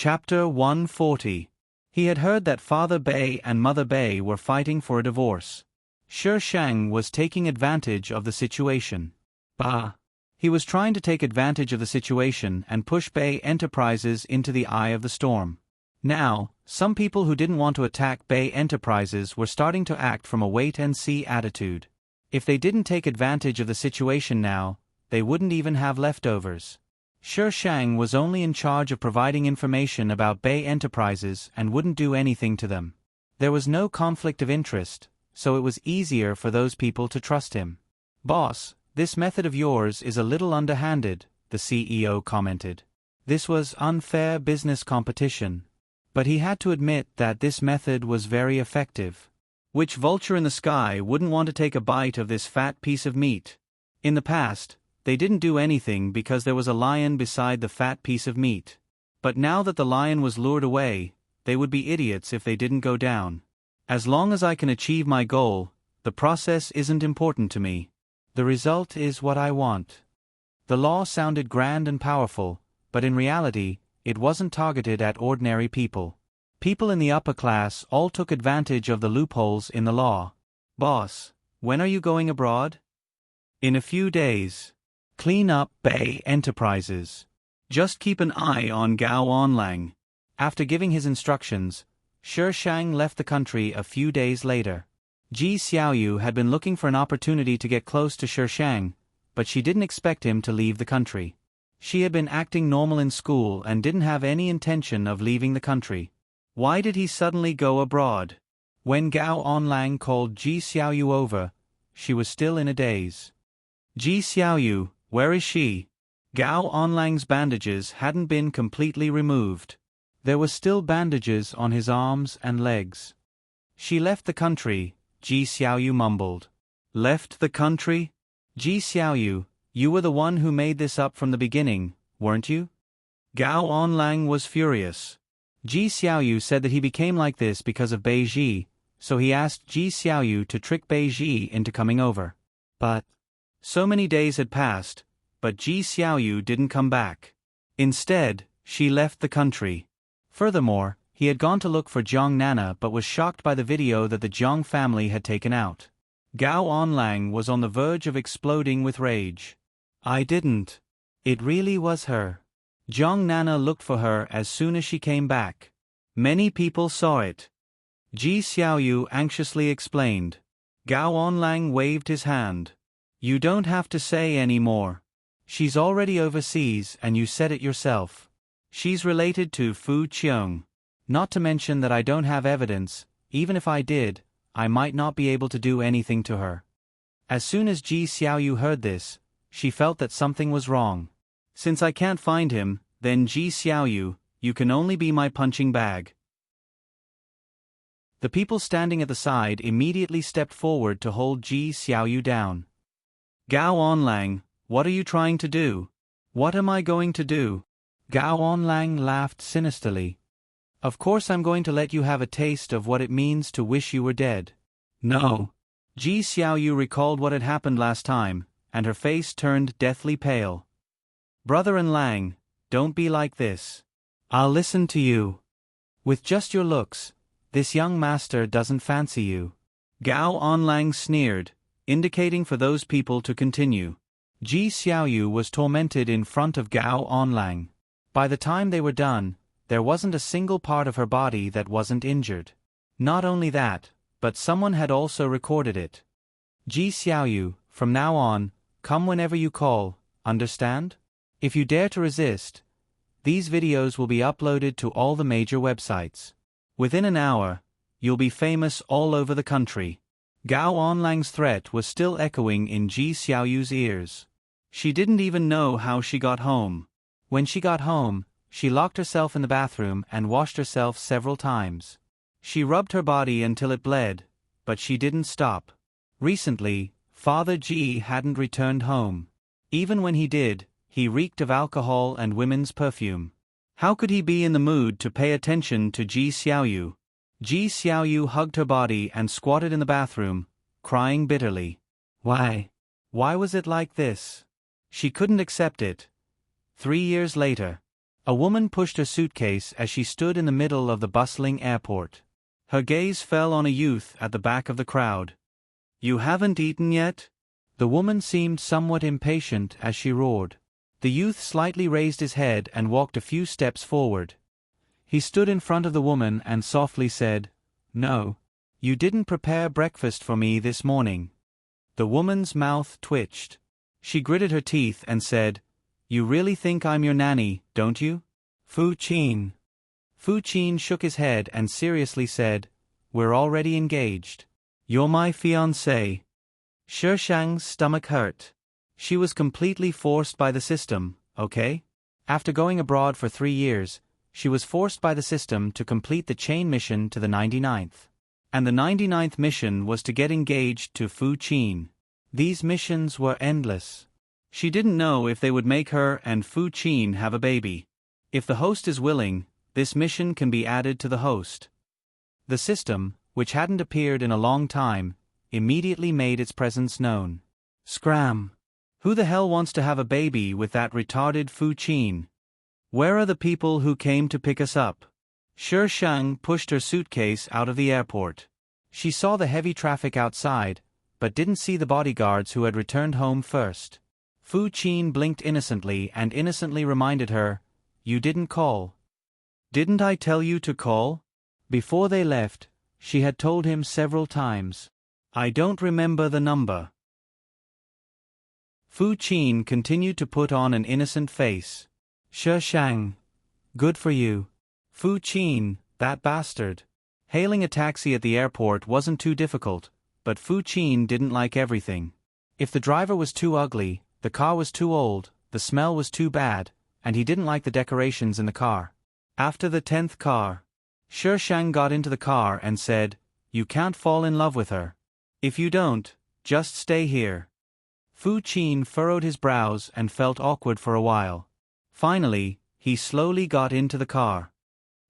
Chapter 140. He had heard that Father Bei and Mother Bei were fighting for a divorce. Shi Shang was taking advantage of the situation. Bah! He was trying to take advantage of the situation and push Bei Enterprises into the eye of the storm. Now, some people who didn't want to attack Bei Enterprises were starting to act from a wait-and-see attitude. If they didn't take advantage of the situation now, they wouldn't even have leftovers. Shi Shang was only in charge of providing information about Bei Enterprises and wouldn't do anything to them. There was no conflict of interest, so it was easier for those people to trust him. "Boss, this method of yours is a little underhanded," the CEO commented. This was unfair business competition. But he had to admit that this method was very effective. Which vulture in the sky wouldn't want to take a bite of this fat piece of meat? In the past, they didn't do anything because there was a lion beside the fat piece of meat. But now that the lion was lured away, they would be idiots if they didn't go down. As long as I can achieve my goal, the process isn't important to me. The result is what I want. The law sounded grand and powerful, but in reality, it wasn't targeted at ordinary people. People in the upper class all took advantage of the loopholes in the law. "Boss, when are you going abroad?" "In a few days. Clean up Bei Enterprises. Just keep an eye on Gao Onlang." After giving his instructions, Shi Shang left the country a few days later. Ji Xiaoyu had been looking for an opportunity to get close to Shi Shang, but she didn't expect him to leave the country. She had been acting normal in school and didn't have any intention of leaving the country. Why did he suddenly go abroad? When Gao Onlang called Ji Xiaoyu over, she was still in a daze. "Ji Xiaoyu, where is she?" Gao Onlang's bandages hadn't been completely removed. There were still bandages on his arms and legs. "She left the country," Ji Xiaoyu mumbled. "Left the country? Ji Xiaoyu, you were the one who made this up from the beginning, weren't you?" Gao Onlang was furious. Ji Xiaoyu said that he became like this because of Bei Ji, so he asked Ji Xiaoyu to trick Bei Ji into coming over. But so many days had passed, but Ji Xiaoyu didn't come back. Instead, she left the country. Furthermore, he had gone to look for Jiang Nana but was shocked by the video that the Jiang family had taken out. Gao Onlang was on the verge of exploding with rage. "I didn't. It really was her. Jiang Nana looked for her as soon as she came back. Many people saw it." Ji Xiaoyu anxiously explained. Gao Onlang waved his hand. "You don't have to say any more. She's already overseas and you said it yourself. She's related to Fu Qiong. Not to mention that I don't have evidence. Even if I did, I might not be able to do anything to her." As soon as Ji Xiaoyu heard this, she felt that something was wrong. "Since I can't find him, then Ji Xiaoyu, you can only be my punching bag." The people standing at the side immediately stepped forward to hold Ji Xiaoyu down. "Gao Onlang, what are you trying to do?" "What am I going to do?" Gao Onlang laughed sinisterly. "Of course I'm going to let you have a taste of what it means to wish you were dead." "No." Ji Xiaoyu recalled what had happened last time, and her face turned deathly pale. "Brother and Lang, don't be like this. I'll listen to you. With just your looks, this young master doesn't fancy you." Gao Onlang sneered, indicating for those people to continue. Ji Xiaoyu was tormented in front of Gao Onlang. By the time they were done, there wasn't a single part of her body that wasn't injured. Not only that, but someone had also recorded it. "Ji Xiaoyu, from now on, come whenever you call, understand? If you dare to resist, these videos will be uploaded to all the major websites. Within an hour, you'll be famous all over the country." Gao Onlang's threat was still echoing in Ji Xiaoyu's ears. She didn't even know how she got home. When she got home, she locked herself in the bathroom and washed herself several times. She rubbed her body until it bled, but she didn't stop. Recently, Father Ji hadn't returned home. Even when he did, he reeked of alcohol and women's perfume. How could he be in the mood to pay attention to Ji Xiaoyu? Ji Xiaoyu hugged her body and squatted in the bathroom, crying bitterly. Why? Why was it like this? She couldn't accept it. 3 years later. A woman pushed her suitcase as she stood in the middle of the bustling airport. Her gaze fell on a youth at the back of the crowd. "You haven't eaten yet?" The woman seemed somewhat impatient as she roared. The youth slightly raised his head and walked a few steps forward. He stood in front of the woman and softly said, "No. You didn't prepare breakfast for me this morning." The woman's mouth twitched. She gritted her teeth and said, "You really think I'm your nanny, don't you?" Fu Qin. Fu Qin shook his head and seriously said, "We're already engaged. You're my fiancé." Shi Shang's stomach hurt. She was completely forced by the system, okay? After going abroad for 3 years, she was forced by the system to complete the chain mission to the 99th. And the 99th mission was to get engaged to Fu Qin. These missions were endless. She didn't know if they would make her and Fu Qin have a baby. If the host is willing, this mission can be added to the host. The system, which hadn't appeared in a long time, immediately made its presence known. Scram! Who the hell wants to have a baby with that retarded Fu Qin? Where are the people who came to pick us up? Shi Shang pushed her suitcase out of the airport. She saw the heavy traffic outside, but didn't see the bodyguards who had returned home first. Fu Qin blinked innocently and innocently reminded her, "You didn't call." "Didn't I tell you to call?" Before they left, she had told him several times. "I don't remember the number." Fu Qin continued to put on an innocent face. "Shi Shang. Good for you." Fu Qin, that bastard. Hailing a taxi at the airport wasn't too difficult, but Fu Qin didn't like everything. If the driver was too ugly, the car was too old, the smell was too bad, and he didn't like the decorations in the car. After the 10th car, Shi Shang got into the car and said, "You can't fall in love with her. If you don't, just stay here." Fu Qin furrowed his brows and felt awkward for a while. Finally, he slowly got into the car.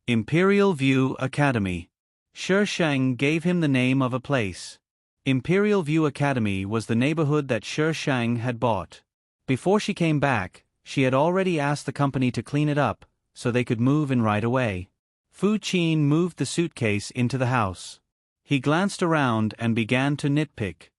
Imperial View Academy. Shi Shang gave him the name of a place. Imperial View Academy was the neighborhood that Shi Shang had bought. Before she came back, she had already asked the company to clean it up, so they could move in right away. Fu Qin moved the suitcase into the house. He glanced around and began to nitpick.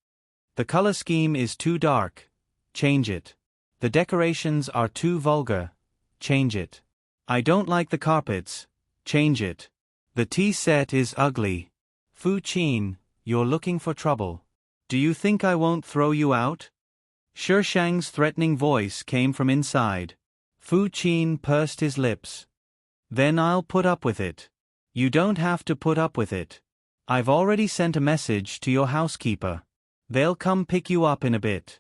The color scheme is too dark. Change it. The decorations are too vulgar. Change it. I don't like the carpets. Change it. The tea set is ugly. Fu Qin, you're looking for trouble. Do you think I won't throw you out? Shi Shang's threatening voice came from inside. Fu Qin pursed his lips. Then I'll put up with it. You don't have to put up with it. I've already sent a message to your housekeeper. They'll come pick you up in a bit.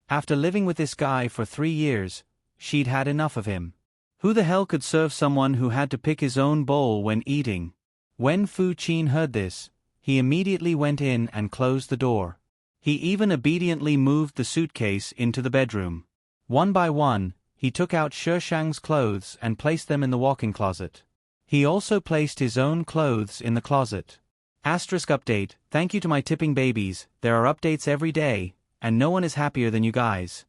After living with this guy for 3 years, she'd had enough of him. Who the hell could serve someone who had to pick his own bowl when eating? When Fu Qin heard this, he immediately went in and closed the door. He even obediently moved the suitcase into the bedroom. One by one, he took out Shi Shang's clothes and placed them in the walk-in closet. He also placed his own clothes in the closet. Asterisk update, thank you to my tipping babies, there are updates every day, and no one is happier than you guys.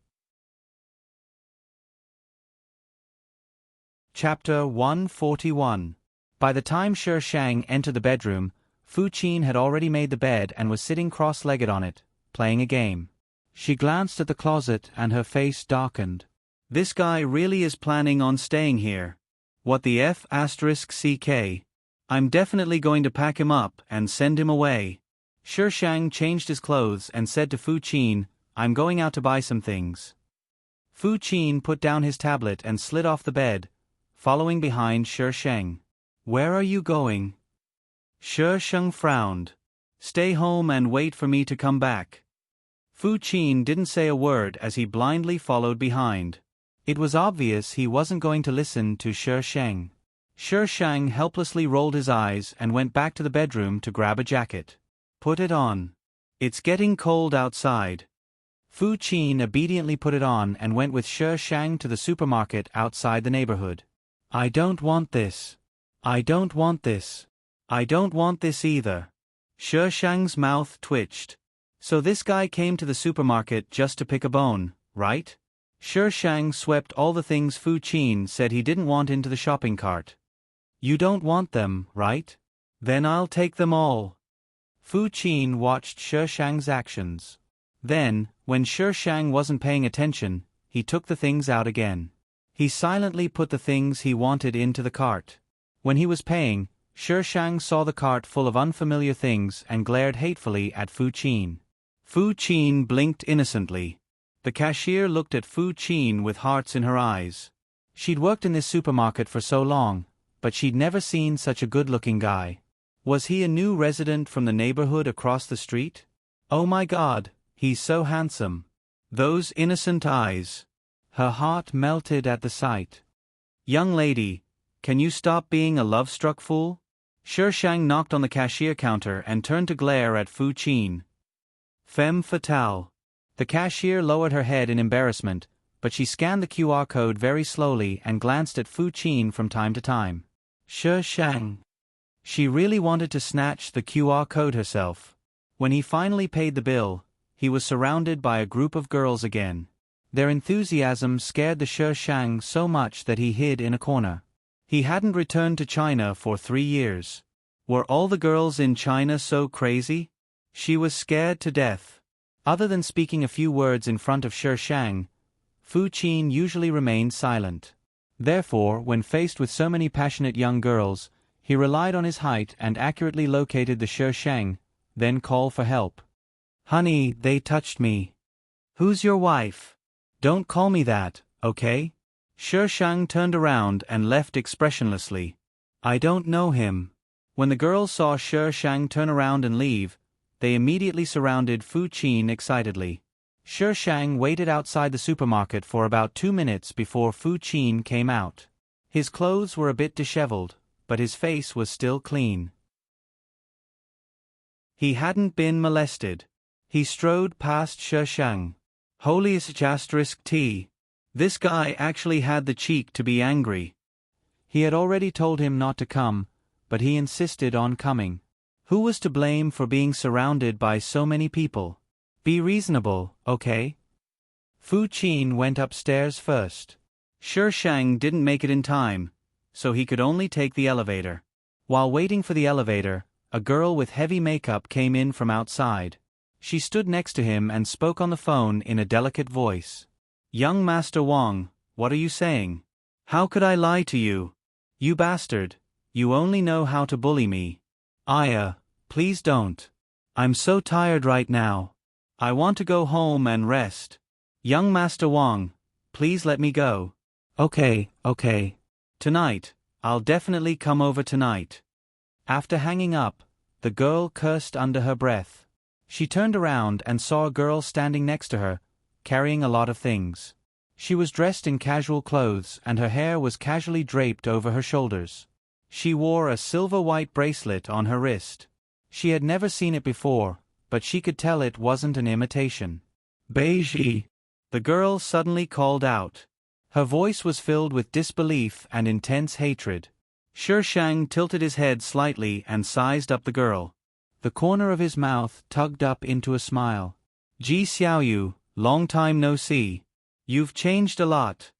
Chapter 141. By the time Shi Shang entered the bedroom, Fu Qin had already made the bed and was sitting cross-legged on it, playing a game. She glanced at the closet and her face darkened. This guy really is planning on staying here. What the F***CK? I'm definitely going to pack him up and send him away. Shi Shang changed his clothes and said to Fu Qin, "I'm going out to buy some things." Fu Qin put down his tablet and slid off the bed, following behind Shi Shang. "Where are you going?" Shi Shang frowned. "Stay home and wait for me to come back." Fu Qin didn't say a word as he blindly followed behind. It was obvious he wasn't going to listen to Shi Shang. Shi Shang helplessly rolled his eyes and went back to the bedroom to grab a jacket. "Put it on. It's getting cold outside." Fu Qin obediently put it on and went with Shi Shang to the supermarket outside the neighborhood. "I don't want this. I don't want this. I don't want this either." Shi Shang's mouth twitched. "So this guy came to the supermarket just to pick a bone, right? Shi Shang swept all the things Fu Qin said he didn't want into the shopping cart. You don't want them, right? Then I'll take them all. Fu Qin watched Shi Shang's actions. Then, when Shi Shang wasn't paying attention, he took the things out again. He silently put the things he wanted into the cart. When he was paying, Shi Shang saw the cart full of unfamiliar things and glared hatefully at Fu Qin. Fu Qin blinked innocently. The cashier looked at Fu Qin with hearts in her eyes. She'd worked in this supermarket for so long, but she'd never seen such a good-looking guy. Was he a new resident from the neighborhood across the street? Oh my God, he's so handsome. Those innocent eyes. Her heart melted at the sight. Young lady, can you stop being a love-struck fool? Shi Shang knocked on the cashier counter and turned to glare at Fu Qin. Femme fatale. The cashier lowered her head in embarrassment, but she scanned the QR code very slowly and glanced at Fu Qin from time to time. Shi Shang. She really wanted to snatch the QR code herself. When he finally paid the bill, he was surrounded by a group of girls again. Their enthusiasm scared the Shi Shang so much that he hid in a corner. He hadn't returned to China for 3 years. Were all the girls in China so crazy? She was scared to death. Other than speaking a few words in front of Shi Shang, Fu Qin usually remained silent. Therefore, when faced with so many passionate young girls, he relied on his height and accurately located the Shi Shang, then called for help. Honey, they touched me. Who's your wife? Don't call me that, okay? Shi Shang turned around and left expressionlessly. I don't know him. When the girls saw Shi Shang turn around and leave, they immediately surrounded Fu Qin excitedly. Shi Shang waited outside the supermarket for about 2 minutes before Fu Qin came out. His clothes were a bit disheveled, but his face was still clean. He hadn't been molested. He strode past Shi Shang. Holy *T. This guy actually had the cheek to be angry. He had already told him not to come, but he insisted on coming. Who was to blame for being surrounded by so many people? Be reasonable, okay? Fu Qin went upstairs first. Shi Shang didn't make it in time, so he could only take the elevator. While waiting for the elevator, a girl with heavy makeup came in from outside. She stood next to him and spoke on the phone in a delicate voice. Young Master Wang, what are you saying? How could I lie to you? You bastard, you only know how to bully me. Aya, please don't. I'm so tired right now. I want to go home and rest. Young Master Wang, please let me go. Okay. Tonight, I'll definitely come over tonight. After hanging up, the girl cursed under her breath. She turned around and saw a girl standing next to her, carrying a lot of things. She was dressed in casual clothes and her hair was casually draped over her shoulders. She wore a silver-white bracelet on her wrist. She had never seen it before, but she could tell it wasn't an imitation. Beiji, the girl suddenly called out. Her voice was filled with disbelief and intense hatred. Shi Shang tilted his head slightly and sized up the girl. The corner of his mouth tugged up into a smile. Ji Xiaoyu, long time no see. You've changed a lot.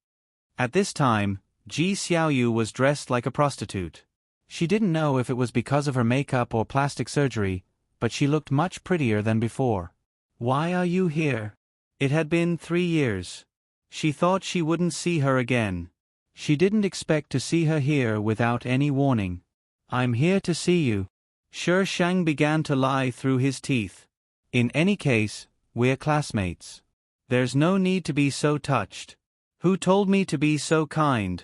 At this time, Ji Xiaoyu was dressed like a prostitute. She didn't know if it was because of her makeup or plastic surgery, but she looked much prettier than before. Why are you here? It had been 3 years. She thought she wouldn't see her again. She didn't expect to see her here without any warning. I'm here to see you. Shi Shang began to lie through his teeth. In any case, we're classmates. There's no need to be so touched. Who told me to be so kind?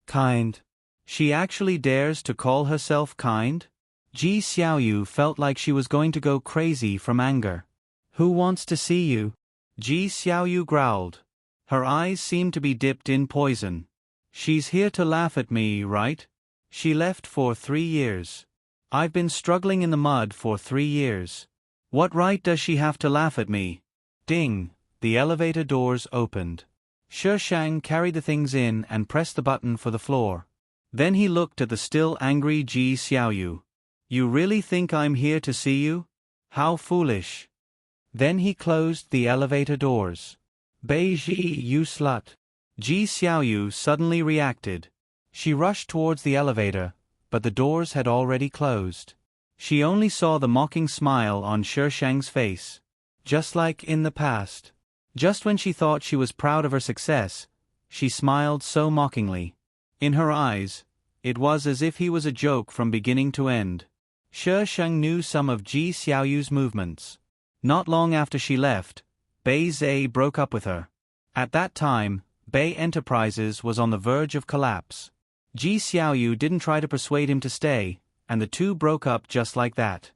Kind? She actually dares to call herself kind? Ji Xiaoyu felt like she was going to go crazy from anger. Who wants to see you? Ji Xiaoyu growled. Her eyes seemed to be dipped in poison. She's here to laugh at me, right? She left for 3 years. I've been struggling in the mud for 3 years. What right does she have to laugh at me? Ding! The elevator doors opened. Shi Shang carried the things in and pressed the button for the floor. Then he looked at the still angry Ji Xiaoyu. You really think I'm here to see you? How foolish. Then he closed the elevator doors. Bei Ji, you slut. Ji Xiaoyu suddenly reacted. She rushed towards the elevator, but the doors had already closed. She only saw the mocking smile on Shi Shang's face. Just like in the past. Just when she thought she was proud of her success, she smiled so mockingly. In her eyes, it was as if he was a joke from beginning to end. Shi Shang knew some of Ji Xiaoyu's movements. Not long after she left, Bei Zhe broke up with her. At that time, Bei Enterprises was on the verge of collapse. Ji Xiaoyu didn't try to persuade him to stay, and the two broke up just like that.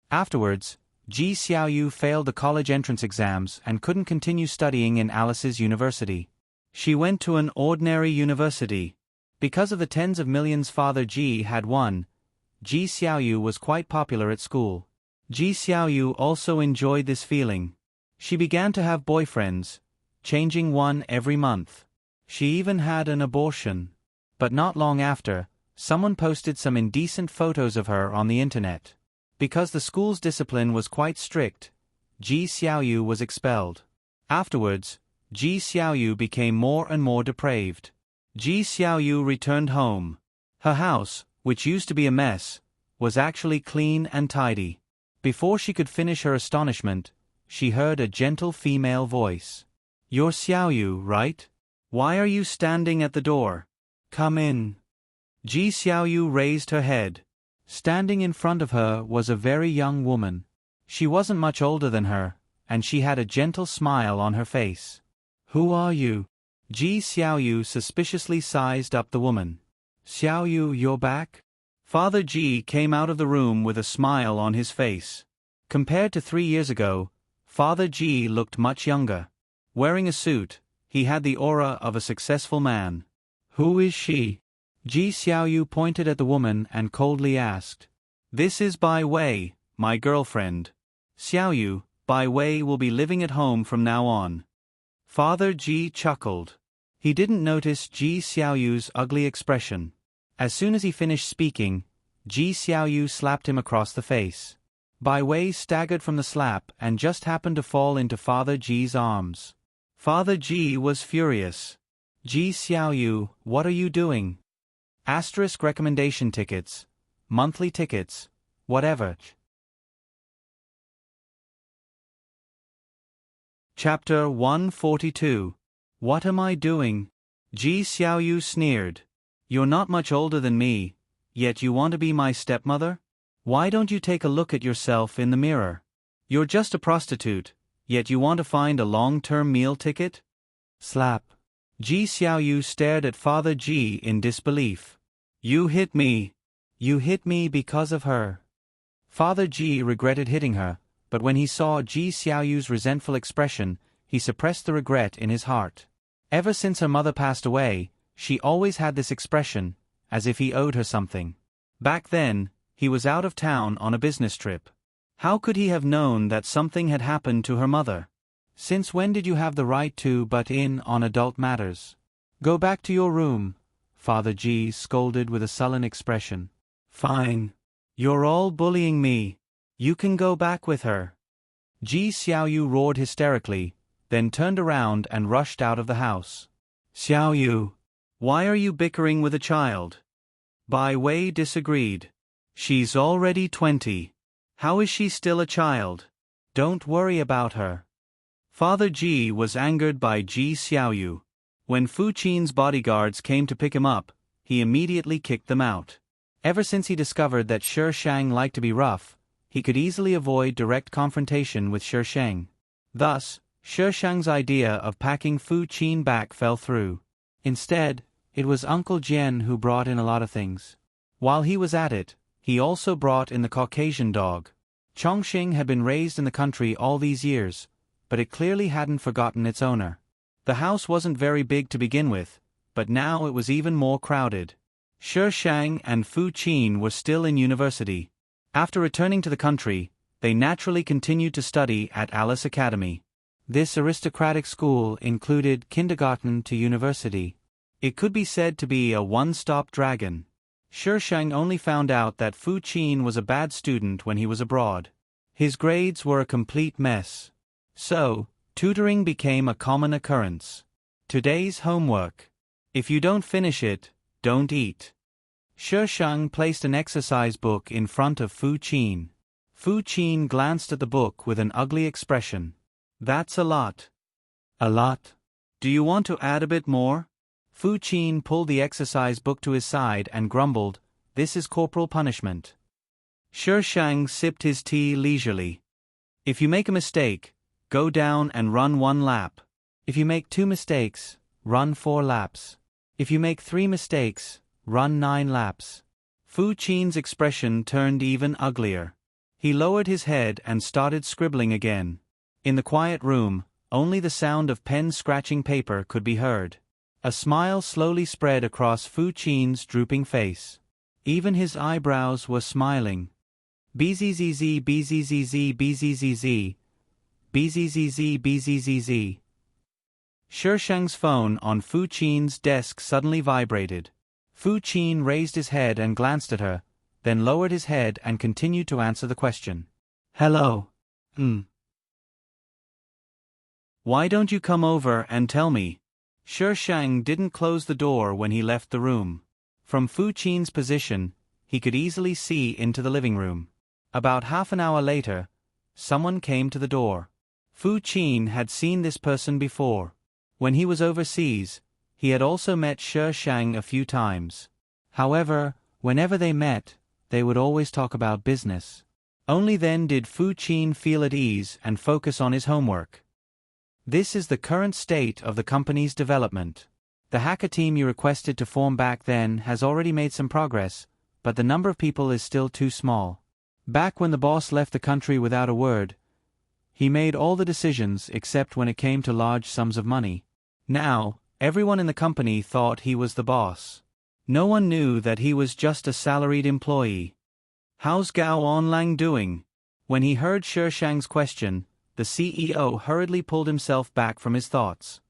Afterwards, Ji Xiaoyu failed the college entrance exams and couldn't continue studying in Alice's university. She went to an ordinary university. Because of the tens of millions Father Ji had won, Ji Xiaoyu was quite popular at school. Ji Xiaoyu also enjoyed this feeling. She began to have boyfriends, changing one every month. She even had an abortion. But not long after, someone posted some indecent photos of her on the internet. Because the school's discipline was quite strict, Ji Xiaoyu was expelled. Afterwards, Ji Xiaoyu became more and more depraved. Ji Xiaoyu returned home. Her house, which used to be a mess, was actually clean and tidy. Before she could finish her astonishment, she heard a gentle female voice. "You're Xiaoyu, right? Why are you standing at the door? Come in." Ji Xiaoyu raised her head. Standing in front of her was a very young woman. She wasn't much older than her, and she had a gentle smile on her face. "Who are you?" Ji Xiaoyu suspiciously sized up the woman. "Xiaoyu, you're back?" Father Ji came out of the room with a smile on his face. Compared to 3 years ago, Father Ji looked much younger. Wearing a suit, he had the aura of a successful man. "Who is she?" Ji Xiaoyu pointed at the woman and coldly asked. "This is Bai Wei, my girlfriend. Xiaoyu, Bai Wei will be living at home from now on." Father Ji chuckled. He didn't notice Ji Xiaoyu's ugly expression. As soon as he finished speaking, Ji Xiaoyu slapped him across the face. Bai Wei staggered from the slap and just happened to fall into Father Ji's arms. Father Ji was furious. "Ji Xiaoyu, what are you doing?" Asterisk recommendation tickets, monthly tickets, whatever. Chapter 142. What am I doing? Ji Xiaoyu sneered. "You're not much older than me, yet you want to be my stepmother? Why don't you take a look at yourself in the mirror? You're just a prostitute, yet you want to find a long-term meal ticket?" Slap. Ji Xiaoyu stared at Father Ji in disbelief. "You hit me. You hit me because of her." Father Ji regretted hitting her, but when he saw Ji Xiaoyu's resentful expression, he suppressed the regret in his heart. Ever since her mother passed away, she always had this expression, as if he owed her something. Back then, he was out of town on a business trip. How could he have known that something had happened to her mother? "Since when did you have the right to butt in on adult matters? Go back to your room," Father Ji scolded with a sullen expression. "Fine. You're all bullying me. You can go back with her." Ji Xiaoyu roared hysterically, then turned around and rushed out of the house. "Xiaoyu, why are you bickering with a child?" Bai Wei disagreed. "She's already 20. How is she still a child? Don't worry about her." Father Ji was angered by Ji Xiaoyu. When Fu Qin's bodyguards came to pick him up, he immediately kicked them out. Ever since he discovered that Shi Shang liked to be rough, he could easily avoid direct confrontation with Shi Shang. Thus, Shi Shang's idea of packing Fu Qin back fell through. Instead, it was Uncle Jian who brought in a lot of things. While he was at it, he also brought in the Caucasian dog. Chongqing had been raised in the country all these years, but it clearly hadn't forgotten its owner. The house wasn't very big to begin with, but now it was even more crowded. Shi Shang and Fu Qin were still in university. After returning to the country, they naturally continued to study at Alice Academy. This aristocratic school included kindergarten to university. It could be said to be a one-stop dragon. Shi Shang only found out that Fu Qin was a bad student when he was abroad. His grades were a complete mess. So, tutoring became a common occurrence. Today's homework. If you don't finish it, don't eat. Shi Shang placed an exercise book in front of Fu Qin. Fu Qin glanced at the book with an ugly expression. That's a lot. A lot? Do you want to add a bit more? Fu Qin pulled the exercise book to his side and grumbled, "This is corporal punishment." Shi Shang sipped his tea leisurely. If you make a mistake, go down and run 1 lap. If you make 2 mistakes, run 4 laps. If you make 3 mistakes, run 9 laps. Fu Qin's expression turned even uglier. He lowered his head and started scribbling again. In the quiet room, only the sound of pen scratching paper could be heard. A smile slowly spread across Fu Qin's drooping face. Even his eyebrows were smiling. Bzzz bzzz bzzz bzzz bzzz. Shi Shang's phone on Fu Qin's desk suddenly vibrated. Fu Qin raised his head and glanced at her, then lowered his head and continued to answer the question. Hello. Why don't you come over and tell me? Shi Shang didn't close the door when he left the room. From Fu Qin's position, he could easily see into the living room. About half an hour later, someone came to the door. Fu Qin had seen this person before. When he was overseas, he had also met Shi Shang a few times. However, whenever they met, they would always talk about business. Only then did Fu Qin feel at ease and focus on his homework. This is the current state of the company's development. The hacker team you requested to form back then has already made some progress, but the number of people is still too small. Back when the boss left the country without a word, he made all the decisions except when it came to large sums of money. Now, everyone in the company thought he was the boss. No one knew that he was just a salaried employee. How's Gao Onlang doing? When he heard Shi Shang's question, the CEO hurriedly pulled himself back from his thoughts.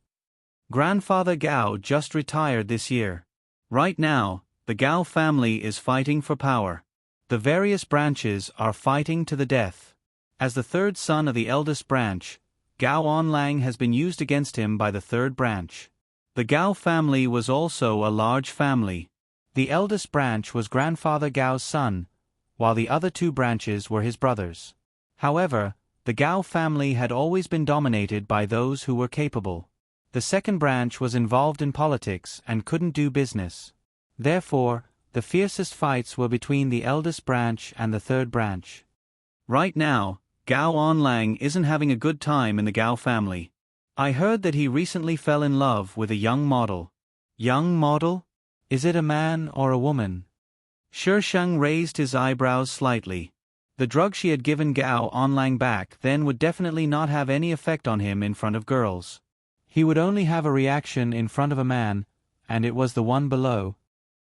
Grandfather Gao just retired this year. Right now, the Gao family is fighting for power. The various branches are fighting to the death. As the third son of the eldest branch, Gao Onlang has been used against him by the third branch. The Gao family was also a large family. The eldest branch was Grandfather Gao's son, while the other 2 branches were his brothers. However, the Gao family had always been dominated by those who were capable. The second branch was involved in politics and couldn't do business. Therefore, the fiercest fights were between the eldest branch and the third branch. Right now, Gao Onlang isn't having a good time in the Gao family. I heard that he recently fell in love with a young model. Young model? Is it a man or a woman? Shi Shang raised his eyebrows slightly. The drug she had given Gao Onlang back then would definitely not have any effect on him in front of girls. He would only have a reaction in front of a man, and it was the one below.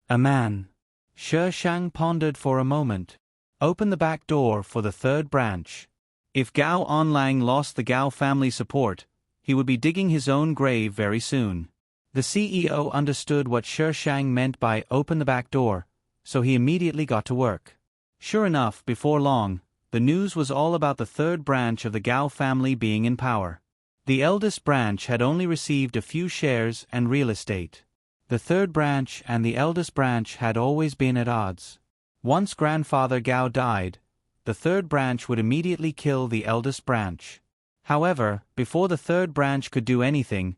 A man. Shi Shang pondered for a moment. Open the back door for the third branch. If Gao Onlang lost the Gao family support, he would be digging his own grave very soon. The CEO understood what Shi Shang meant by open the back door, so he immediately got to work. Sure enough, before long, the news was all about the third branch of the Gao family being in power. The eldest branch had only received a few shares and real estate. The third branch and the eldest branch had always been at odds. Once Grandfather Gao died, the third branch would immediately kill the eldest branch. However, before the third branch could do anything,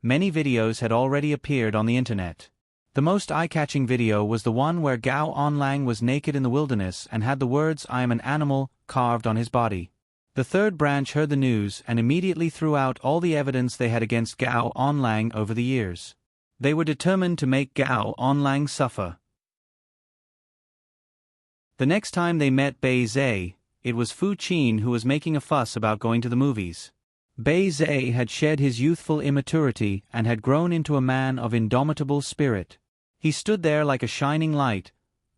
many videos had already appeared on the internet. The most eye-catching video was the one where Gao Onlang was naked in the wilderness and had the words "I am an animal" carved on his body. The third branch heard the news and immediately threw out all the evidence they had against Gao Onlang over the years. They were determined to make Gao Onlang suffer. The next time they met Bei Zhe, it was Fu Qin who was making a fuss about going to the movies. Bei Zhe had shed his youthful immaturity and had grown into a man of indomitable spirit. He stood there like a shining light,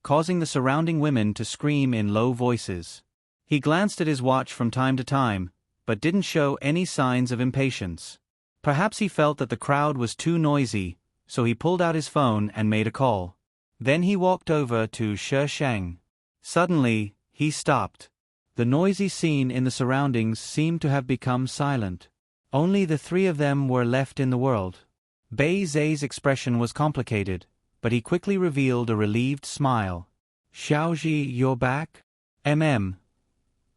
causing the surrounding women to scream in low voices. He glanced at his watch from time to time, but didn't show any signs of impatience. Perhaps he felt that the crowd was too noisy, so he pulled out his phone and made a call. Then he walked over to Shi Shang. Suddenly, he stopped. The noisy scene in the surroundings seemed to have become silent. Only the three of them were left in the world. Bei Zai's expression was complicated, but he quickly revealed a relieved smile. Xiaoji, you're back?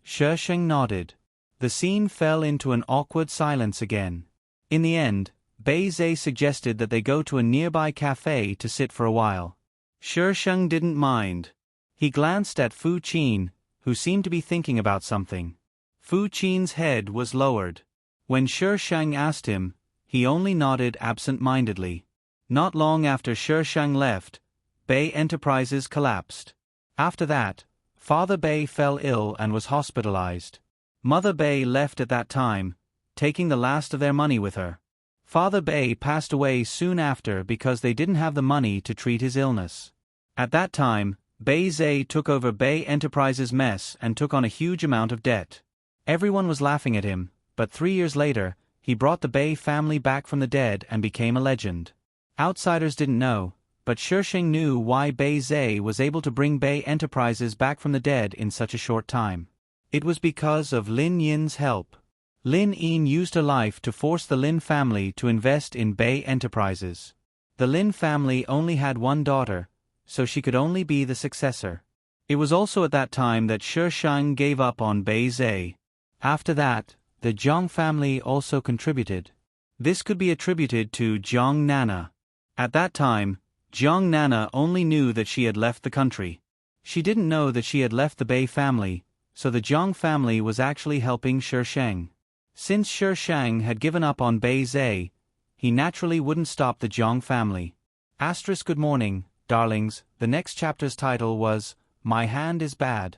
Shi Sheng nodded. The scene fell into an awkward silence again. In the end, Bei Zai suggested that they go to a nearby cafe to sit for a while. Shi Sheng didn't mind. He glanced at Fu Qin, who seemed to be thinking about something. Fu Qin's head was lowered. When Shi Sheng asked him, he only nodded absent-mindedly. Not long after Shi Sheng left, Bei Enterprises collapsed. After that, Father Bei fell ill and was hospitalized. Mother Bei left at that time, taking the last of their money with her. Father Bei passed away soon after because they didn't have the money to treat his illness. At that time, Bei Zai took over Bei Enterprises' mess and took on a huge amount of debt. Everyone was laughing at him, but 3 years later, he brought the Bei family back from the dead and became a legend. Outsiders didn't know, but Shi Sheng knew why Bei Zai was able to bring Bei Enterprises back from the dead in such a short time. It was because of Lin Yin's help. Lin Yin used her life to force the Lin family to invest in Bei Enterprises. The Lin family only had one daughter, so she could only be the successor. It was also at that time that Shi Sheng gave up on Bei Zai. After that, the Jiang family also contributed. This could be attributed to Jiang Nana. At that time, Jiang Nana only knew that she had left the country. She didn't know that she had left the Bei family, so the Jiang family was actually helping Shi Sheng. Since Shi Sheng had given up on Bei Zai, he naturally wouldn't stop the Jiang family. Good morning, darlings. The next chapter's title was, My Hand is Bad.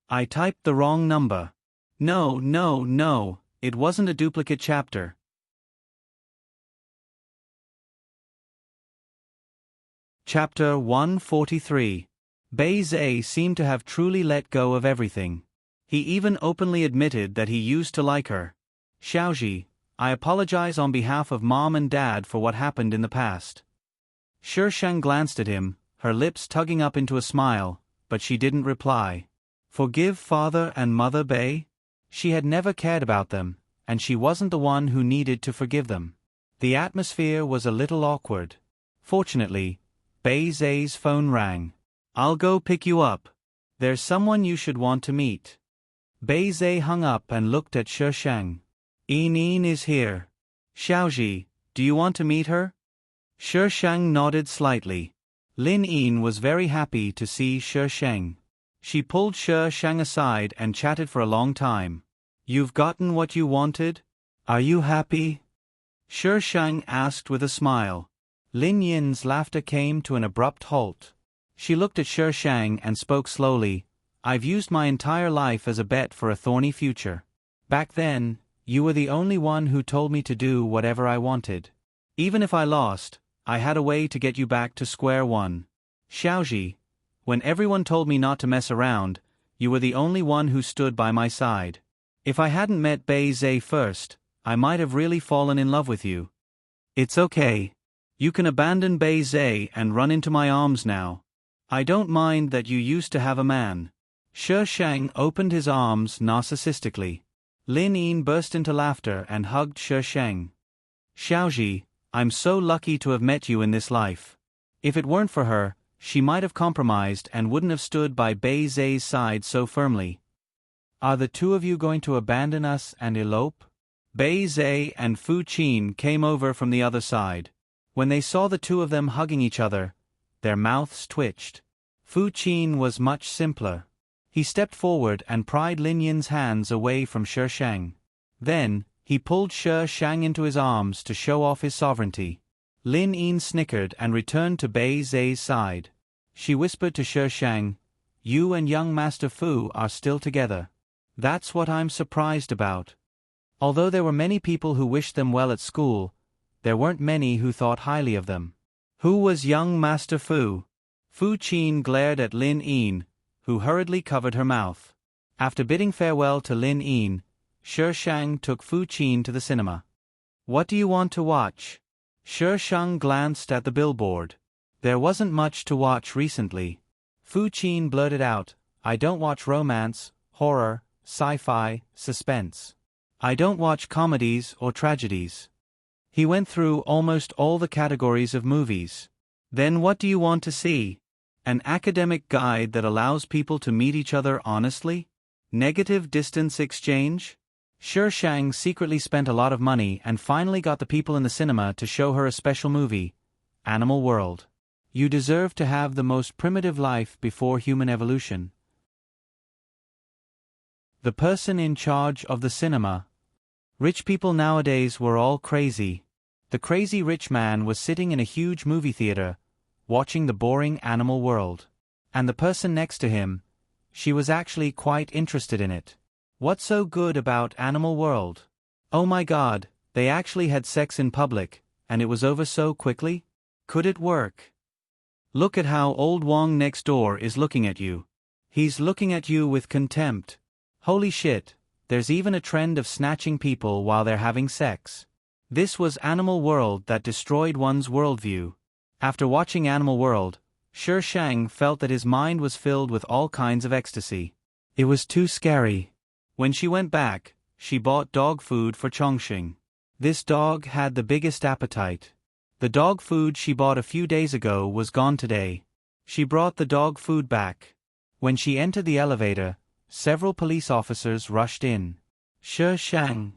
I typed the wrong number. No, it wasn't a duplicate chapter. Chapter 143. Bei Zai seemed to have truly let go of everything. He even openly admitted that he used to like her. Xiaoji, I apologize on behalf of Mom and Dad for what happened in the past. Shi Sheng glanced at him, her lips tugging up into a smile, but she didn't reply. Forgive Father and Mother Bei? She had never cared about them, and she wasn't the one who needed to forgive them. The atmosphere was a little awkward. Fortunately, Bei Zai's phone rang. I'll go pick you up. There's someone you should want to meet. Bei Zai hung up and looked at Shi Sheng. Yin is here. Xiaoji, do you want to meet her? Shi Sheng nodded slightly. Lin Yin was very happy to see Shi Sheng. She pulled Shi Sheng aside and chatted for a long time. You've gotten what you wanted? Are you happy? Shi Sheng asked with a smile. Lin Yin's laughter came to an abrupt halt. She looked at Shi Sheng and spoke slowly. I've used my entire life as a bet for a thorny future. Back then, you were the only one who told me to do whatever I wanted. Even if I lost, I had a way to get you back to square one. Xiaoji, when everyone told me not to mess around, you were the only one who stood by my side. If I hadn't met Bei Zai first, I might have really fallen in love with you. It's okay. You can abandon Bei Zai and run into my arms now. I don't mind that you used to have a man. Shi Sheng opened his arms narcissistically. Lin Yin burst into laughter and hugged Shi Sheng. Xiaoji, I'm so lucky to have met you in this life. If it weren't for her, she might have compromised and wouldn't have stood by Bei Zai's side so firmly. Are the two of you going to abandon us and elope? Bei Zai and Fu Qin came over from the other side. When they saw the two of them hugging each other, their mouths twitched. Fu Qin was much simpler. He stepped forward and pried Lin Yin's hands away from Shi Sheng. Then, he pulled Shi Sheng into his arms to show off his sovereignty. Lin Yin snickered and returned to Bei Zai's side. She whispered to Shi Sheng, You and young Master Fu are still together. That's what I'm surprised about. Although there were many people who wished them well at school, there weren't many who thought highly of them. Who was young Master Fu? Fu Qin glared at Lin Yin, who hurriedly covered her mouth. After bidding farewell to Lin Yin, Shi Sheng took Fu Qin to the cinema. What do you want to watch? Shi Sheng glanced at the billboard. There wasn't much to watch recently. Fu Qin blurted out, I don't watch romance, horror, sci-fi, suspense. I don't watch comedies or tragedies. He went through almost all the categories of movies. Then what do you want to see? An academic guide that allows people to meet each other honestly? Negative distance exchange? Sure, Shang secretly spent a lot of money and finally got the people in the cinema to show her a special movie, Animal World. You deserve to have the most primitive life before human evolution. The person in charge of the cinema. Rich people nowadays were all crazy. The crazy rich man was sitting in a huge movie theater, watching the boring Animal World. And the person next to him, she was actually quite interested in it. What's so good about Animal World? Oh my God, they actually had sex in public, and it was over so quickly? Could it work? Look at how old Wong next door is looking at you. He's looking at you with contempt. Holy shit, there's even a trend of snatching people while they're having sex. This was Animal World that destroyed one's worldview. After watching Animal World, Sher Shang felt that his mind was filled with all kinds of ecstasy. It was too scary. When she went back, she bought dog food for Chongqing. This dog had the biggest appetite. The dog food she bought a few days ago was gone today. She brought the dog food back. When she entered the elevator, several police officers rushed in. Sher Shang.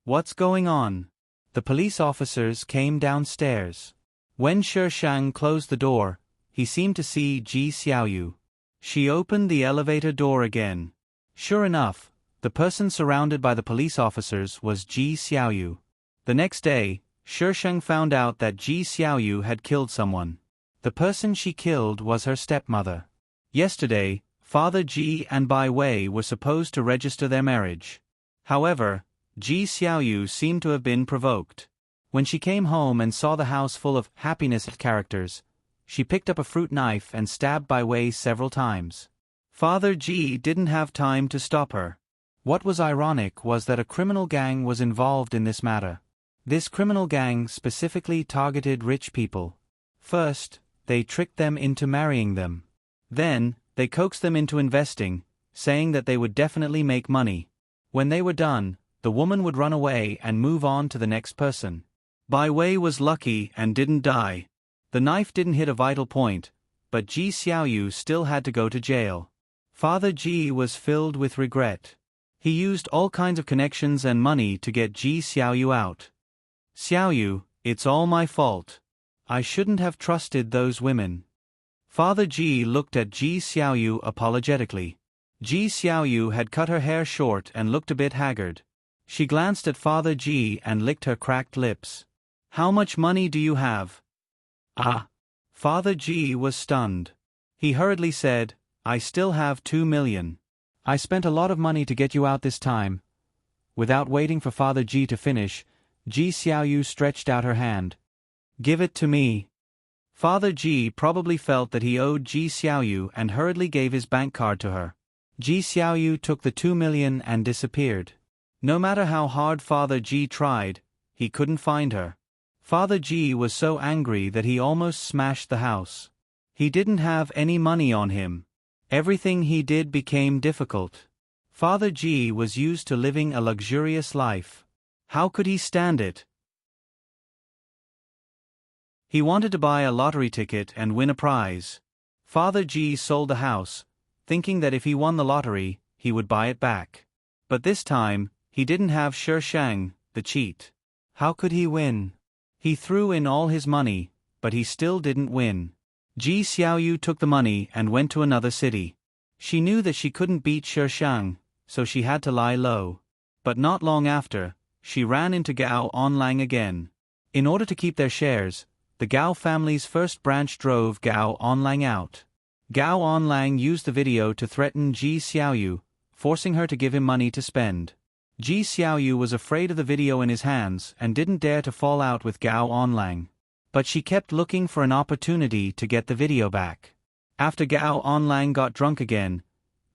What's going on? The police officers came downstairs. When Sher Shang closed the door, he seemed to see Ji Xiaoyu. She opened the elevator door again. Sure enough, the person surrounded by the police officers was Ji Xiaoyu. The next day, Sher Shang found out that Ji Xiaoyu had killed someone. The person she killed was her stepmother. Yesterday, Father Ji and Bai Wei were supposed to register their marriage. However, Ji Xiaoyu seemed to have been provoked. When she came home and saw the house full of happiness characters, she picked up a fruit knife and stabbed Bai Wei several times. Father Ji didn't have time to stop her. What was ironic was that a criminal gang was involved in this matter. This criminal gang specifically targeted rich people. First, they tricked them into marrying them. Then, they coaxed them into investing, saying that they would definitely make money. When they were done, the woman would run away and move on to the next person. Bai Wei was lucky and didn't die. The knife didn't hit a vital point, but Ji Xiaoyu still had to go to jail. Father Ji was filled with regret. He used all kinds of connections and money to get Ji Xiaoyu out. Xiaoyu, it's all my fault. I shouldn't have trusted those women. Father Ji looked at Ji Xiaoyu apologetically. Ji Xiaoyu had cut her hair short and looked a bit haggard. She glanced at Father Ji and licked her cracked lips. How much money do you have? Ah! Father Ji was stunned. He hurriedly said, I still have 2 million. I spent a lot of money to get you out this time. Without waiting for Father Ji to finish, Ji Xiaoyu stretched out her hand. Give it to me. Father Ji probably felt that he owed Ji Xiaoyu and hurriedly gave his bank card to her. Ji Xiaoyu took the 2 million and disappeared. No matter how hard Father Ji tried, he couldn't find her. Father Ji was so angry that he almost smashed the house. He didn't have any money on him. Everything he did became difficult. Father Ji was used to living a luxurious life. How could he stand it? He wanted to buy a lottery ticket and win a prize. Father Ji sold the house, thinking that if he won the lottery, he would buy it back. But this time, he didn't have Sher Shang, the cheat. How could he win? He threw in all his money, but he still didn't win. Ji Xiaoyu took the money and went to another city. She knew that she couldn't beat Sher Shang, so she had to lie low. But not long after, she ran into Gao Onlang again. In order to keep their shares, the Gao family's first branch drove Gao Onlang out. Gao Onlang used the video to threaten Ji Xiaoyu, forcing her to give him money to spend. Ji Xiaoyu was afraid of the video in his hands and didn't dare to fall out with Gao Onlang. But she kept looking for an opportunity to get the video back. After Gao Onlang got drunk again,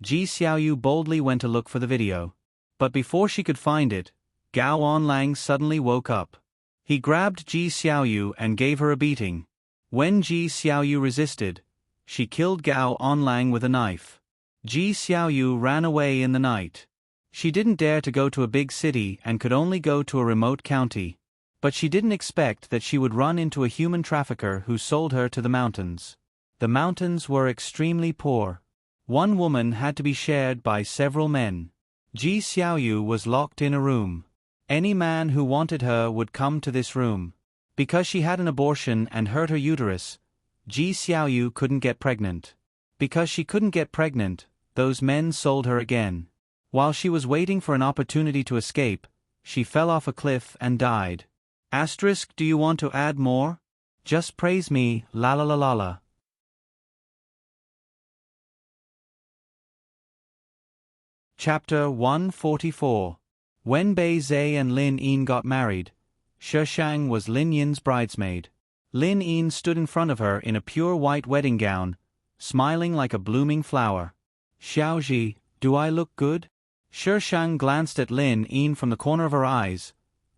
Ji Xiaoyu boldly went to look for the video. But before she could find it, Gao Onlang suddenly woke up. He grabbed Ji Xiaoyu and gave her a beating. When Ji Xiaoyu resisted, she killed Gao Onlang with a knife. Ji Xiaoyu ran away in the night. She didn't dare to go to a big city and could only go to a remote county. But she didn't expect that she would run into a human trafficker who sold her to the mountains. The mountains were extremely poor. One woman had to be shared by several men. Ji Xiaoyu was locked in a room. Any man who wanted her would come to this room. Because she had an abortion and hurt her uterus, Ji Xiaoyu couldn't get pregnant. Because she couldn't get pregnant, those men sold her again. While she was waiting for an opportunity to escape, she fell off a cliff and died. Asterisk, do you want to add more? Just praise me, la la la la la. Chapter 144. When Bei Zhe and Lin Yin got married, Shishang was Lin Yin's bridesmaid. Lin Yin stood in front of her in a pure white wedding gown, smiling like a blooming flower. Xiaoji, do I look good? Shishang glanced at Lin Yin from the corner of her eyes,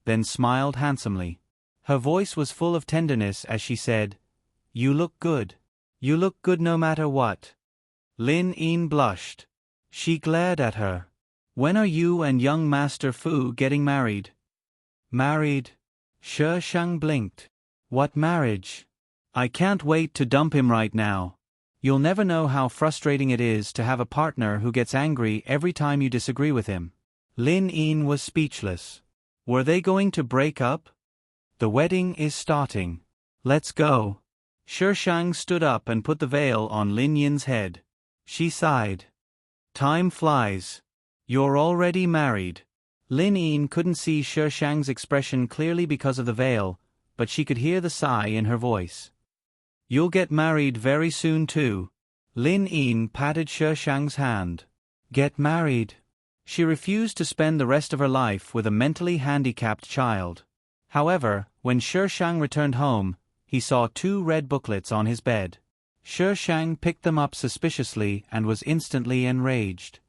then smiled handsomely. Her voice was full of tenderness as she said, You look good. You look good no matter what. Lin Yin blushed. She glared at her. When are you and young Master Fu getting married? Married? Shishang blinked. What marriage? I can't wait to dump him right now. You'll never know how frustrating it is to have a partner who gets angry every time you disagree with him. Lin Yin was speechless. Were they going to break up? The wedding is starting. Let's go. Shishang stood up and put the veil on Lin Yin's head. She sighed. Time flies. You're already married. Lin Yin couldn't see Shishang's expression clearly because of the veil, but she could hear the sigh in her voice. You'll get married very soon too. Lin Yin patted Shishang's hand. Get married. She refused to spend the rest of her life with a mentally handicapped child. However, when Shishang returned home, he saw 2 red booklets on his bed. Shishang picked them up suspiciously and was instantly enraged.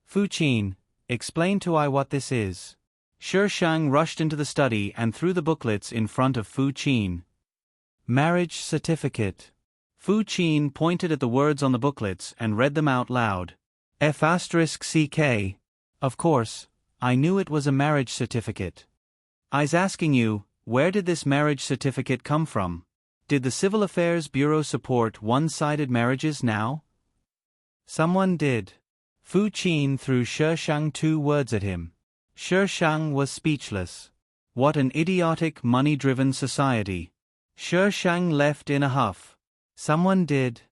Fu Qin, explain to I what this is. Shishang rushed into the study and threw the booklets in front of Fu Qin. Marriage certificate. Fu Qin pointed at the words on the booklets and read them out loud. F***CK. Of course, I knew it was a marriage certificate. I's asking you, where did this marriage certificate come from? Did the Civil Affairs Bureau support one-sided marriages now? Someone did. Fu Qin threw Shishang 2 words at him. Shishang was speechless. What an idiotic, money-driven society. Shishang left in a huff. Someone did.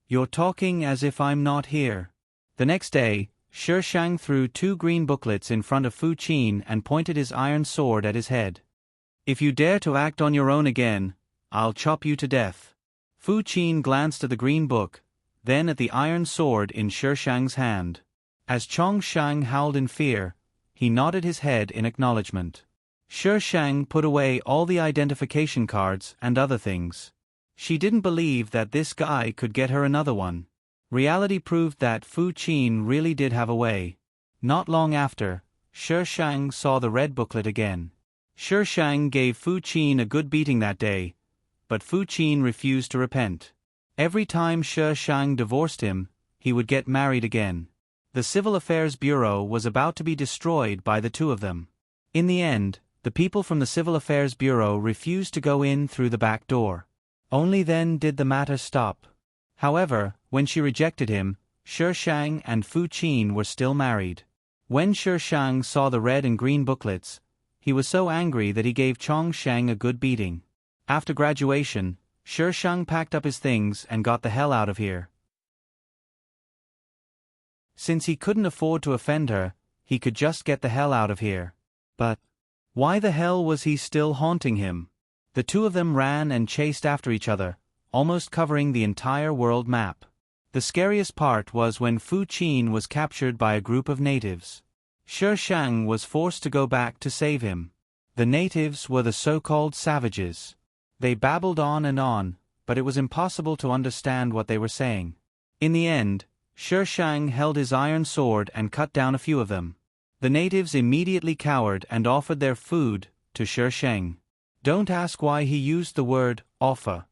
You're talking as if I'm not here. The next day, Shishang threw 2 green booklets in front of Fu Qin and pointed his iron sword at his head. If you dare to act on your own again, I'll chop you to death. Fu Qin glanced at the green book, then at the iron sword in Shishang's hand. As Chongshang howled in fear, he nodded his head in acknowledgement. Shishang put away all the identification cards and other things. She didn't believe that this guy could get her another one. Reality proved that Fu Qin really did have a way. Not long after, Shishang saw the red booklet again. Shishang gave Fu Qin a good beating that day, but Fu Qin refused to repent. Every time Shishang divorced him, he would get married again. The Civil Affairs Bureau was about to be destroyed by the 2 of them. In the end, the people from the Civil Affairs Bureau refused to go in through the back door. Only then did the matter stop. However, when she rejected him, Shishang and Fu Qin were still married. When Shishang saw the red and green booklets, he was so angry that he gave Chongshang a good beating. After graduation, Shishang packed up his things and got the hell out of here. Since he couldn't afford to offend her, he could just get the hell out of here. But why the hell was he still haunting him? The 2 of them ran and chased after each other, almost covering the entire world map. The scariest part was when Fu Qin was captured by a group of natives. Shishang was forced to go back to save him. The natives were the so-called savages. They babbled on, but it was impossible to understand what they were saying. In the end, Shishang held his iron sword and cut down a few of them. The natives immediately cowered and offered their food to Shishang. Don't ask why he used the word offer.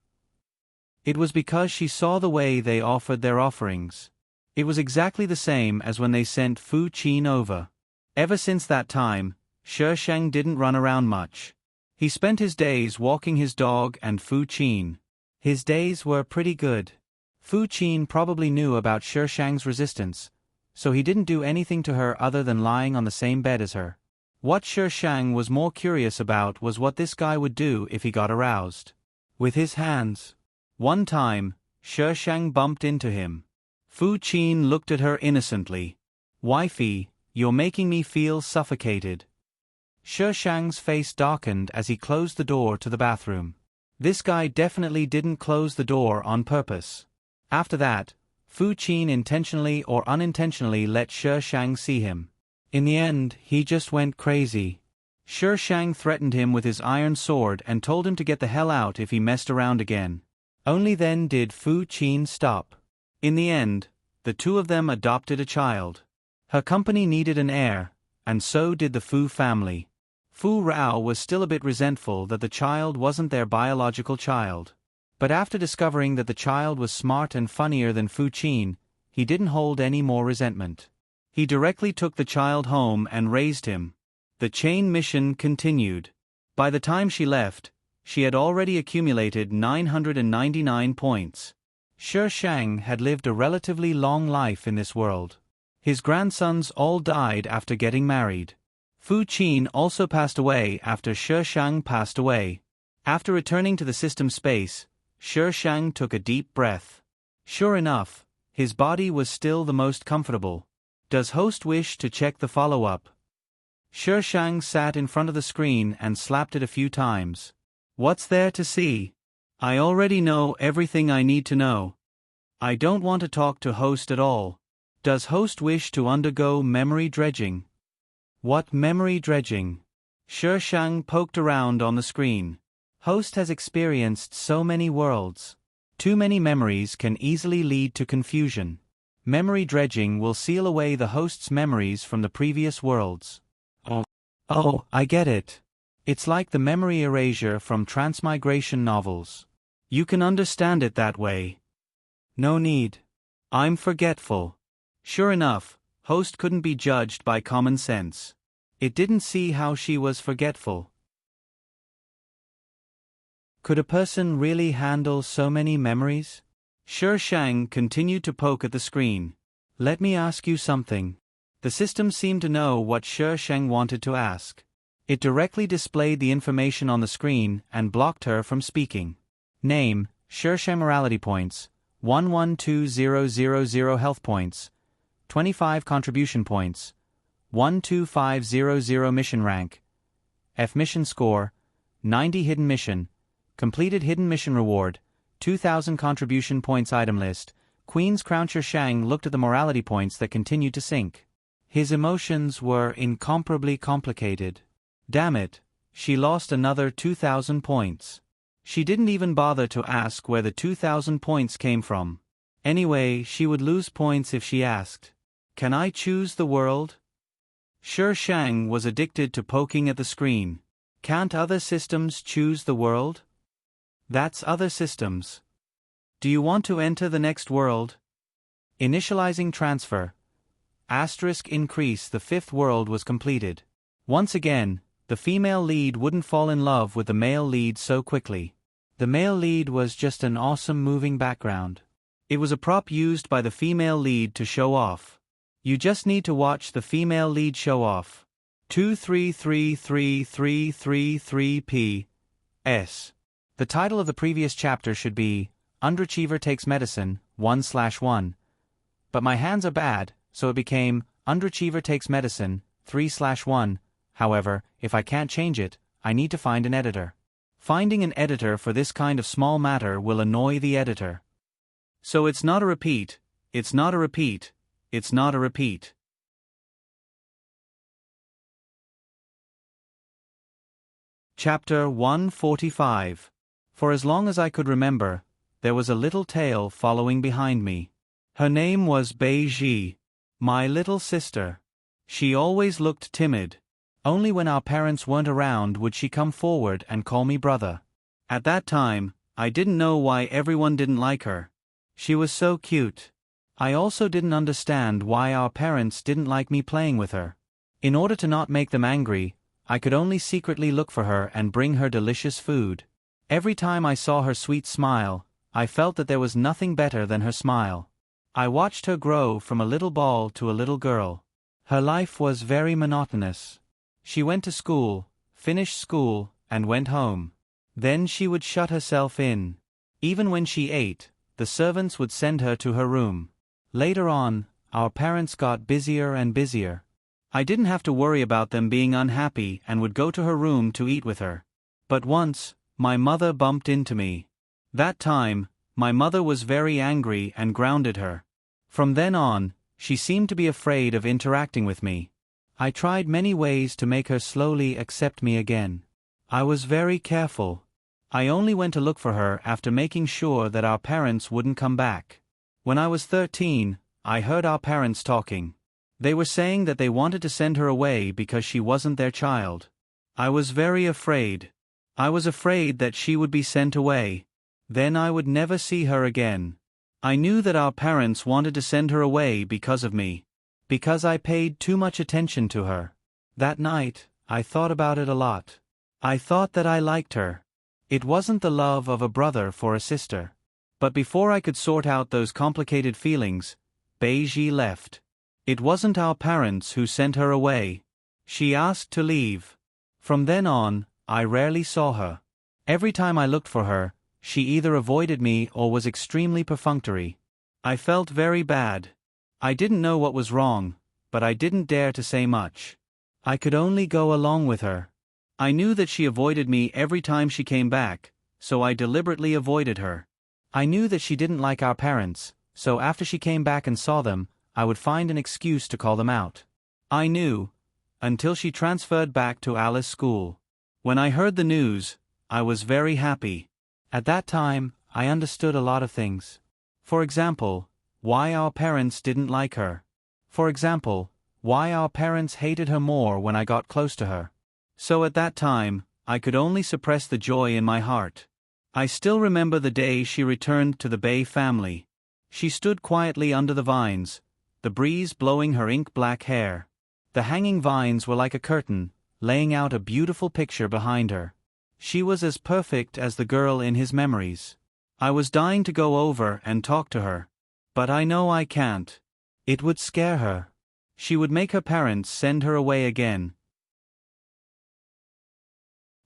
It was because she saw the way they offered their offerings. It was exactly the same as when they sent Fu Qin over. Ever since that time, Shi Shang didn't run around much. He spent his days walking his dog and Fu Qin. His days were pretty good. Fu Qin probably knew about Shi Shang's resistance, so he didn't do anything to her other than lying on the same bed as her. What Shi Shang was more curious about was what this guy would do if he got aroused. With his hands. One time, Shi Shang bumped into him. Fu Qin looked at her innocently. "Wifey, you're making me feel suffocated." Shi Shang's face darkened as he closed the door to the bathroom. This guy definitely didn't close the door on purpose. After that, Fu Qin intentionally or unintentionally let Shi Shang see him. In the end, he just went crazy. Shi Shang threatened him with his iron sword and told him to get the hell out if he messed around again. Only then did Fu Qin stop. In the end, the two of them adopted a child. Her company needed an heir, and so did the Fu family. Fu Rao was still a bit resentful that the child wasn't their biological child. But after discovering that the child was smart and funnier than Fu Qin, he didn't hold any more resentment. He directly took the child home and raised him. The chain mission continued. By the time she left, she had already accumulated 999 points. Shi Shang had lived a relatively long life in this world. His grandsons all died after getting married. Fu Qin also passed away after Shi Shang passed away. After returning to the system space, Shi Shang took a deep breath. Sure enough, his body was still the most comfortable. Does host wish to check the follow-up? Shi Shang sat in front of the screen and slapped it a few times. What's there to see? I already know everything I need to know. I don't want to talk to host at all. Does host wish to undergo memory dredging? What memory dredging? Shi Shang poked around on the screen. Host has experienced so many worlds. Too many memories can easily lead to confusion. Memory dredging will seal away the host's memories from the previous worlds. Oh, I get it. It's like the memory erasure from transmigration novels. You can understand it that way. No need. I'm forgetful. Sure enough, host couldn't be judged by common sense. It didn't see how she was forgetful. Could a person really handle so many memories? Shi Shang continued to poke at the screen. Let me ask you something. The system seemed to know what Shi Shang wanted to ask. It directly displayed the information on the screen and blocked her from speaking. Name, Shi Shang morality points, 112000 health points, 25 contribution points, 12500 mission rank, F mission score, 90 hidden mission, completed hidden mission reward, 2000 contribution points item list. Queen's Crown. Shi Shang looked at the morality points that continued to sink. His emotions were incomparably complicated. Damn it, she lost another 2000 points. She didn't even bother to ask where the 2000 points came from. Anyway, she would lose points if she asked. Can I choose the world? Shi Shang was addicted to poking at the screen. Can't other systems choose the world? That's other systems. Do you want to enter the next world? Initializing transfer. Asterisk increase. The fifth world was completed. Once again, the female lead wouldn't fall in love with the male lead so quickly. The male lead was just an awesome moving background. It was a prop used by the female lead to show off. You just need to watch the female lead show off. 2333333P.S. The title of the previous chapter should be Underachiever Takes Medicine 1/1. But my hands are bad, so it became Underachiever Takes Medicine 3/1. However, if I can't change it, I need to find an editor. Finding an editor for this kind of small matter will annoy the editor. So it's not a repeat, it's not a repeat, it's not a repeat. Chapter 145. For as long as I could remember, there was a little tail following behind me. Her name was Bei Ji, my little sister. She always looked timid. Only when our parents weren't around would she come forward and call me brother. At that time, I didn't know why everyone didn't like her. She was so cute. I also didn't understand why our parents didn't like me playing with her. In order to not make them angry, I could only secretly look for her and bring her delicious food. Every time I saw her sweet smile, I felt that there was nothing better than her smile. I watched her grow from a little ball to a little girl. Her life was very monotonous. She went to school, finished school, and went home. Then she would shut herself in. Even when she ate, the servants would send her to her room. Later on, our parents got busier and busier. I didn't have to worry about them being unhappy and would go to her room to eat with her. But once, my mother bumped into me. That time, my mother was very angry and grounded her. From then on, she seemed to be afraid of interacting with me. I tried many ways to make her slowly accept me again. I was very careful. I only went to look for her after making sure that our parents wouldn't come back. When I was 13, I heard our parents talking. They were saying that they wanted to send her away because she wasn't their child. I was very afraid. I was afraid that she would be sent away. Then I would never see her again. I knew that our parents wanted to send her away because of me. Because I paid too much attention to her. That night, I thought about it a lot. I thought that I liked her. It wasn't the love of a brother for a sister. But before I could sort out those complicated feelings, Beiji left. It wasn't our parents who sent her away. She asked to leave. From then on, I rarely saw her. Every time I looked for her, she either avoided me or was extremely perfunctory. I felt very bad. I didn't know what was wrong, but I didn't dare to say much. I could only go along with her. I knew that she avoided me every time she came back, so I deliberately avoided her. I knew that she didn't like our parents, so after she came back and saw them, I would find an excuse to call them out. I knew, until she transferred back to Alice School. When I heard the news, I was very happy. At that time, I understood a lot of things. For example, why our parents didn't like her. For example, why our parents hated her more when I got close to her. So at that time, I could only suppress the joy in my heart. I still remember the day she returned to the Bay family. She stood quietly under the vines, the breeze blowing her ink-black hair. The hanging vines were like a curtain, laying out a beautiful picture behind her. She was as perfect as the girl in his memories. I was dying to go over and talk to her. But I know I can't. It would scare her. She would make her parents send her away again.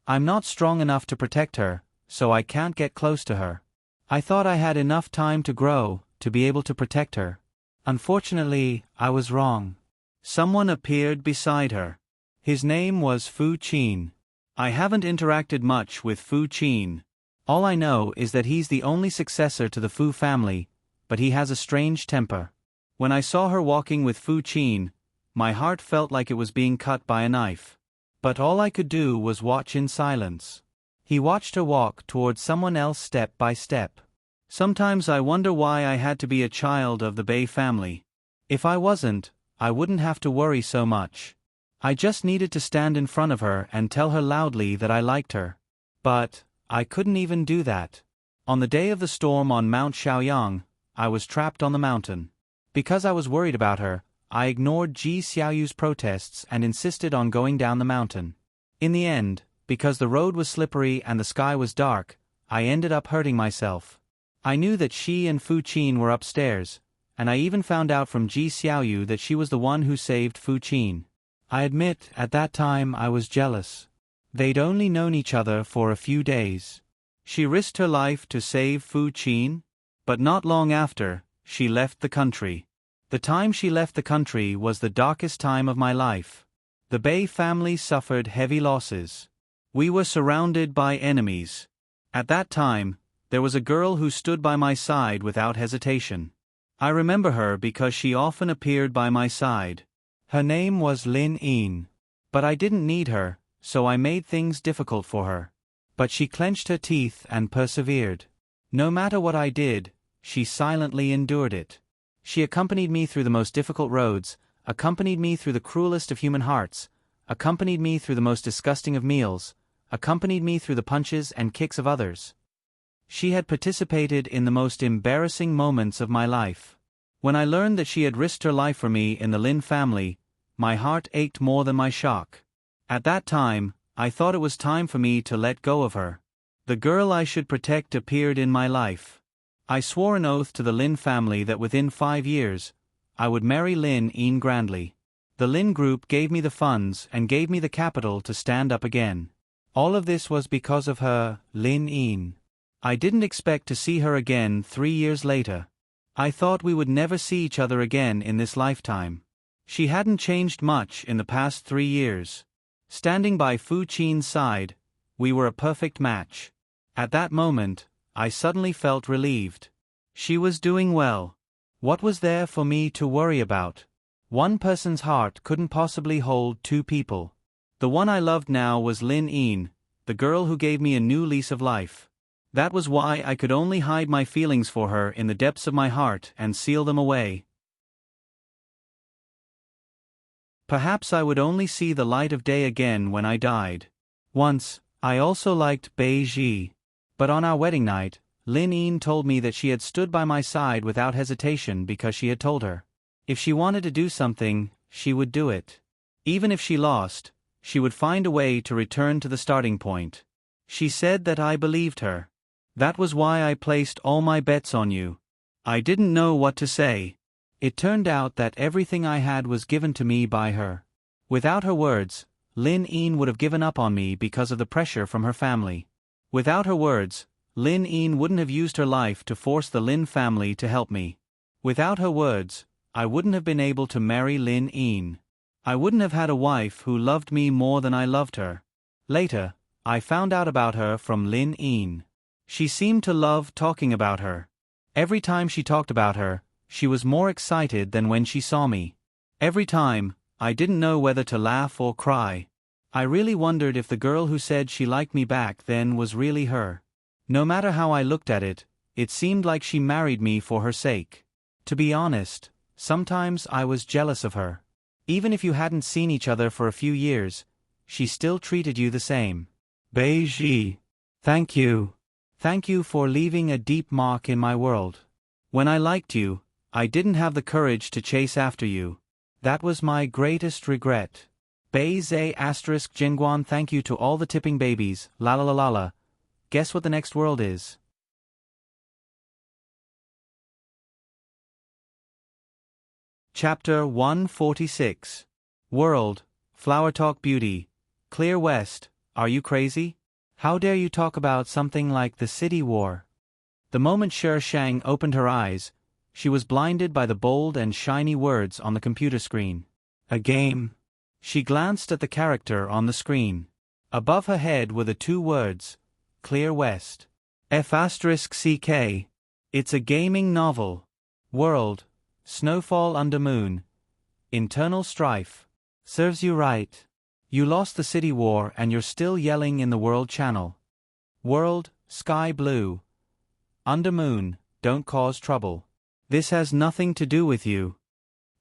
I'm not strong enough to protect her, so I can't get close to her. I thought I had enough time to grow, to be able to protect her. Unfortunately, I was wrong. Someone appeared beside her. His name was Fu Qin. I haven't interacted much with Fu Qin. All I know is that he's the only successor to the Fu family, but he has a strange temper. When I saw her walking with Fu Qin, my heart felt like it was being cut by a knife. But all I could do was watch in silence. He watched her walk towards someone else step by step. Sometimes I wonder why I had to be a child of the Bay family. If I wasn't, I wouldn't have to worry so much. I just needed to stand in front of her and tell her loudly that I liked her. But I couldn't even do that. On the day of the storm on Mount Shaoyang, I was trapped on the mountain. Because I was worried about her, I ignored Ji Xiaoyu's protests and insisted on going down the mountain. In the end, because the road was slippery and the sky was dark, I ended up hurting myself. I knew that she and Fu Qin were upstairs, and I even found out from Ji Xiaoyu that she was the one who saved Fu Qin. I admit, at that time I was jealous. They'd only known each other for a few days. She risked her life to save Fu Qin, but not long after, she left the country. The time she left the country was the darkest time of my life. The Bay family suffered heavy losses. We were surrounded by enemies. At that time, there was a girl who stood by my side without hesitation. I remember her because she often appeared by my side. Her name was Lin Yin. But I didn't need her, so I made things difficult for her. But she clenched her teeth and persevered. No matter what I did, she silently endured it. She accompanied me through the most difficult roads, accompanied me through the cruelest of human hearts, accompanied me through the most disgusting of meals, accompanied me through the punches and kicks of others. She had participated in the most embarrassing moments of my life. When I learned that she had risked her life for me in the Lin family, my heart ached more than my shock. At that time, I thought it was time for me to let go of her. The girl I should protect appeared in my life. I swore an oath to the Lin family that within 5 years, I would marry Lin Een grandly. The Lin Group gave me the funds and gave me the capital to stand up again. All of this was because of her, Lin Een. I didn't expect to see her again 3 years later. I thought we would never see each other again in this lifetime. She hadn't changed much in the past 3 years. Standing by Fu Qin's side, we were a perfect match. At that moment, I suddenly felt relieved. She was doing well. What was there for me to worry about? One person's heart couldn't possibly hold 2 people. The one I loved now was Lin Een, the girl who gave me a new lease of life. That was why I could only hide my feelings for her in the depths of my heart and seal them away. Perhaps I would only see the light of day again when I died. Once, I also liked Bei Ji. But on our wedding night, Lin Een told me that she had stood by my side without hesitation because she had told her. If she wanted to do something, she would do it. Even if she lost, she would find a way to return to the starting point. She said that I believed her. That was why I placed all my bets on you. I didn't know what to say. It turned out that everything I had was given to me by her. Without her words, Lin Een would have given up on me because of the pressure from her family. Without her words, Lin Een wouldn't have used her life to force the Lin family to help me. Without her words, I wouldn't have been able to marry Lin Een. I wouldn't have had a wife who loved me more than I loved her. Later, I found out about her from Lin Een. She seemed to love talking about her. Every time she talked about her, she was more excited than when she saw me. Every time, I didn't know whether to laugh or cry. I really wondered if the girl who said she liked me back then was really her. No matter how I looked at it, it seemed like she married me for her sake. To be honest, sometimes I was jealous of her. Even if you hadn't seen each other for a few years, she still treated you the same. Bei Ji. Thank you. Thank you for leaving a deep mark in my world. When I liked you, I didn't have the courage to chase after you. That was my greatest regret. Bei Zai asterisk Jingguan. Thank you to all the tipping babies, la la la la la. Guess what the next world is? Chapter 146. World, Flower Talk Beauty. Clear West, are you crazy? How dare you talk about something like the city war? The moment Shi Shang opened her eyes, she was blinded by the bold and shiny words on the computer screen. A game. She glanced at the character on the screen. Above her head were the 2 words, Clear West. F***CK. It's a gaming novel. World, Snowfall under Moon. Internal strife. Serves you right. You lost the city war and you're still yelling in the World Channel. World, Sky Blue. Under Moon, don't cause trouble. This has nothing to do with you.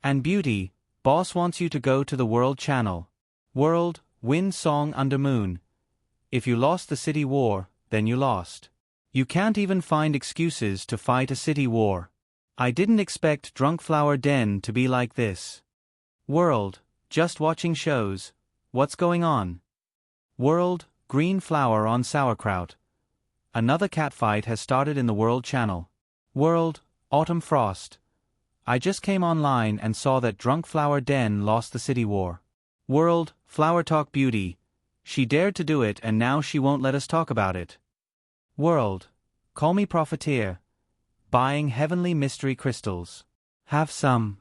And Beauty, Boss wants you to go to the World Channel. World, Wind Song under Moon. If you lost the city war, then you lost. You can't even find excuses to fight a city war. I didn't expect Drunk Flower Den to be like this. World, just watching shows. What's going on? World, Green Flower on Sauerkraut. Another catfight has started in the World Channel. World, Autumn Frost. I just came online and saw that Drunk Flower Den lost the city war. World, Flower Talk Beauty. She dared to do it and now she won't let us talk about it. World, Call Me Profiteer. Buying heavenly mystery crystals. Have some.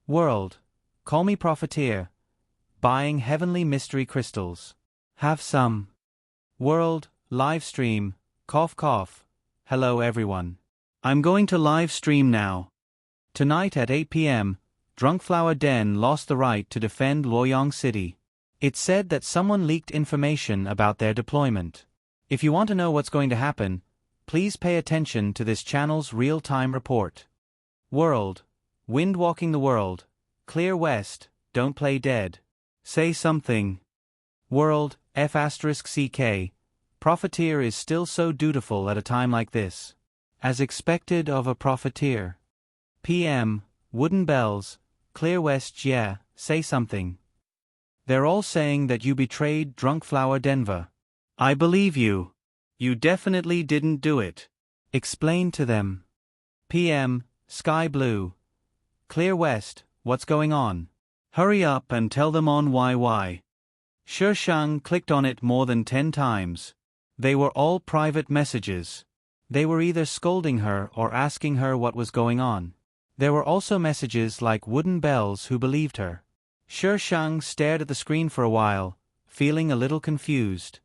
World, Call Me Profiteer. Buying heavenly mystery crystals. Have some. World, live stream, cough cough. Hello everyone. I'm going to live stream now. Tonight at 8 p.m., Drunk Flower Den lost the right to defend Luoyang City. It said that someone leaked information about their deployment. If you want to know what's going to happen, please pay attention to this channel's real-time report. World, Wind Walking the World. Clear West, don't play dead. Say something. World, F***CK. Profiteer is still so dutiful at a time like this. As expected of a profiteer. PM, Wooden Bells, Clear West. Yeah, say something. They're all saying that you betrayed Drunk Flower Denver. I believe you. You definitely didn't do it. Explain to them. PM, Sky Blue, Clear West, what's going on? Hurry up and tell them on why. Shi Shang clicked on it more than 10 times. They were all private messages. They were either scolding her or asking her what was going on. There were also messages like Wooden Bells who believed her. Shi Shang stared at the screen for a while, feeling a little confused.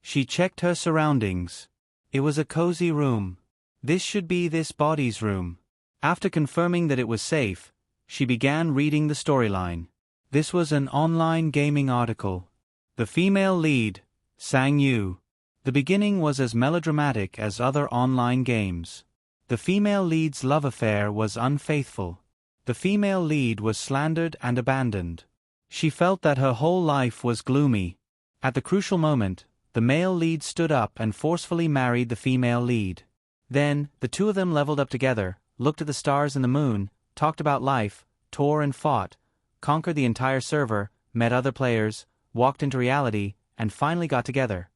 She checked her surroundings. It was a cozy room. This should be this body's room. After confirming that it was safe, she began reading the storyline. This was an online gaming article. The female lead, Sang Yu. The beginning was as melodramatic as other online games. The female lead's love affair was unfaithful. The female lead was slandered and abandoned. She felt that her whole life was gloomy. At the crucial moment, the male lead stood up and forcefully married the female lead. Then, the two of them leveled up together, looked at the stars and the moon, talked about life, tore and fought, conquered the entire server, met other players, walked into reality, and finally got together.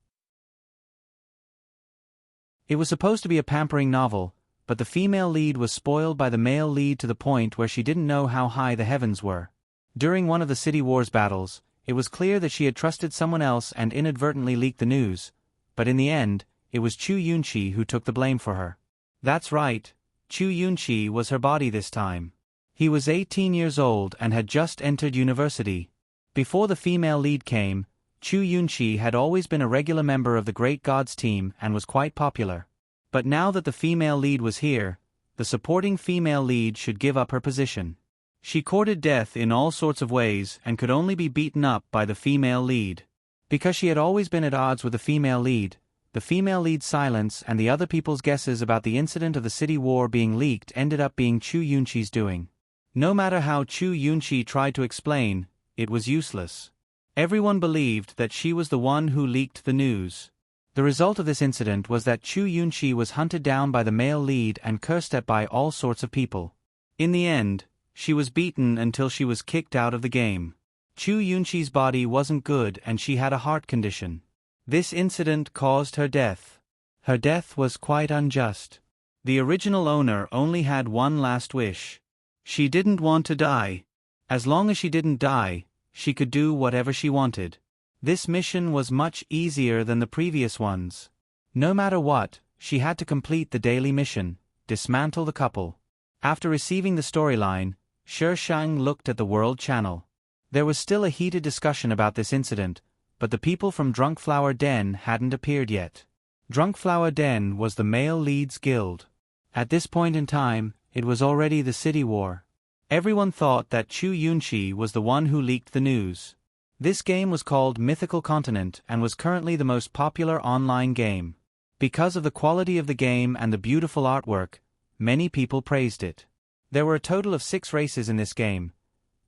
It was supposed to be a pampering novel, but the female lead was spoiled by the male lead to the point where she didn't know how high the heavens were. During one of the City Wars battles, it was clear that she had trusted someone else and inadvertently leaked the news, but in the end, it was Chu Yunqi who took the blame for her. That's right, Chu Yunqi was her body this time. He was 18 years old and had just entered university. Before the female lead came, Chu Yunqi had always been a regular member of the Great Gods team and was quite popular. But now that the female lead was here, the supporting female lead should give up her position. She courted death in all sorts of ways and could only be beaten up by the female lead. Because she had always been at odds with the female lead's silence and the other people's guesses about the incident of the city war being leaked ended up being Chu Yunqi's doing. No matter how Chu Yunqi tried to explain, it was useless. Everyone believed that she was the one who leaked the news. The result of this incident was that Chu Yunqi was hunted down by the male lead and cursed at by all sorts of people. In the end, she was beaten until she was kicked out of the game. Chu Yunqi's body wasn't good and she had a heart condition. This incident caused her death. Her death was quite unjust. The original owner only had one last wish. She didn't want to die. As long as she didn't die, she could do whatever she wanted. This mission was much easier than the previous ones. No matter what, she had to complete the daily mission, dismantle the couple. After receiving the storyline, Shi Shang looked at the World Channel. There was still a heated discussion about this incident, but the people from Drunk Flower Den hadn't appeared yet. Drunk Flower Den was the male lead's guild. At this point in time, it was already the city war. Everyone thought that Chu Yunqi was the one who leaked the news. This game was called Mythical Continent and was currently the most popular online game. Because of the quality of the game and the beautiful artwork, many people praised it. There were a total of 6 races in this game: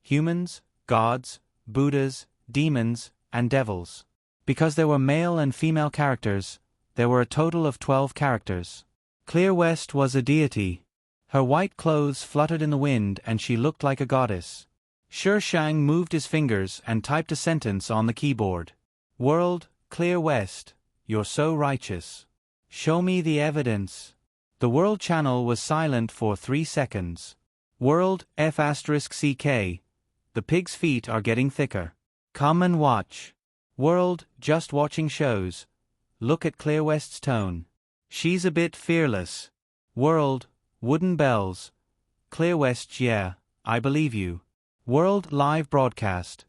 humans, gods, Buddhas, demons, and devils. Because there were male and female characters, there were a total of 12 characters. Clear West was a deity. Her white clothes fluttered in the wind and she looked like a goddess. Shi Shang moved his fingers and typed a sentence on the keyboard. World, Clear West, you're so righteous. Show me the evidence. The World Channel was silent for 3 seconds. World, F*CK. The pig's feet are getting thicker. Come and watch. World, just watching shows. Look at Clear West's tone. She's a bit fearless. World, Wooden Bells. Clear West. Yeah, I believe you. World live broadcast.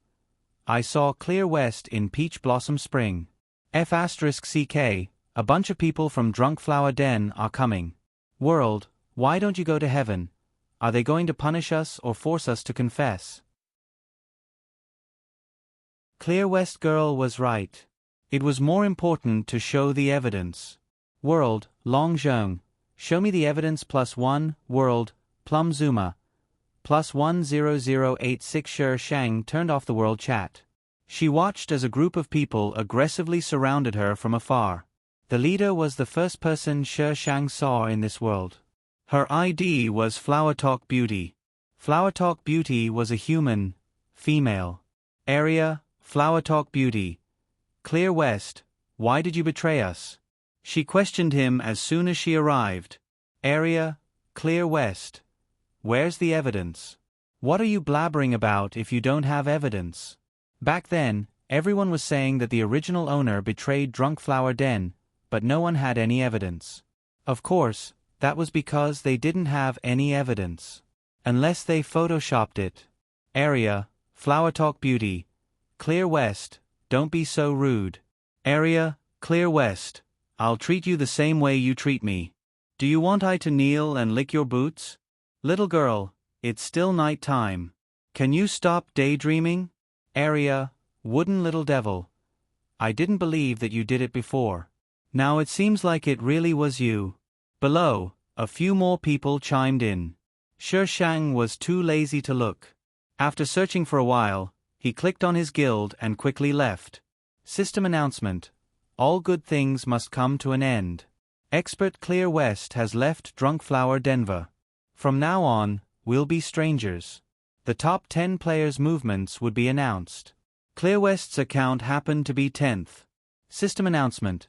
I saw Clear West in Peach Blossom Spring. F*CK. A bunch of people from Drunk Flower Den are coming. World, why don't you go to heaven? Are they going to punish us or force us to confess? Clear West girl was right. It was more important to show the evidence. World, Long Zhong. Show me the evidence +1. World, Plum Zuma. +10086. Shi Shang turned off the world chat. She watched as a group of people aggressively surrounded her from afar. The leader was the first person Shi Shang saw in this world. Her ID was Flower Talk Beauty. Flower Talk Beauty was a human, female. Area, Flower Talk Beauty. Clear West, why did you betray us? She questioned him as soon as she arrived. Area, Clear West. Where's the evidence? What are you blabbering about if you don't have evidence? Back then, everyone was saying that the original owner betrayed Drunk Flower Den, but no one had any evidence. Of course, that was because they didn't have any evidence. Unless they photoshopped it. Area, Flower Talk Beauty. Clear West, don't be so rude. Area, Clear West, I'll treat you the same way you treat me. Do you want I to kneel and lick your boots? Little girl, it's still night time. Can you stop daydreaming? Area, Wooden Little Devil. I didn't believe that you did it before. Now it seems like it really was you. Below, a few more people chimed in. Shi Shang was too lazy to look. After searching for a while, he clicked on his guild and quickly left. System announcement. All good things must come to an end. Expert Clear West has left Drunk Flower Denver. From now on, we'll be strangers. The top 10 players' movements would be announced. Clear West's account happened to be 10th. System announcement.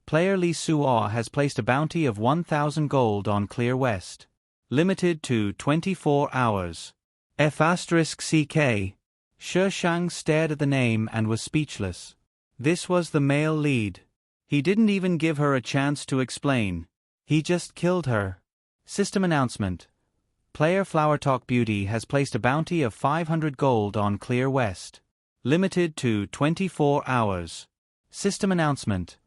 Player Lee Suo has placed a bounty of 1,000 gold on Clear West. Limited to 24 hours. F*CK. Shi Shang stared at the name and was speechless. This was the male lead. He didn't even give her a chance to explain. He just killed her. System announcement. Player Flower Talk Beauty has placed a bounty of 500 gold on Clear West. Limited to 24 hours. System announcement.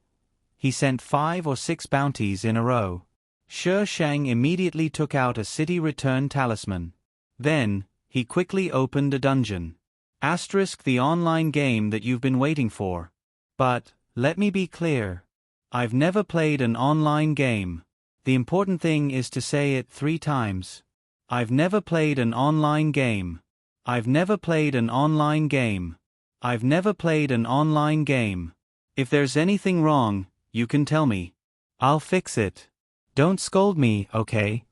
He sent 5 or 6 bounties in a row. Shi Shang immediately took out a city return talisman. Then, he quickly opened a dungeon. Asterisk the online game that you've been waiting for. But, let me be clear. I've never played an online game. The important thing is to say it 3 times. I've never played an online game. I've never played an online game. I've never played an online game. If there's anything wrong, you can tell me. I'll fix it. Don't scold me, okay?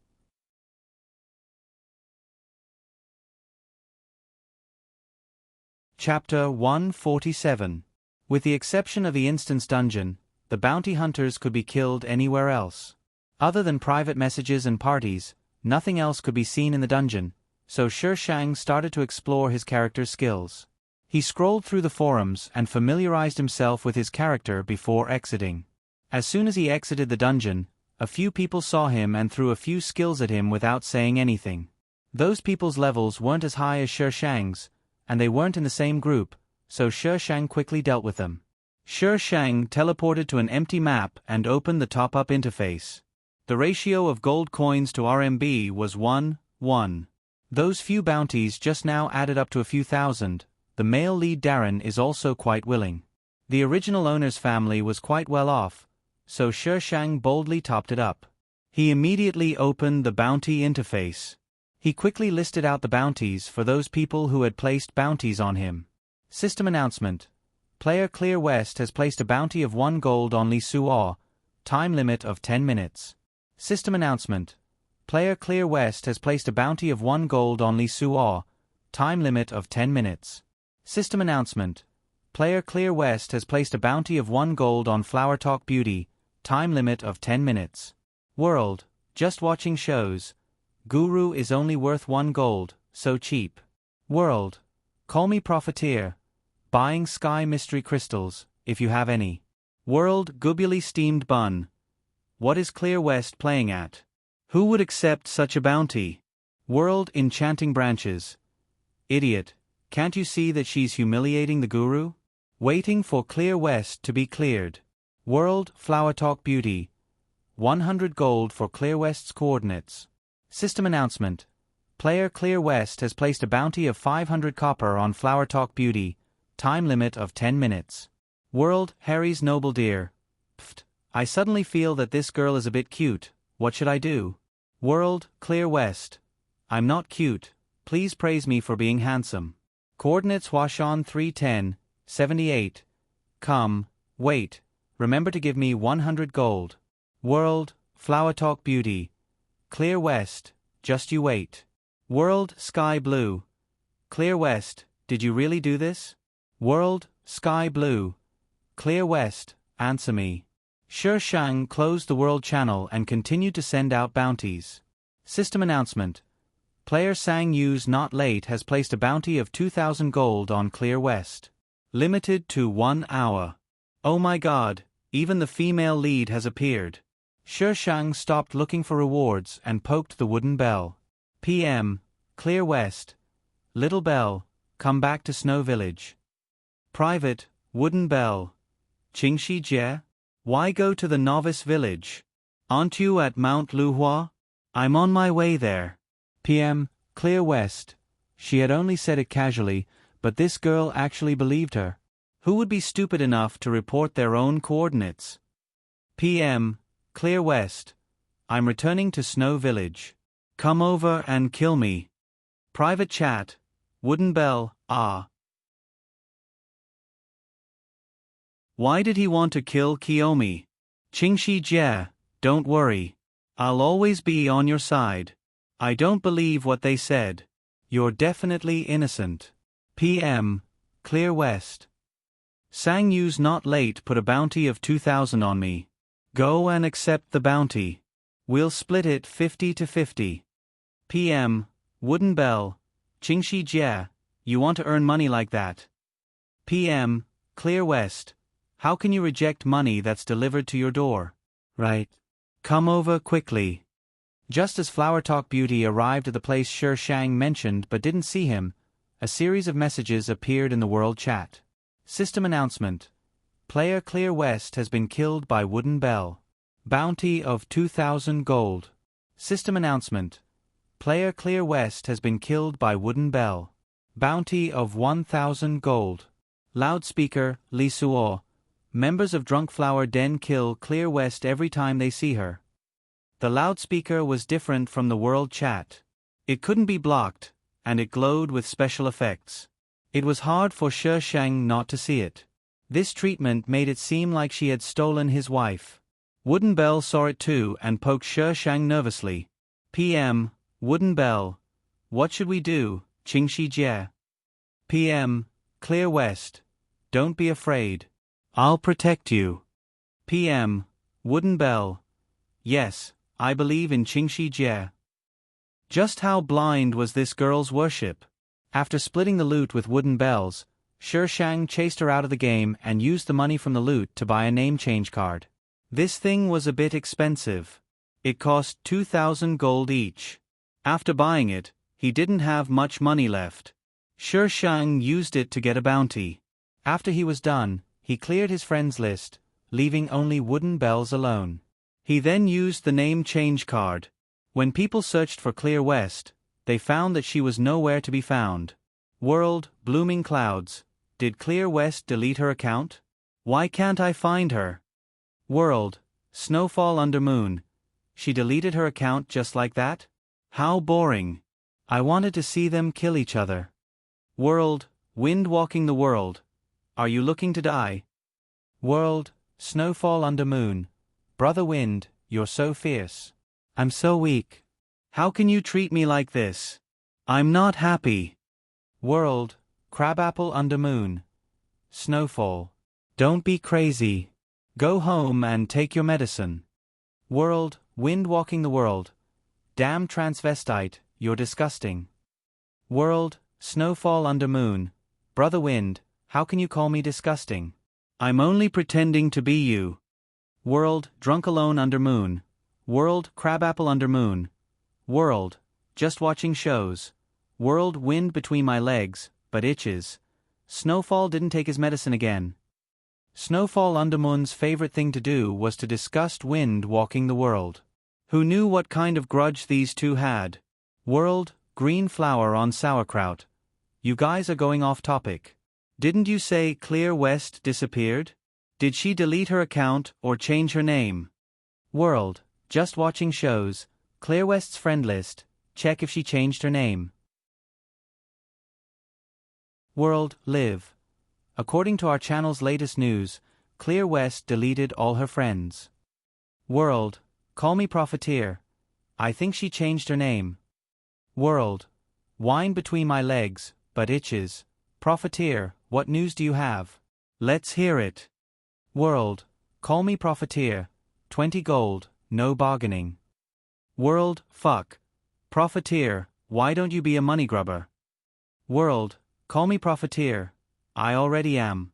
Chapter 147. With the exception of the instance dungeon, the bounty hunters could be killed anywhere else. Other than private messages and parties, nothing else could be seen in the dungeon, so Shi Shang started to explore his character's skills. He scrolled through the forums and familiarized himself with his character before exiting. As soon as he exited the dungeon, a few people saw him and threw a few skills at him without saying anything. Those people's levels weren't as high as Shi Shang's, and they weren't in the same group, so Shi Shang quickly dealt with them. Shi Shang teleported to an empty map and opened the top-up interface. The ratio of gold coins to RMB was 1:1. Those few bounties just now added up to a few thousand. The male lead Darren is also quite willing. The original owner's family was quite well off, so Shi Shang boldly topped it up. He immediately opened the bounty interface. He quickly listed out the bounties for those people who had placed bounties on him. System announcement. Player Clear West has placed a bounty of 1 gold on Lee Suo. Time limit of 10 minutes. System announcement. Player Clear West has placed a bounty of 1 gold on Lee Suo. Time limit of 10 minutes. System announcement. Player Clear West has placed a bounty of 1 gold on Flower Talk Beauty. Time limit of 10 minutes. World, just watching shows. Guru is only worth 1 gold, so cheap. World, call me profiteer. Buying sky mystery crystals, if you have any. World, gubbily steamed bun. What is Clear West playing at? Who would accept such a bounty? World, enchanting branches. Idiot, can't you see that she's humiliating the guru? Waiting for Clear West to be cleared. World, Flower Talk Beauty. 100 gold for Clear West's coordinates. System announcement. Player Clear West has placed a bounty of 500 copper on Flower Talk Beauty. Time limit of 10 minutes. World, Harry's noble dear. Pfft, I suddenly feel that this girl is a bit cute. What should I do? World, Clear West. I'm not cute. Please praise me for being handsome. Coordinates Huashan 310, 78. Come, wait. Remember to give me 100 gold. World, Flower Talk Beauty. Clear West, just you wait. World, Sky Blue. Clear West, did you really do this? World, Sky Blue. Clear West, answer me. Shi Shang closed the World channel and continued to send out bounties. System announcement. Player Sang Yu's Not Late has placed a bounty of 2,000 gold on Clear West. Limited to 1 hour. Oh my god, even the female lead has appeared. Shi Shang stopped looking for rewards and poked the wooden bell. PM, Clear West. Little bell, come back to Snow Village. Private, wooden bell. Qingxi Jie? Why go to the novice village? Aren't you at Mount Luhua? I'm on my way there. PM, Clear West. She had only said it casually, but this girl actually believed her. Who would be stupid enough to report their own coordinates? PM, Clear West. I'm returning to Snow Village. Come over and kill me. Private chat. Wooden bell, ah. Why did he want to kill Kiyomi? Qingxi Jie, don't worry. I'll always be on your side. I don't believe what they said. You're definitely innocent. PM, Clear West. Sang Yu's Not Late put a bounty of 2,000 on me. Go and accept the bounty. We'll split it 50-50. PM, Wooden Bell. Qingxi Jie, you want to earn money like that? PM, Clear West. How can you reject money that's delivered to your door? Right. Come over quickly. Just as Flower Talk Beauty arrived at the place Shi Shang mentioned but didn't see him, a series of messages appeared in the world chat. System announcement. Player Clear West has been killed by Wooden Bell. Bounty of 2,000 gold. System announcement. Player Clear West has been killed by Wooden Bell. Bounty of 1,000 gold. Loudspeaker, Li Suo. Members of Drunk Flower Den kill Clear West every time they see her. The loudspeaker was different from the world chat. It couldn't be blocked, and it glowed with special effects. It was hard for Shi Shang not to see it. This treatment made it seem like she had stolen his wife. Wooden Bell saw it too and poked Shi Shang nervously. PM, Wooden Bell. What should we do, Qingxi Jie? PM, Clear West. Don't be afraid. I'll protect you. PM, Wooden Bell. Yes, I believe in Qingxi Jie. Just how blind was this girl's worship? After splitting the loot with Wooden Bells, Shi Shang chased her out of the game and used the money from the loot to buy a name change card. This thing was a bit expensive. It cost 2,000 gold each. After buying it, he didn't have much money left. Shi Shang used it to get a bounty. After he was done, he cleared his friends list, leaving only Wooden Bells alone. He then used the name change card. When people searched for Clear West, they found that she was nowhere to be found. World, Blooming Clouds. Did Clear West delete her account? Why can't I find her? World, Snowfall Under Moon. She deleted her account just like that? How boring. I wanted to see them kill each other. World, Wind Walking the World. Are you looking to die? World, Snowfall Under Moon. Brother Wind, you're so fierce. I'm so weak. How can you treat me like this? I'm not happy. World, Crabapple Under Moon. Snowfall. Don't be crazy. Go home and take your medicine. World, Wind Walking the World. Damn transvestite, you're disgusting. World, Snowfall Under Moon. Brother Wind, how can you call me disgusting? I'm only pretending to be you. World, Drunk Alone Under Moon. World, Crabapple Under Moon. World, Just Watching Shows. World, Wind Between My Legs, but itches. Snowfall didn't take his medicine again. Snowfall Under Moon's favorite thing to do was to disgust Wind Walking the World. Who knew what kind of grudge these two had? World, Green Flower on Sauerkraut. You guys are going off topic. Didn't you say Clear West disappeared? Did she delete her account or change her name? World, Just Watching Shows. Clear West's friend list. Check if she changed her name. World, Live. According to our channel's latest news, Clear West deleted all her friends. World, Call Me Profiteer. I think she changed her name. World. Wine between my legs, but itches. Profiteer, what news do you have? Let's hear it. World. Call me Profiteer. 20 gold, no bargaining. World. Fuck. Profiteer, why don't you be a money grubber? World. Call me Profiteer. I already am.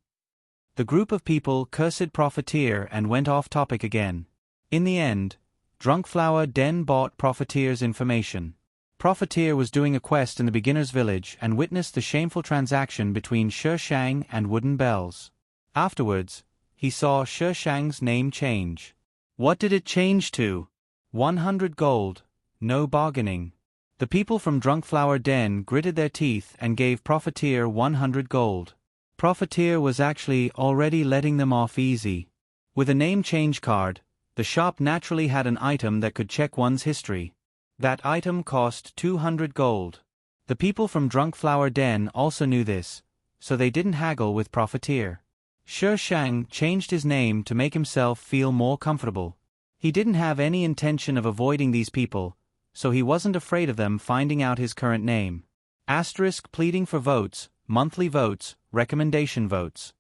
The group of people cursed Profiteer and went off topic again. In the end, Drunkflower Den bought Profiteer's information. Profiteer was doing a quest in the beginner's village and witnessed the shameful transaction between Shang and Wooden Bells. Afterwards, he saw Shang's name change. What did it change to? 100 gold, no bargaining. The people from Drunkflower Den gritted their teeth and gave Profiteer 100 gold. Profiteer was actually already letting them off easy. With a name change card, the shop naturally had an item that could check one's history. That item cost 200 gold. The people from Drunkflower Den also knew this, so they didn't haggle with Profiteer. Shang changed his name to make himself feel more comfortable. He didn't have any intention of avoiding these people, so he wasn't afraid of them finding out his current name. Asterisk pleading for votes, monthly votes, recommendation votes.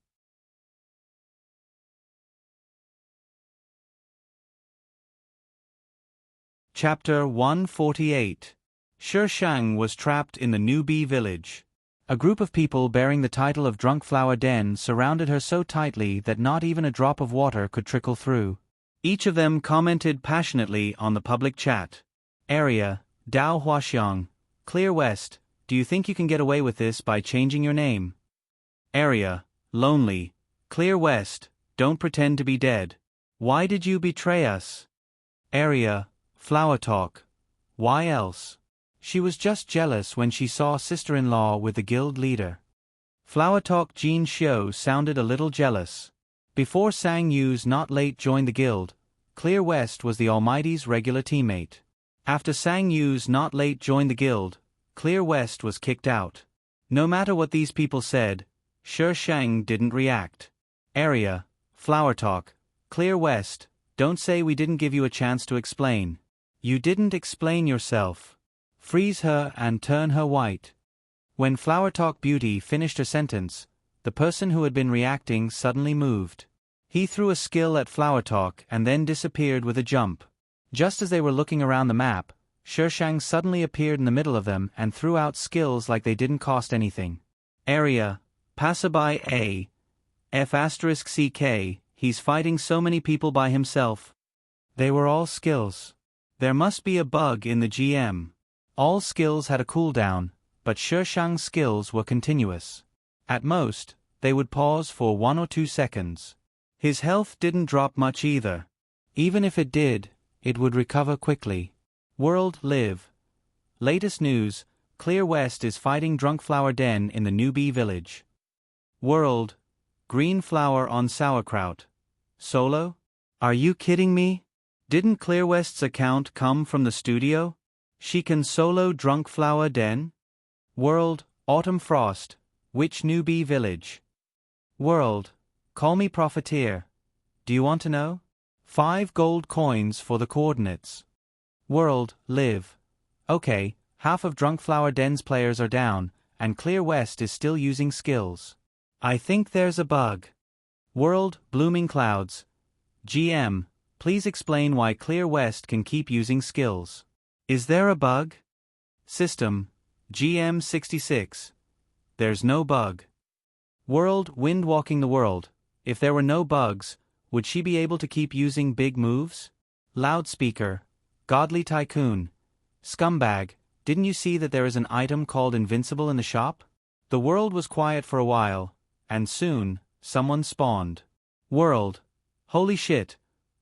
Chapter 148. Shang was trapped in the newbie village. A group of people bearing the title of Drunkflower Den surrounded her so tightly that not even a drop of water could trickle through. Each of them commented passionately on the public chat. Area, Dao Huaxiang, Clear West, do you think you can get away with this by changing your name? Area, Lonely, Clear West, don't pretend to be dead. Why did you betray us? Area, Flower Talk. Why else? She was just jealous when she saw sister-in-law with the guild leader. Flower Talk Jin Xiu sounded a little jealous. Before Sang Yu's Not Late joined the guild, Clear West was the Almighty's regular teammate. After Sang Yu's Not Late joined the guild, Clear West was kicked out. No matter what these people said, Shang didn't react. Area, Flower Talk, Clear West, don't say we didn't give you a chance to explain. You didn't explain yourself. Freeze her and turn her white. When Flower Talk Beauty finished her sentence, the person who had been reacting suddenly moved. He threw a skill at Flower Talk and then disappeared with a jump. Just as they were looking around the map, Shang suddenly appeared in the middle of them and threw out skills like they didn't cost anything. Area, Passerby A. F*CK, he's fighting so many people by himself. They were all skills. There must be a bug in the GM. All skills had a cooldown, but Shang's skills were continuous. At most, they would pause for 1 or 2 seconds. His health didn't drop much either. Even if it did, it would recover quickly. World Live. Latest news, Clear West is fighting Drunkflower Den in the newbie village. World. Green flower on sauerkraut. Solo? Are you kidding me? Didn't Clear West's account come from the studio? She can solo Drunkflower Den? World. Autumn Frost. Which newbie village? World. Call me Profiteer. Do you want to know? 5 gold coins for the coordinates. World. Live. Okay, half of Drunkflower Den's players are down, and Clear West is still using skills. I think there's a bug. World. Blooming Clouds. GM, please explain why Clear West can keep using skills. Is there a bug? System. GM 66. There's no bug. World. Wind Walking the World. If there were no bugs, would she be able to keep using big moves? Loudspeaker. Godly Tycoon. Scumbag, didn't you see that there is an item called Invincible in the shop? The world was quiet for a while, and soon, someone spawned. World. Holy shit.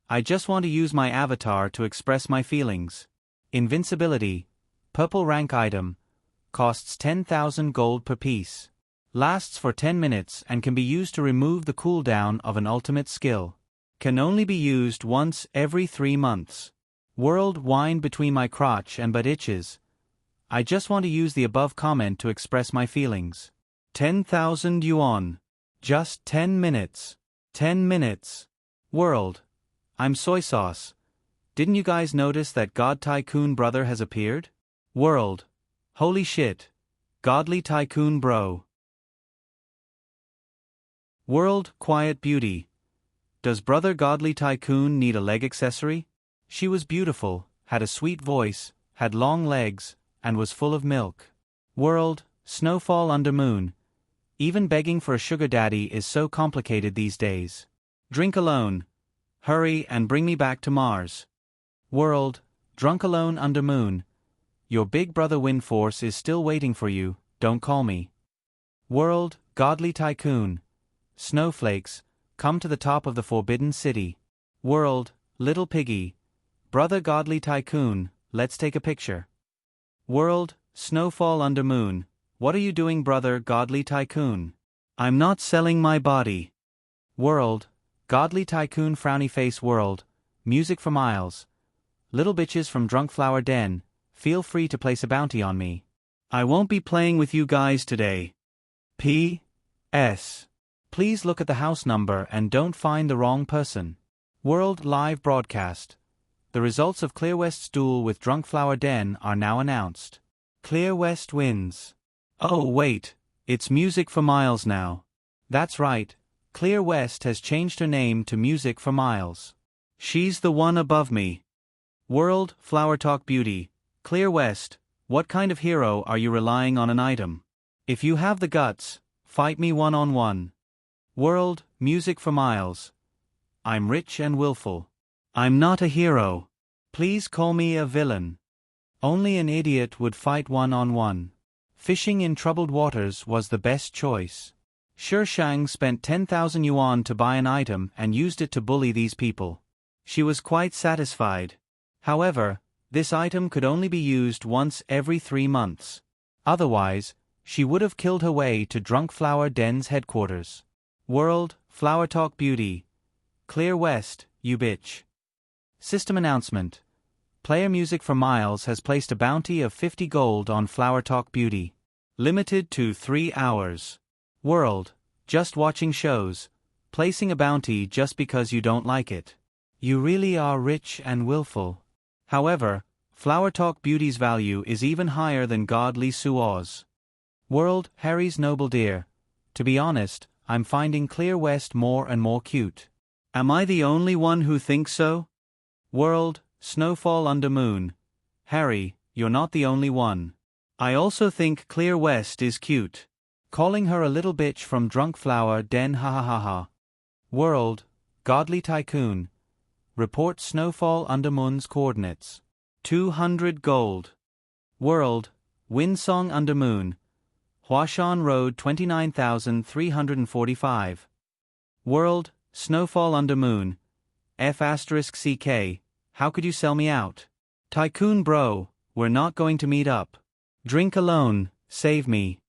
I just want to use my avatar to express my feelings. Invincibility. Purple rank item. Costs 10,000 gold per piece. Lasts for 10 minutes and can be used to remove the cooldown of an ultimate skill. Can only be used once every 3 months. World. Wine between my crotch and butt itches. I just want to use the above comment to express my feelings. 10,000 yuan. Just 10 minutes. 10 minutes. World. I'm soy sauce. Didn't you guys notice that God Tycoon brother has appeared? World. Holy shit. Godly Tycoon bro. World, quiet beauty. Does brother Godly Tycoon need a leg accessory? She was beautiful, had a sweet voice, had long legs, and was full of milk. World, snowfall under moon. Even begging for a sugar daddy is so complicated these days. Drink alone. Hurry and bring me back to Mars. World, drunk alone under moon. Your big brother wind force is still waiting for you, don't call me. World, Godly Tycoon. Snowflakes, come to the top of the forbidden city. World, little piggy. Brother Godly Tycoon, let's take a picture. World, snowfall under moon. What are you doing, brother Godly Tycoon? I'm not selling my body. World, Godly Tycoon frowny face. World, music for miles. Little bitches from Drunk Flower Den, feel free to place a bounty on me. I won't be playing with you guys today. P.S. Please look at the house number and don't find the wrong person. World live broadcast. The results of Clear West's duel with Drunk Flower Den are now announced. Clear West wins. Oh wait, it's Music for Miles now. That's right, Clear West has changed her name to Music for Miles. She's the one above me. World, Flower Talk Beauty. Clear West, what kind of hero are you relying on an item? If you have the guts, fight me one-on-one. World, Music for Miles. I'm rich and willful. I'm not a hero. Please call me a villain. Only an idiot would fight one-on-one. Fishing in troubled waters was the best choice. Shi Shang spent 10,000 yuan to buy an item and used it to bully these people. She was quite satisfied. However, this item could only be used once every 3 months. Otherwise, she would have killed her way to Drunk Flower Den's headquarters. World, Flower Talk Beauty. Clear West, you bitch. System announcement. Player Music for Miles has placed a bounty of 50 gold on Flower Talk Beauty. Limited to 3 hours. World, just watching shows. Placing a bounty just because you don't like it. You really are rich and willful. However, Flower Talk Beauty's value is even higher than Godly Suo's. World, Harry's noble dear. To be honest, I'm finding Clear West more and more cute. Am I the only one who thinks so? World, Snowfall under moon. Harry, you're not the only one. I also think Clear West is cute. Calling her a little bitch from Drunk Flower Den, ha ha ha ha. World, Godly Tycoon. Report Snowfall under moon's coordinates. 200 gold. World, Windsong under moon. Huashan Road 29,345. World, Snowfall under moon. F*CK, how could you sell me out? Tycoon bro, we're not going to meet up. Drink alone, save me.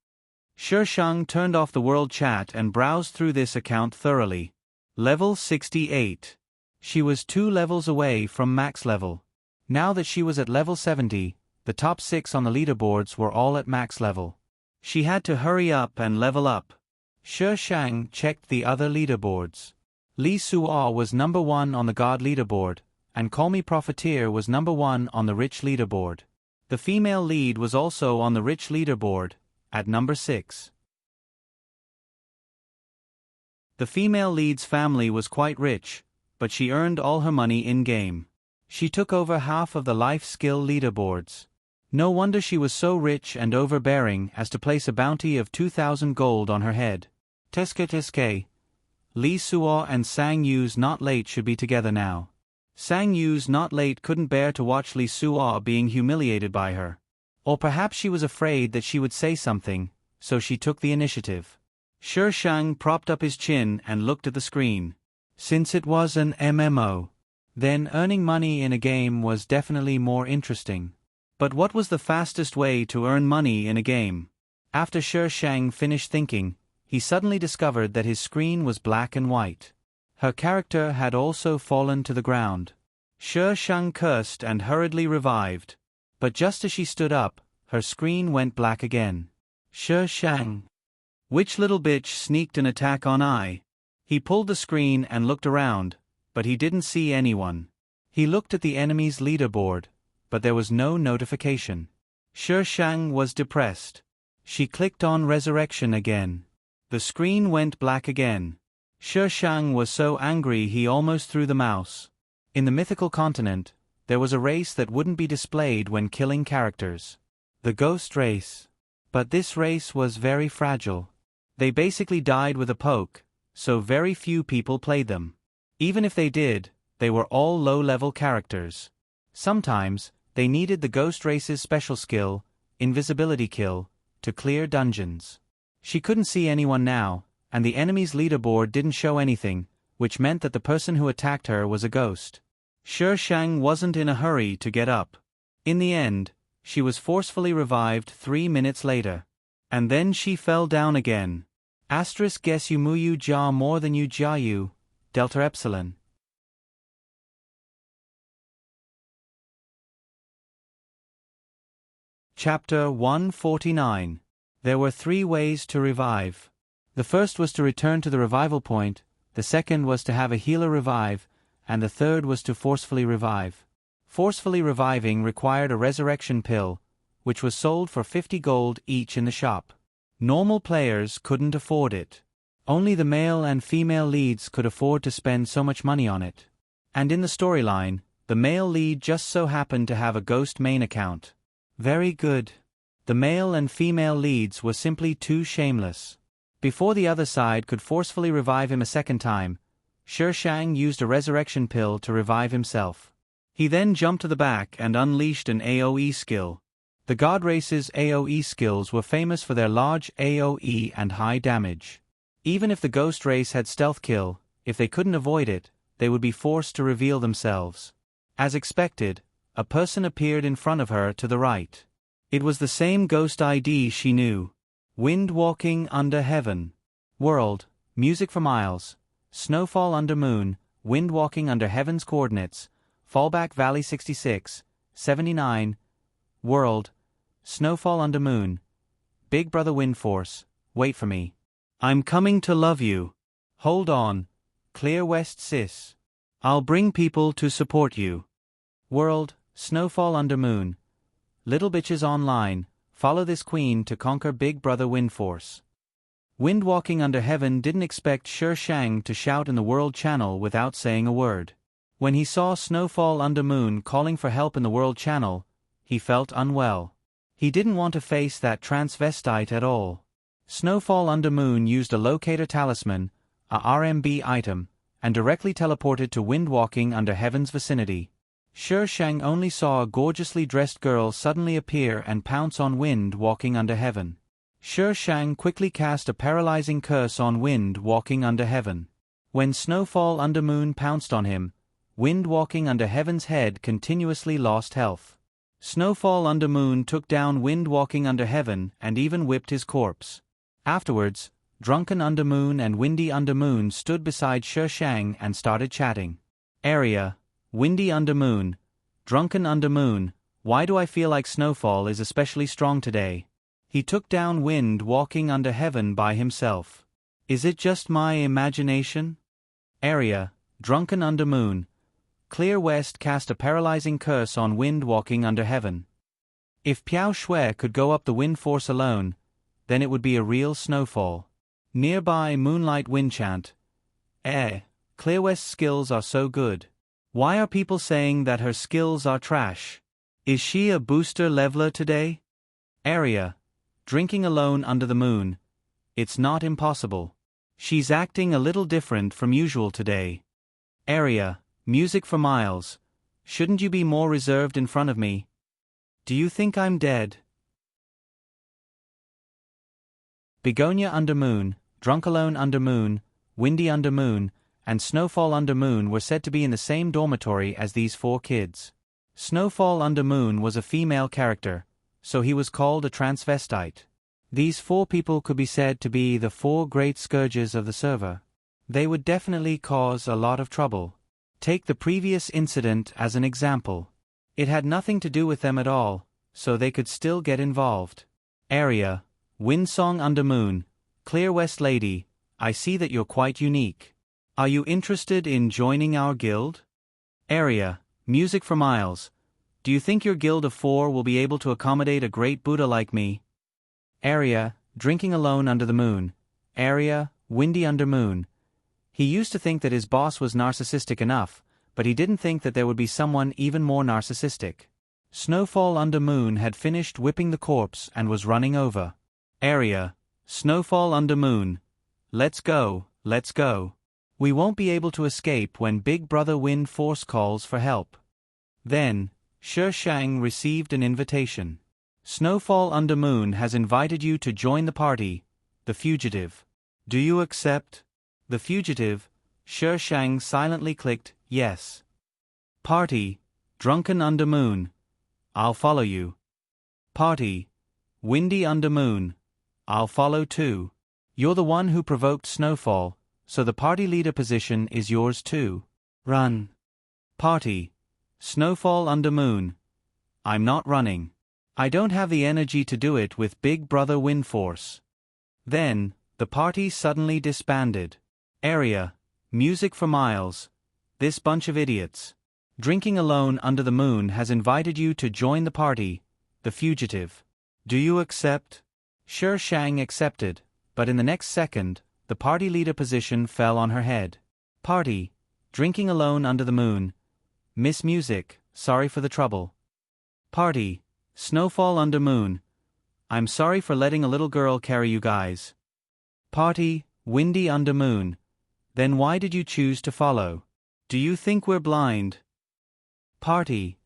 Shi Shang turned off the world chat and browsed through this account thoroughly. Level 68. She was 2 levels away from max level. Now that she was at level 70, the top 6 on the leaderboards were all at max level. She had to hurry up and level up. Shi Shang checked the other leaderboards. Li Suo was number 1 on the God leaderboard, and Call Me Profiteer was number 1 on the Rich leaderboard. The female lead was also on the Rich leaderboard, at number 6. The female lead's family was quite rich, but she earned all her money in-game. She took over half of the life skill leaderboards. No wonder she was so rich and overbearing as to place a bounty of 2,000 gold on her head. Teske. Li Suo and Sang Yu's Not Late should be together now. Sang Yu's Not Late couldn't bear to watch Li Suo being humiliated by her. Or perhaps she was afraid that she would say something, so she took the initiative. Shi Shang propped up his chin and looked at the screen. Since it was an MMO, then earning money in a game was definitely more interesting. But what was the fastest way to earn money in a game? After Shi Shang finished thinking, he suddenly discovered that his screen was black and white. Her character had also fallen to the ground. Shi Shang cursed and hurriedly revived. But just as she stood up, her screen went black again. Shi Shang. Which little bitch sneaked an attack on I? He pulled the screen and looked around, but he didn't see anyone. He looked at the enemy's leaderboard, but there was no notification. Shi Shang was depressed. She clicked on Resurrection again. The screen went black again. Shi Shang was so angry he almost threw the mouse. In the mythical continent, there was a race that wouldn't be displayed when killing characters. The ghost race. But this race was very fragile. They basically died with a poke, so very few people played them. Even if they did, they were all low-level characters. Sometimes, they needed the ghost race's special skill, invisibility kill, to clear dungeons. She couldn't see anyone now, and the enemy's leaderboard didn't show anything, which meant that the person who attacked her was a ghost. Shi Shang wasn't in a hurry to get up. In the end, she was forcefully revived 3 minutes later. And then she fell down again. Asterisk guess you muyu ja more than you ja you, delta epsilon. Chapter 149. There were 3 ways to revive. The first was to return to the revival point, the second was to have a healer revive, and the third was to forcefully revive. Forcefully reviving required a resurrection pill, which was sold for 50 gold each in the shop. Normal players couldn't afford it. Only the male and female leads could afford to spend so much money on it. And in the storyline, the male lead just so happened to have a ghost main account. Very good. The male and female leads were simply too shameless. Before the other side could forcefully revive him a second time, Shi Shang used a resurrection pill to revive himself. He then jumped to the back and unleashed an AoE skill. The God Race's AoE skills were famous for their large AoE and high damage. Even if the Ghost Race had stealth kill, if they couldn't avoid it, they would be forced to reveal themselves. As expected, a person appeared in front of her to the right. It was the same ghost ID she knew. Wind walking under heaven. World, music for miles. Snowfall under moon, wind walking under heaven's coordinates. Fallback Valley 66, 79. World, snowfall under moon. Big Brother Wind Force, wait for me. I'm coming to love you. Hold on. Clear West Sis. I'll bring people to support you. World, snowfall under moon. Little bitches online, follow this queen to conquer Big Brother Wind Force. Wind walking under heaven didn't expect Shi Shang to shout in the world channel without saying a word. When he saw Snowfall under moon calling for help in the world channel, he felt unwell. He didn't want to face that transvestite at all. Snowfall under moon used a locator talisman, a RMB item, and directly teleported to wind walking under heaven's vicinity. Shi Shang only saw a gorgeously dressed girl suddenly appear and pounce on wind walking under heaven. Shi Shang quickly cast a paralyzing curse on wind walking under heaven. When Snowfall under moon pounced on him, wind walking under heaven's head continuously lost health. Snowfall under moon took down wind walking under heaven and even whipped his corpse. Afterwards, drunken under moon and windy under moon stood beside Shi Shang and started chatting. Area, windy under moon, drunken under moon, why do I feel like Snowfall is especially strong today? He took down wind walking under heaven by himself. Is it just my imagination? Area, drunken under moon. Clear West cast a paralyzing curse on wind walking under heaven. If Piao Shui could go up the wind force alone, then it would be a real snowfall. Nearby Moonlight Wind chant. Clear West's skills are so good. Why are people saying that her skills are trash? Is she a booster leveler today? Area, drinking alone under the moon. It's not impossible. She's acting a little different from usual today. Area, music for miles. Shouldn't you be more reserved in front of me? Do you think I'm dead? Begonia under moon, drunk alone under moon, windy under moon, and Snowfall under moon were said to be in the same dormitory as these 4 kids. Snowfall under moon was a female character, so he was called a transvestite. These 4 people could be said to be the 4 great scourges of the server. They would definitely cause a lot of trouble. Take the previous incident as an example. It had nothing to do with them at all, so they could still get involved. Area, Windsong under moon, Clear West lady, I see that you're quite unique. Are you interested in joining our guild? Area, music for miles. Do you think your guild of 4 will be able to accommodate a great Buddha like me? Area, drinking alone under the moon. Area, windy under moon. He used to think that his boss was narcissistic enough, but he didn't think that there would be someone even more narcissistic. Snowfall under moon had finished whipping the corpse and was running over. Area, snowfall under moon. Let's go, let's go. We won't be able to escape when Big Brother Wind Force calls for help. Then, Shi Shang received an invitation. Snowfall under moon has invited you to join the party, the fugitive. Do you accept? The fugitive, Shi Shang silently clicked yes. Party, drunken under moon. I'll follow you. Party, windy under moon. I'll follow too. You're the one who provoked Snowfall, so the party leader position is yours too. Run. Party, snowfall under moon. I'm not running. I don't have the energy to do it with Big Brother Wind Force. Then, the party suddenly disbanded. Area, music for miles. This bunch of idiots. Drinking alone under the moon has invited you to join the party, the fugitive. Do you accept? Shi Shang accepted, but in the next second, the party leader position fell on her head. Party, drinking alone under the moon. Miss Music, sorry for the trouble. Party, snowfall under moon. I'm sorry for letting a little girl carry you guys. Party, windy under moon. Then why did you choose to follow? Do you think we're blind? Party,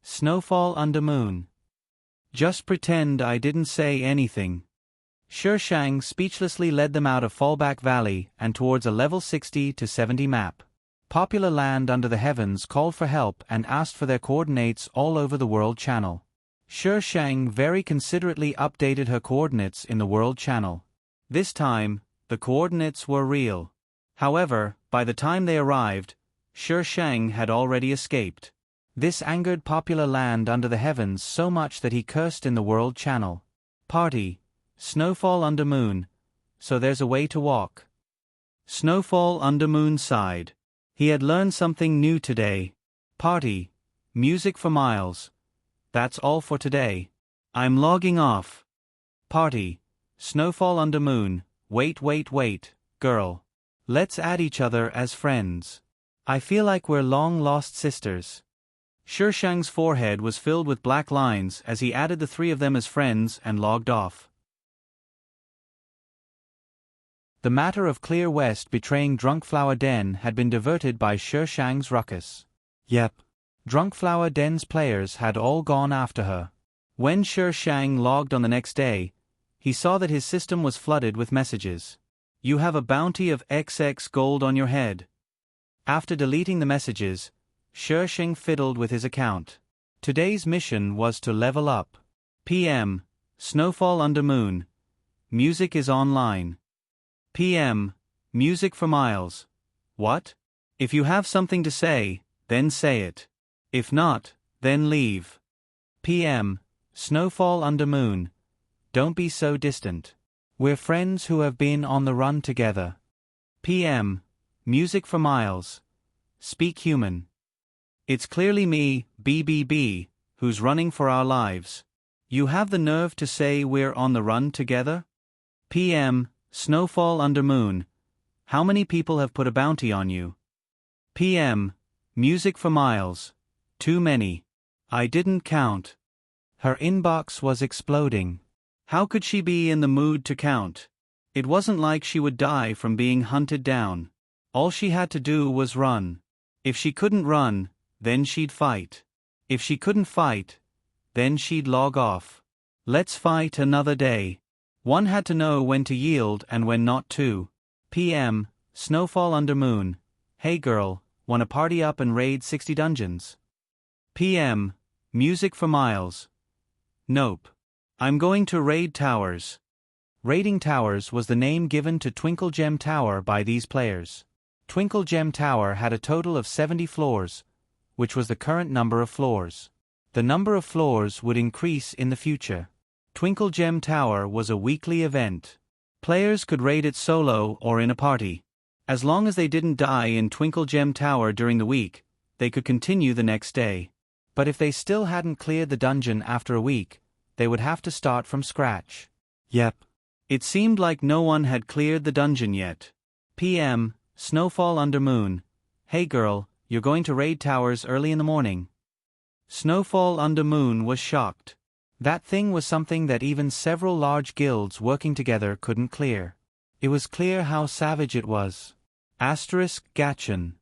snowfall under moon. Just pretend I didn't say anything. Shi Shang speechlessly led them out of Fallback Valley and towards a level 60 to 70 map. Popular Land Under the Heavens called for help and asked for their coordinates all over the World Channel. Shi Shang very considerately updated her coordinates in the World Channel. This time, the coordinates were real. However, by the time they arrived, Shi Shang had already escaped. This angered Popular Land Under the Heavens so much that he cursed in the World Channel. Party, snowfall under moon. So there's a way to walk. Snowfall under moon sighed. He had learned something new today. Party, music for miles. That's all for today. I'm logging off. Party, snowfall under moon. Wait, girl. Let's add each other as friends. I feel like we're long-lost sisters. Shi Shang's forehead was filled with black lines as he added the three of them as friends and logged off. The matter of Clear West betraying Drunk Flower Den had been diverted by Shi Shang's ruckus. Yep. Drunk Flower Den's players had all gone after her. When Shi Shang logged on the next day, he saw that his system was flooded with messages. You have a bounty of XX gold on your head. After deleting the messages, Shi Shang fiddled with his account. Today's mission was to level up. PM, snowfall under moon. Music is online. PM, music for miles. What? If you have something to say, then say it. If not, then leave. PM, snowfall under moon. Don't be so distant. We're friends who have been on the run together. PM, music for miles. Speak human. It's clearly me, BBB, who's running for our lives. You have the nerve to say we're on the run together? PM, snowfall under moon. How many people have put a bounty on you? PM, music for miles. Too many. I didn't count. Her inbox was exploding. How could she be in the mood to count? It wasn't like she would die from being hunted down. All she had to do was run. If she couldn't run, then she'd fight. If she couldn't fight, then she'd log off. Let's fight another day. One had to know when to yield and when not to. PM, snowfall under moon. Hey girl, wanna party up and raid 60 dungeons? PM, music for miles. Nope. I'm going to raid towers. Raiding towers was the name given to Twinkle Gem Tower by these players. Twinkle Gem Tower had a total of 70 floors, which was the current number of floors. The number of floors would increase in the future. Twinkle Gem Tower was a weekly event. Players could raid it solo or in a party. As long as they didn't die in Twinkle Gem Tower during the week, they could continue the next day. But if they still hadn't cleared the dungeon after a week, they would have to start from scratch. Yep. It seemed like no one had cleared the dungeon yet. PM, Snowfall under Moon. Hey girl, you're going to raid towers early in the morning. Snowfall under Moon was shocked. That thing was something that even several large guilds working together couldn't clear. It was clear how savage it was. Gachin.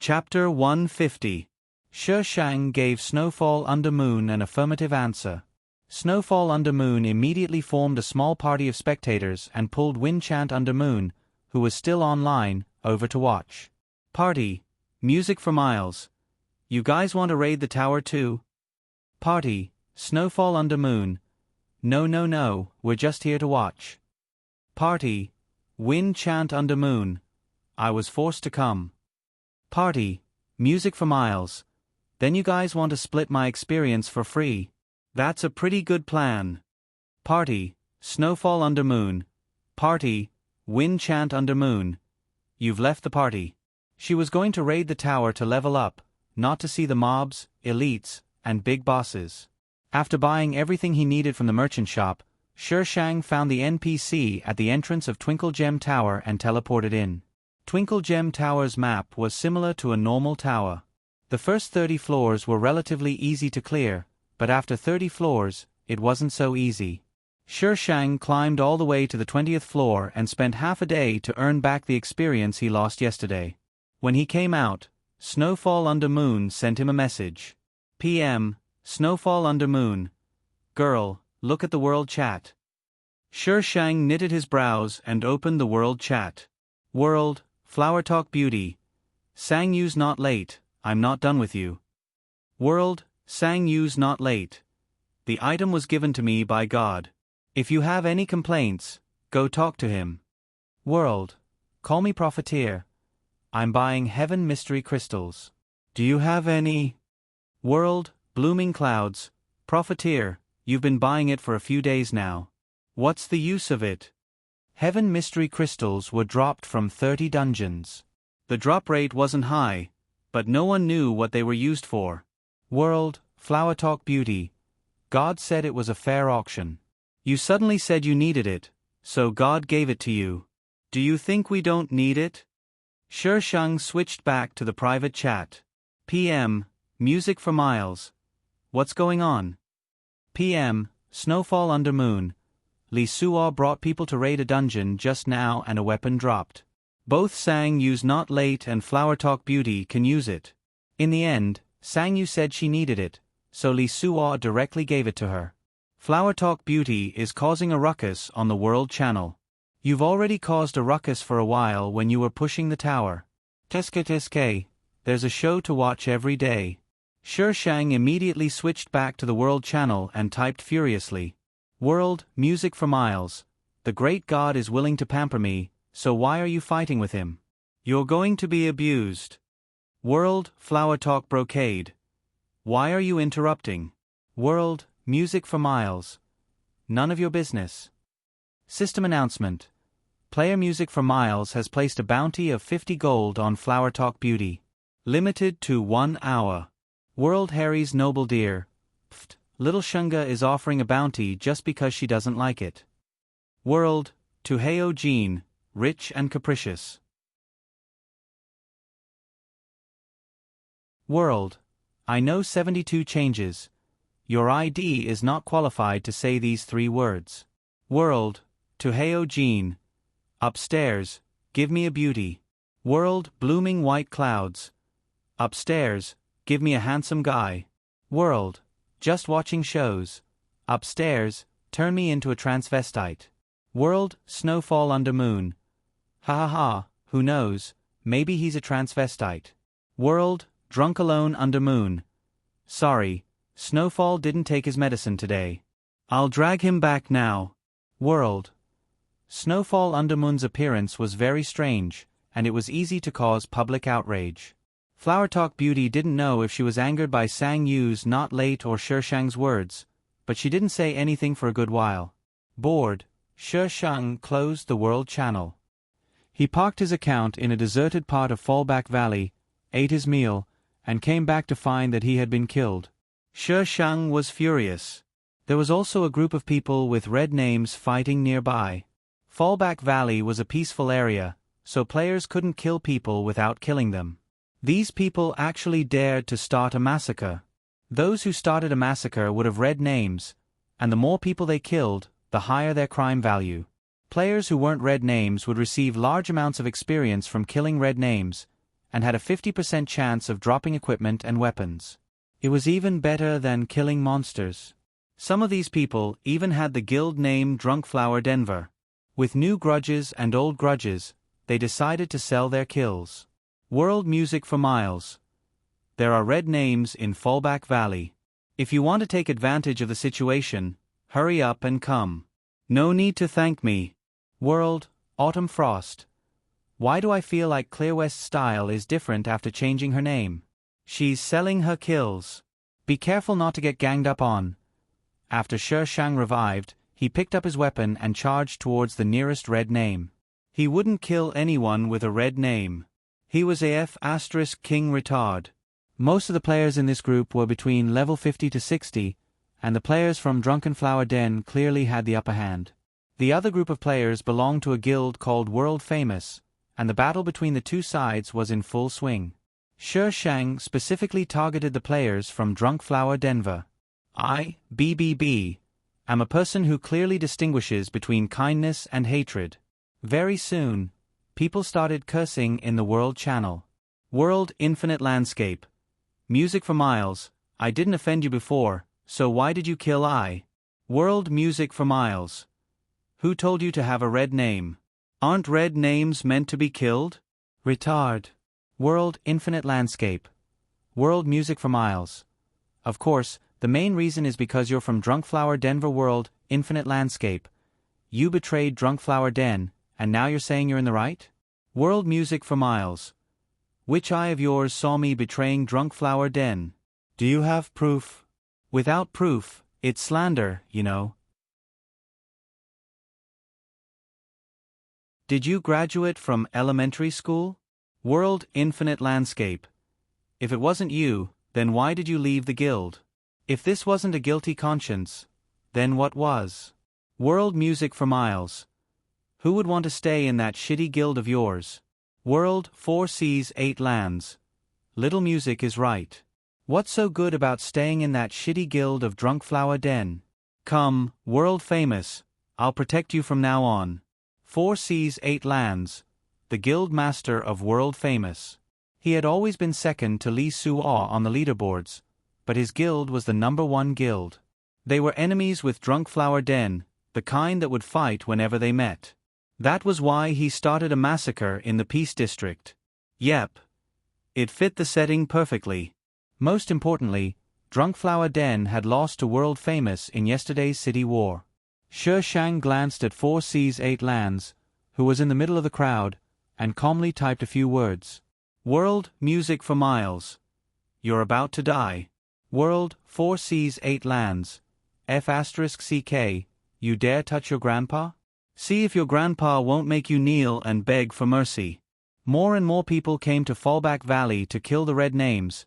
Chapter 150. Shi Shang gave Snowfall under Moon an affirmative answer. Snowfall under Moon immediately formed a small party of spectators and pulled Winchant under Moon, who was still online, over to watch. Party, music for miles. You guys want to raid the tower too? Party, Snowfall under Moon. No, we're just here to watch. Party, Winchant under Moon. I was forced to come. Party, music for miles. Then you guys want to split my experience for free. That's a pretty good plan. Party, Snowfall under Moon. Party, Winchant under Moon. You've left the party. She was going to raid the tower to level up, not to see the mobs, elites, and big bosses. After buying everything he needed from the merchant shop, Shi Shang found the NPC at the entrance of Twinkle Gem Tower and teleported in. Twinkle Gem Tower's map was similar to a normal tower. The first 30 floors were relatively easy to clear, but after 30 floors, it wasn't so easy. Shi Shang climbed all the way to the 20th floor and spent half a day to earn back the experience he lost yesterday. When he came out, Snowfall under Moon sent him a message. PM, Snowfall under Moon. Girl, look at the world chat. Shi Shang knitted his brows and opened the world chat. World, Flower Talk Beauty. Sang Yu's not late, I'm not done with you. World, Sang Yu's not late. The item was given to me by God. If you have any complaints, go talk to him. World, call me Profiteer. I'm buying Heaven Mystery Crystals. Do you have any? World, Blooming Clouds. Profiteer, you've been buying it for a few days now. What's the use of it? Heaven Mystery Crystals were dropped from 30 dungeons. The drop rate wasn't high, but no one knew what they were used for. World, Flower Talk Beauty. God said it was a fair auction. You suddenly said you needed it, so God gave it to you. Do you think we don't need it? Shi Shang switched back to the private chat. PM, music for miles. What's going on? PM, Snowfall under Moon. Li Suo brought people to raid a dungeon just now and a weapon dropped. Both Sang Yu's Not Late and Flower Talk Beauty can use it. In the end, Sang Yu said she needed it, so Li Suo directly gave it to her. Flower Talk Beauty is causing a ruckus on the World Channel. You've already caused a ruckus for a while when you were pushing the tower. Teske, there's a show to watch every day. Shi Shang immediately switched back to the World Channel and typed furiously. World, music for miles. The great God is willing to pamper me, so why are you fighting with him? You're going to be abused. World, Flower Talk Brocade. Why are you interrupting? World, music for miles. None of your business. System announcement. Player Music for Miles has placed a bounty of 50 gold on Flower Talk Beauty. Limited to 1 hour. World Harry's Noble Deer. Pfft. Little Shunga is offering a bounty just because she doesn't like it. World, to Heo Jean, rich and capricious. World, I know 72 changes. Your ID is not qualified to say these 3 words. World, to Heo Jean. Upstairs, give me a beauty. World, blooming white clouds. Upstairs, give me a handsome guy. World, just watching shows. Upstairs, turn me into a transvestite. World, Snowfall under Moon. Ha ha ha, who knows, maybe he's a transvestite. World, drunk alone under Moon. Sorry, Snowfall didn't take his medicine today. I'll drag him back now. World. Snowfall under Moon's appearance was very strange, and it was easy to cause public outrage. Flower Talk Beauty didn't know if she was angered by Sang Yu's not late or Shi Shang's words, but she didn't say anything for a good while. Bored, Shi Shang closed the World Channel. He parked his account in a deserted part of Fallback Valley, ate his meal, and came back to find that he had been killed. Shi Shang was furious. There was also a group of people with red names fighting nearby. Fallback Valley was a peaceful area, so players couldn't kill people without killing them. These people actually dared to start a massacre. Those who started a massacre would have red names, and the more people they killed, the higher their crime value. Players who weren't red names would receive large amounts of experience from killing red names, and had a 50% chance of dropping equipment and weapons. It was even better than killing monsters. Some of these people even had the guild name Drunkflower Denver. With new grudges and old grudges, they decided to sell their kills. World music for miles. There are red names in Fallback Valley. If you want to take advantage of the situation, hurry up and come. No need to thank me. World, Autumn Frost. Why do I feel like Clear West's style is different after changing her name? She's selling her kills. Be careful not to get ganged up on. After Shi Shang revived, he picked up his weapon and charged towards the nearest red name. He wouldn't kill anyone with a red name. He was AF * King Retard. Most of the players in this group were between level 50 to 60, and the players from Drunken Flower Den clearly had the upper hand. The other group of players belonged to a guild called World Famous, and the battle between the two sides was in full swing. Shi Shang specifically targeted the players from Drunkflower Denver. I, BBB, am a person who clearly distinguishes between kindness and hatred. Very soon, people started cursing in the World channel. World Infinite Landscape. Music for miles. I didn't offend you before, so why did you kill I? World Music for miles. Who told you to have a red name? Aren't red names meant to be killed? Retard. World Infinite Landscape. World Music for miles. Of course, the main reason is because you're from Drunkflower Denver. World Infinite Landscape. You betrayed Drunkflower Den, and now you're saying you're in the right? World Music for miles. Which eye of yours saw me betraying Drunkflower Den? Do you have proof? Without proof, it's slander, you know. Did you graduate from elementary school? World Infinite Landscape. If it wasn't you, then why did you leave the guild? If this wasn't a guilty conscience, then what was? World Music for miles. Who would want to stay in that shitty guild of yours? World 4 Seas 8 Lands. Little music is right. What's so good about staying in that shitty guild of Drunkflower Den? Come, World Famous, I'll protect you from now on. 4 Seas 8 Lands, the guild master of World Famous. He had always been second to Li Suo on the leaderboards, but his guild was the #1 guild. They were enemies with Drunkflower Den, the kind that would fight whenever they met. That was why he started a massacre in the Peace District. Yep. It fit the setting perfectly. Most importantly, Drunkflower Den had lost to World Famous in yesterday's city war. Shi Shang glanced at 4 Seas 8 Lands, who was in the middle of the crowd, and calmly typed a few words. World Music for miles. You're about to die. World 4 Seas 8 Lands. F***CK, you dare touch your grandpa? See if your grandpa won't make you kneel and beg for mercy. More and more people came to Fallback Valley to kill the red names,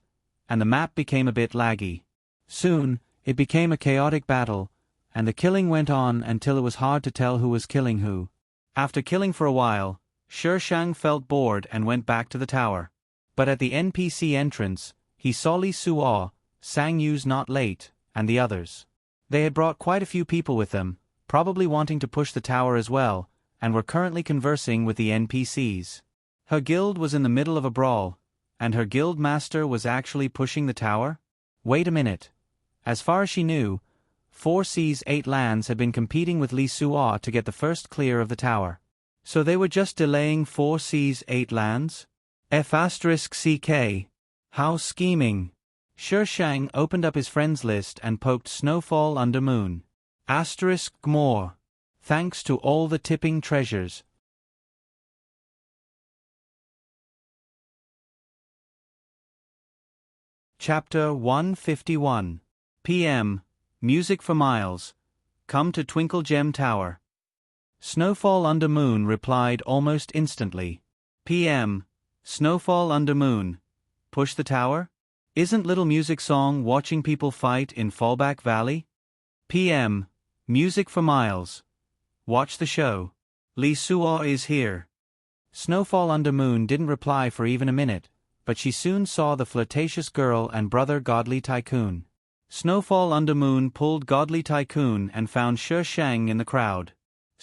and the map became a bit laggy. Soon, it became a chaotic battle, and the killing went on until it was hard to tell who was killing who. After killing for a while, Shi Shang felt bored and went back to the tower. But at the NPC entrance, he saw Li Suo, Sang Yu's Not Late, and the others. They had brought quite a few people with them, probably wanting to push the tower as well, and were currently conversing with the NPCs. Her guild was in the middle of a brawl, and her guild master was actually pushing the tower? Wait a minute. As far as she knew, 4 Seas 8 Lands had been competing with Li Suo to get the first clear of the tower. So they were just delaying 4 Seas 8 Lands? F***CK. How scheming. Shi Shang opened up his friends list and poked Snowfall Under Moon. *Gmor. Thanks to all the tipping treasures. Chapter 151. PM. Music for miles. Come to Twinkle Gem Tower. Snowfall Under Moon replied almost instantly. PM. Snowfall Under Moon. Push the tower? Isn't Little Music Song watching people fight in Fallback Valley? PM. Music for Miles. Watch the show. Lee Suo is here. Snowfall Under Moon didn't reply for even a minute, but she soon saw the flirtatious girl and brother Godly Tycoon. Snowfall Under Moon pulled Godly Tycoon and found Shi Shang in the crowd.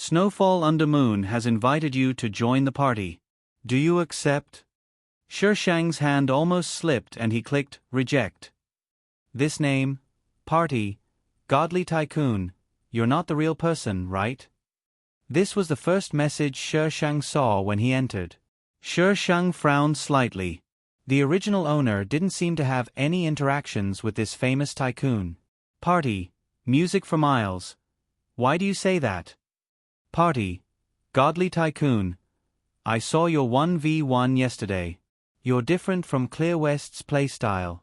Snowfall Under Moon has invited you to join the party. Do you accept? Shi Shang's hand almost slipped and he clicked, reject. This name, party, Godly Tycoon, you're not the real person, right? This was the first message Shi Shang saw when he entered. Shi Shang frowned slightly. The original owner didn't seem to have any interactions with this famous tycoon. Party, music for Miles. Why do you say that? Party, Godly Tycoon. I saw your 1v1 yesterday. You're different from Clear West's playstyle.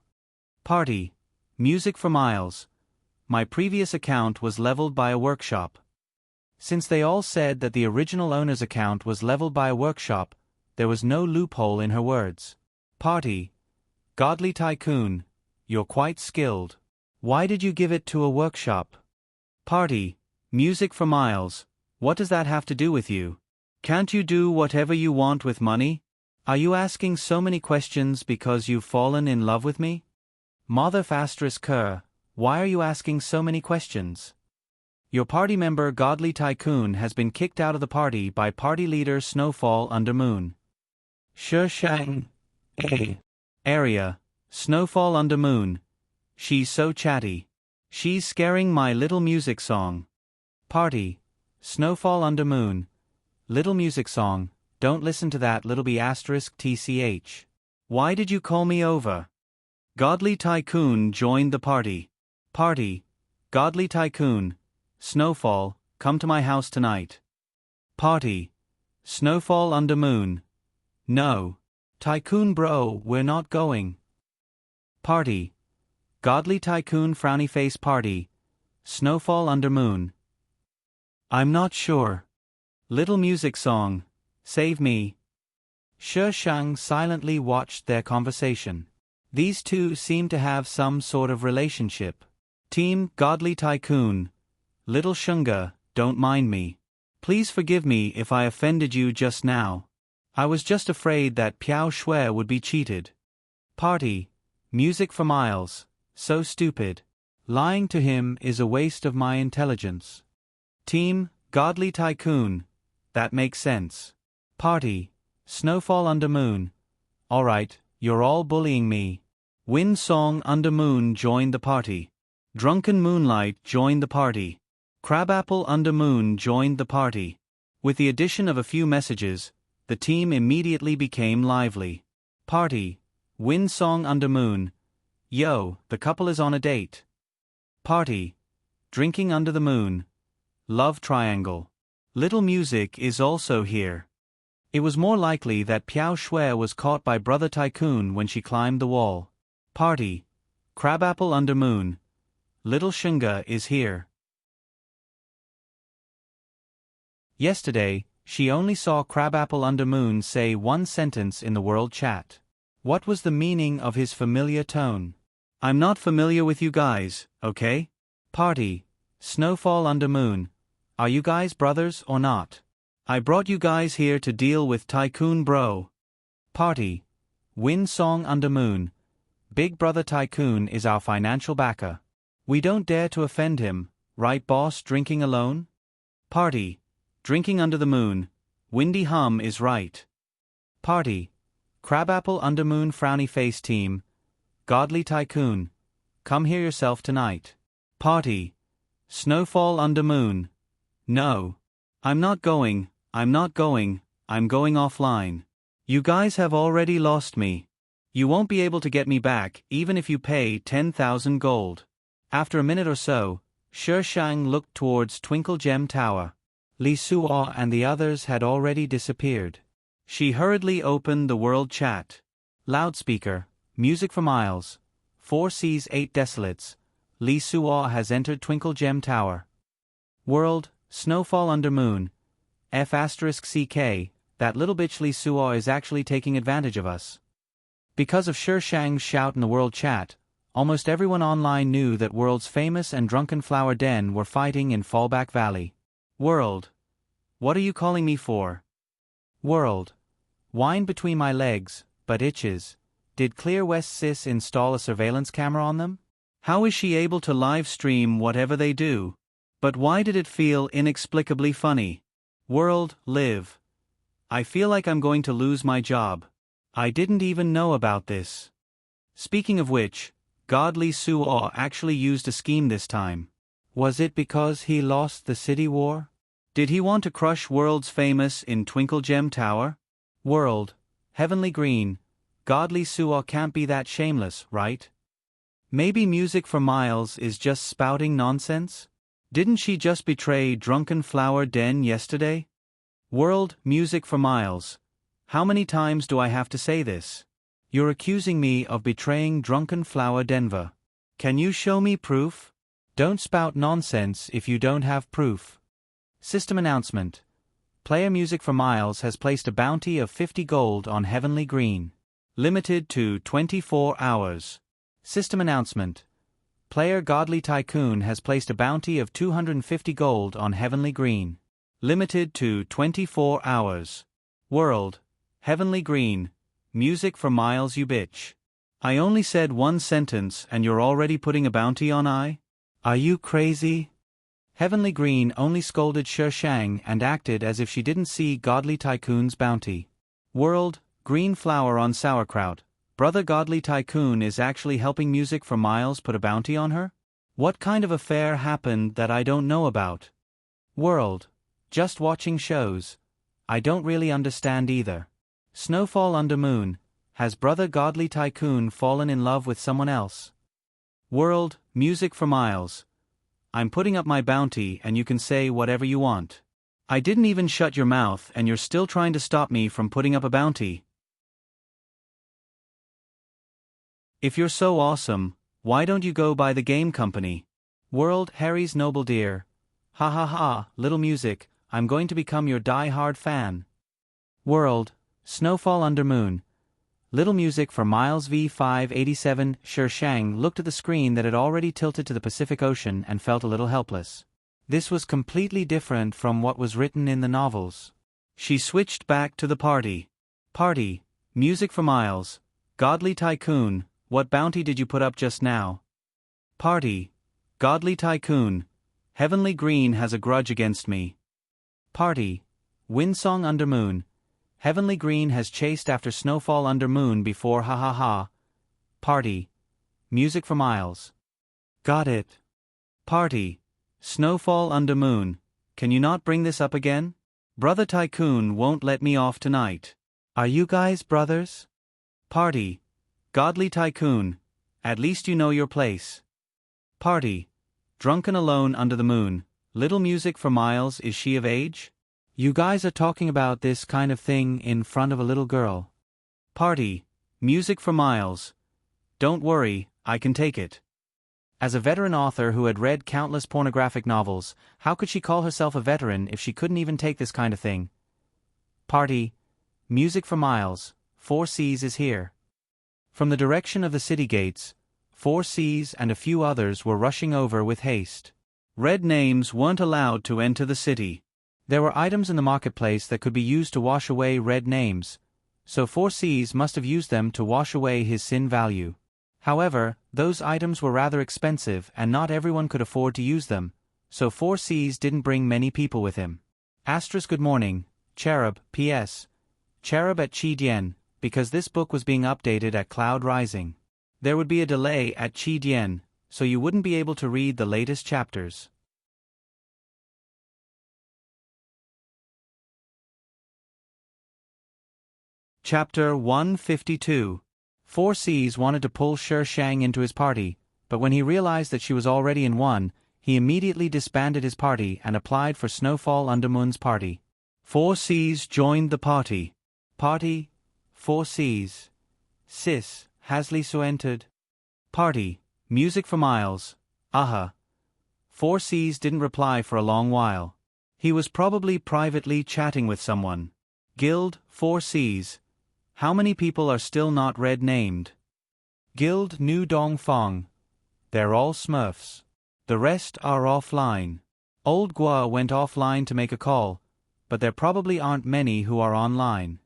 Party, music for Miles. My previous account was leveled by a workshop. Since they all said that the original owner's account was leveled by a workshop, there was no loophole in her words. Party, Godly Tycoon, you're quite skilled. Why did you give it to a workshop? Party, music for Miles. What does that have to do with you? Can't you do whatever you want with money? Are you asking so many questions because you've fallen in love with me? Mother Fastris Kerr, why are you asking so many questions? Your party member Godly Tycoon has been kicked out of the party by party leader Snowfall Under Moon. Shi Shang. Area, Snowfall Under Moon. She's so chatty. She's scaring my Little Music Song. Party, Snowfall Under Moon. Little Music Song, don't listen to that little b asterisk tch. Why did you call me over? Godly Tycoon joined the party. Party, Godly Tycoon. Snowfall, come to my house tonight. Party, Snowfall Under Moon. No. Tycoon bro, we're not going. Party, Godly Tycoon frowny face party. Snowfall Under Moon. I'm not sure. Little Music Song, save me. Shi Shang silently watched their conversation. These two seemed to have some sort of relationship. Team Godly Tycoon. Little Shunga, don't mind me. Please forgive me if I offended you just now. I was just afraid that Piao Shui would be cheated. Party, music for Miles, so stupid. Lying to him is a waste of my intelligence. Team, Godly Tycoon, that makes sense. Party, Snowfall Under Moon. Alright, you're all bullying me. Wind Song Under Moon joined the party. Drunken Moonlight joined the party. Crabapple Under Moon joined the party. With the addition of a few messages, the team immediately became lively. Party, Wind Song Under Moon. Yo, the couple is on a date. Party, Drinking Under the Moon. Love Triangle. Little Music is also here. It was more likely that Piao Shui was caught by Brother Tycoon when she climbed the wall. Party, Crabapple Under Moon. Little Shunga is here. Yesterday, she only saw Crabapple Under Moon say one sentence in the world chat. What was the meaning of his familiar tone? I'm not familiar with you guys, okay? Party, Snowfall Under Moon. Are you guys brothers or not? I brought you guys here to deal with Tycoon bro. Party, Wind Song Under Moon. Big Brother Tycoon is our financial backer. We don't dare to offend him, right boss drinking alone? Party, Drinking Under the Moon. Windy Hum is right. Party, Crabapple Under Moon frowny face team. Godly Tycoon. Come here yourself tonight. Party, Snowfall Under Moon. No. I'm not going, I'm going offline. You guys have already lost me. You won't be able to get me back even if you pay 10,000 gold. After a minute or so, Shi Shang looked towards Twinkle Gem Tower. Li Suo and the others had already disappeared. She hurriedly opened the world chat. Loudspeaker, music for Miles. 4 Seas 8 Desolates. Li Suo has entered Twinkle Gem Tower. World, Snowfall Under Moon. F*ck, that little bitch Li Suo is actually taking advantage of us. Because of Shi Shang's shout in the world chat, almost everyone online knew that World's famous and drunken Flower Den were fighting in Fallback Valley. World. What are you calling me for? World. Whined between my legs, but itches. Did Clear West Sis install a surveillance camera on them? How is she able to live stream whatever they do? But why did it feel inexplicably funny? World, live. I feel like I'm going to lose my job. I didn't even know about this. Speaking of which, God Li Suo actually used a scheme this time. Was it because he lost the city war? Did he want to crush World's famous in Twinkle Gem Tower? World, Heavenly Green, God Li Suo can't be that shameless, right? Maybe Music for Miles is just spouting nonsense? Didn't she just betray drunken Flower Den yesterday? World, Music for Miles. How many times do I have to say this? You're accusing me of betraying drunken Flower Denver. Can you show me proof? Don't spout nonsense if you don't have proof. System announcement. Player Music for Miles has placed a bounty of 50 gold on Heavenly Green. Limited to 24 hours. System announcement. Player Godly Tycoon has placed a bounty of 250 gold on Heavenly Green. Limited to 24 hours. World. Heavenly Green. Music for Miles you bitch. I only said one sentence and you're already putting a bounty on I? Are you crazy? Heavenly Green only scolded Shi Shang and acted as if she didn't see Godly Tycoon's bounty. World, Green Flower on Sauerkraut. Brother Godly Tycoon is actually helping Music for Miles put a bounty on her? What kind of affair happened that I don't know about? World, just watching shows. I don't really understand either. Snowfall Under Moon. Has Brother Godly Tycoon fallen in love with someone else? World, Music for Miles. I'm putting up my bounty and you can say whatever you want. I didn't even shut your mouth and you're still trying to stop me from putting up a bounty. If you're so awesome, why don't you go by the game company? World, Harry's Noble Dear. Ha ha ha, Little Music, I'm going to become your die-hard fan. World, Snowfall Under Moon. Little Music for Miles V587. Shi Shang looked at the screen that had already tilted to the Pacific Ocean and felt a little helpless. This was completely different from what was written in the novels. She switched back to the party. Party, Music for Miles. Godly Tycoon, what bounty did you put up just now? Party, Godly Tycoon. Heavenly Green has a grudge against me. Party, Windsong Under Moon. Heavenly Green has chased after Snowfall Under Moon before ha ha ha. Party, Music for Miles. Got it. Party, Snowfall Under Moon. Can you not bring this up again? Brother Tycoon won't let me off tonight. Are you guys brothers? Party, Godly Tycoon. At least you know your place. Party, Drunken Alone Under the Moon. Little Music for Miles, is she of age? You guys are talking about this kind of thing in front of a little girl. Party, Music for Miles. Don't worry, I can take it. As a veteran author who had read countless pornographic novels, how could she call herself a veteran if she couldn't even take this kind of thing? Party, Music for Miles. 4Cs is here. From the direction of the city gates, 4Cs and a few others were rushing over with haste. Red names weren't allowed to enter the city. There were items in the marketplace that could be used to wash away red names, so 4Cs must have used them to wash away his sin value. However, those items were rather expensive and not everyone could afford to use them, so 4Cs didn't bring many people with him. Asterisk good morning, Cherub, P.S. Cherub at Qi because this book was being updated at Cloud Rising. There would be a delay at Qi so you wouldn't be able to read the latest chapters. Chapter 152. 4Cs wanted to pull Shi Shang into his party, but when he realized that she was already in one, he immediately disbanded his party and applied for Snowfall Under Moon's party. 4Cs joined the party. Party, 4Cs. Sis, has Li Su entered? Party, Music for Miles. Aha. 4Cs didn't reply for a long while. He was probably privately chatting with someone. Guild, 4 Cs. How many people are still not red named? Guild Nu Dong Fong. They're all Smurfs. The rest are offline. Old Gua went offline to make a call, but there probably aren't many who are online.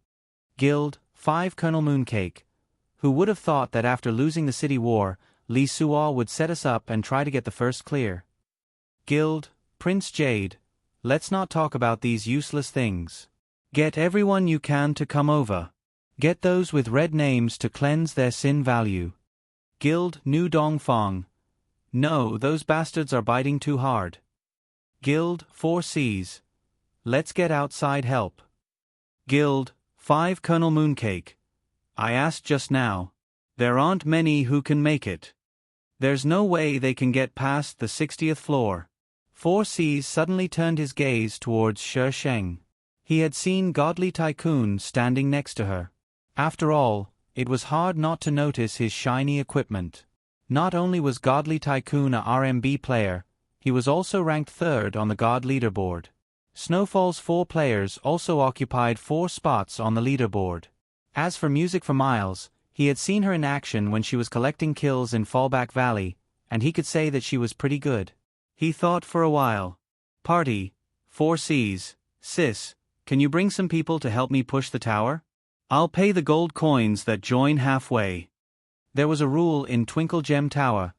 Guild, 5 Colonel Mooncake. Who would have thought that after losing the city war, Li Suo would set us up and try to get the first clear? Guild, Prince Jade. Let's not talk about these useless things. Get everyone you can to come over. Get those with red names to cleanse their sin value. Guild, Nu Dong Fong. No, those bastards are biting too hard. Guild, 4 Cs. Let's get outside help. Guild, 5 Colonel Mooncake. I asked just now. There aren't many who can make it. There's no way they can get past the 60th floor. 4 Cs suddenly turned his gaze towards Shi Sheng. He had seen Godly Tycoon standing next to her. After all, it was hard not to notice his shiny equipment. Not only was Godly Tycoon a RMB player, he was also ranked 3rd on the God leaderboard. Snowfall's 4 players also occupied 4 spots on the leaderboard. As for Music for Miles, he had seen her in action when she was collecting kills in Fallback Valley, and he could say that she was pretty good. He thought for a while. Party, 4 Cs, sis, can you bring some people to help me push the tower? I'll pay the gold coins that join halfway. There was a rule in Twinkle Gem Tower.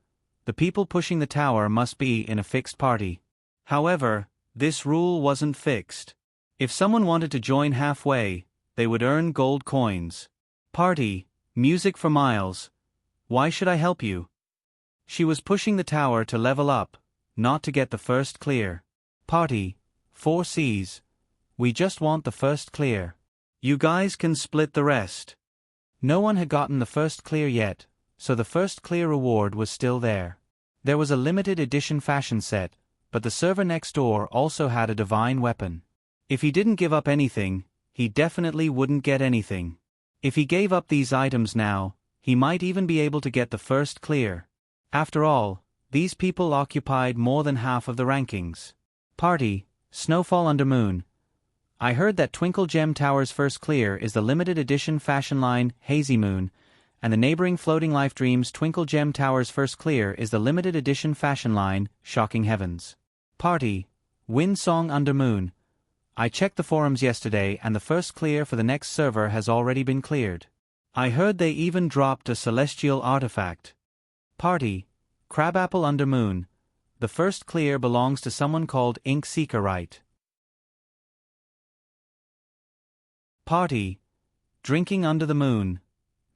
The people pushing the tower must be in a fixed party. However, this rule wasn't fixed. If someone wanted to join halfway, they would earn gold coins. Party, Music for Miles. Why should I help you? She was pushing the tower to level up, not to get the first clear. Party, 4 Cs. We just want the first clear. You guys can split the rest. No one had gotten the first clear yet, so the first clear reward was still there. There was a limited edition fashion set, but the server next door also had a divine weapon. If he didn't give up anything, he definitely wouldn't get anything. If he gave up these items now, he might even be able to get the first clear. After all, these people occupied more than half of the rankings. Party, Snowfall Under Moon. I heard that Twinkle Gem Tower's first clear is the limited edition fashion line Hazy Moon, and the neighboring Floating Life Dreams Twinkle Gem Tower's first clear is the limited edition fashion line Shocking Heavens. Party, Wind Song Under Moon. I checked the forums yesterday and the first clear for the next server has already been cleared. I heard they even dropped a celestial artifact. Party, Crabapple Under Moon. The first clear belongs to someone called Ink Seeker Right. Party, Drinking Under the Moon.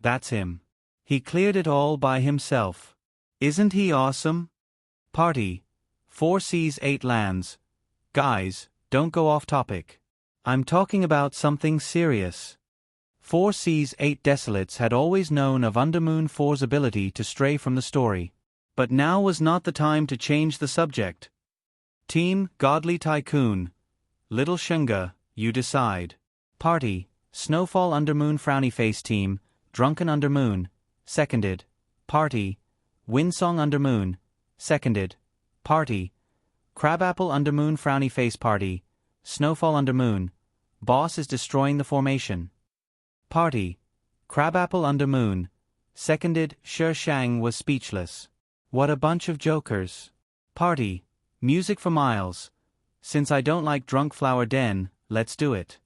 That's him. He cleared it all by himself. Isn't he awesome? Party, 4 Seas 8 Lands. Guys, don't go off topic. I'm talking about something serious. 4 Seas 8 Desolates had always known of Undermoon 4's ability to stray from the story. But now was not the time to change the subject. Team, Godly Tycoon. Little Shunga, you decide. Party, Snowfall Undermoon Frowny Face Team, Drunken Undermoon, seconded. Party, Windsong Undermoon, seconded. Party, Crabapple Undermoon Frowny Face Party, Snowfall Undermoon. Boss is destroying the formation. Party, Crabapple Undermoon, seconded. Shi Shang was speechless. What a bunch of jokers. Party, Music for Miles. Since I don't like Drunk Flower Den, let's do it.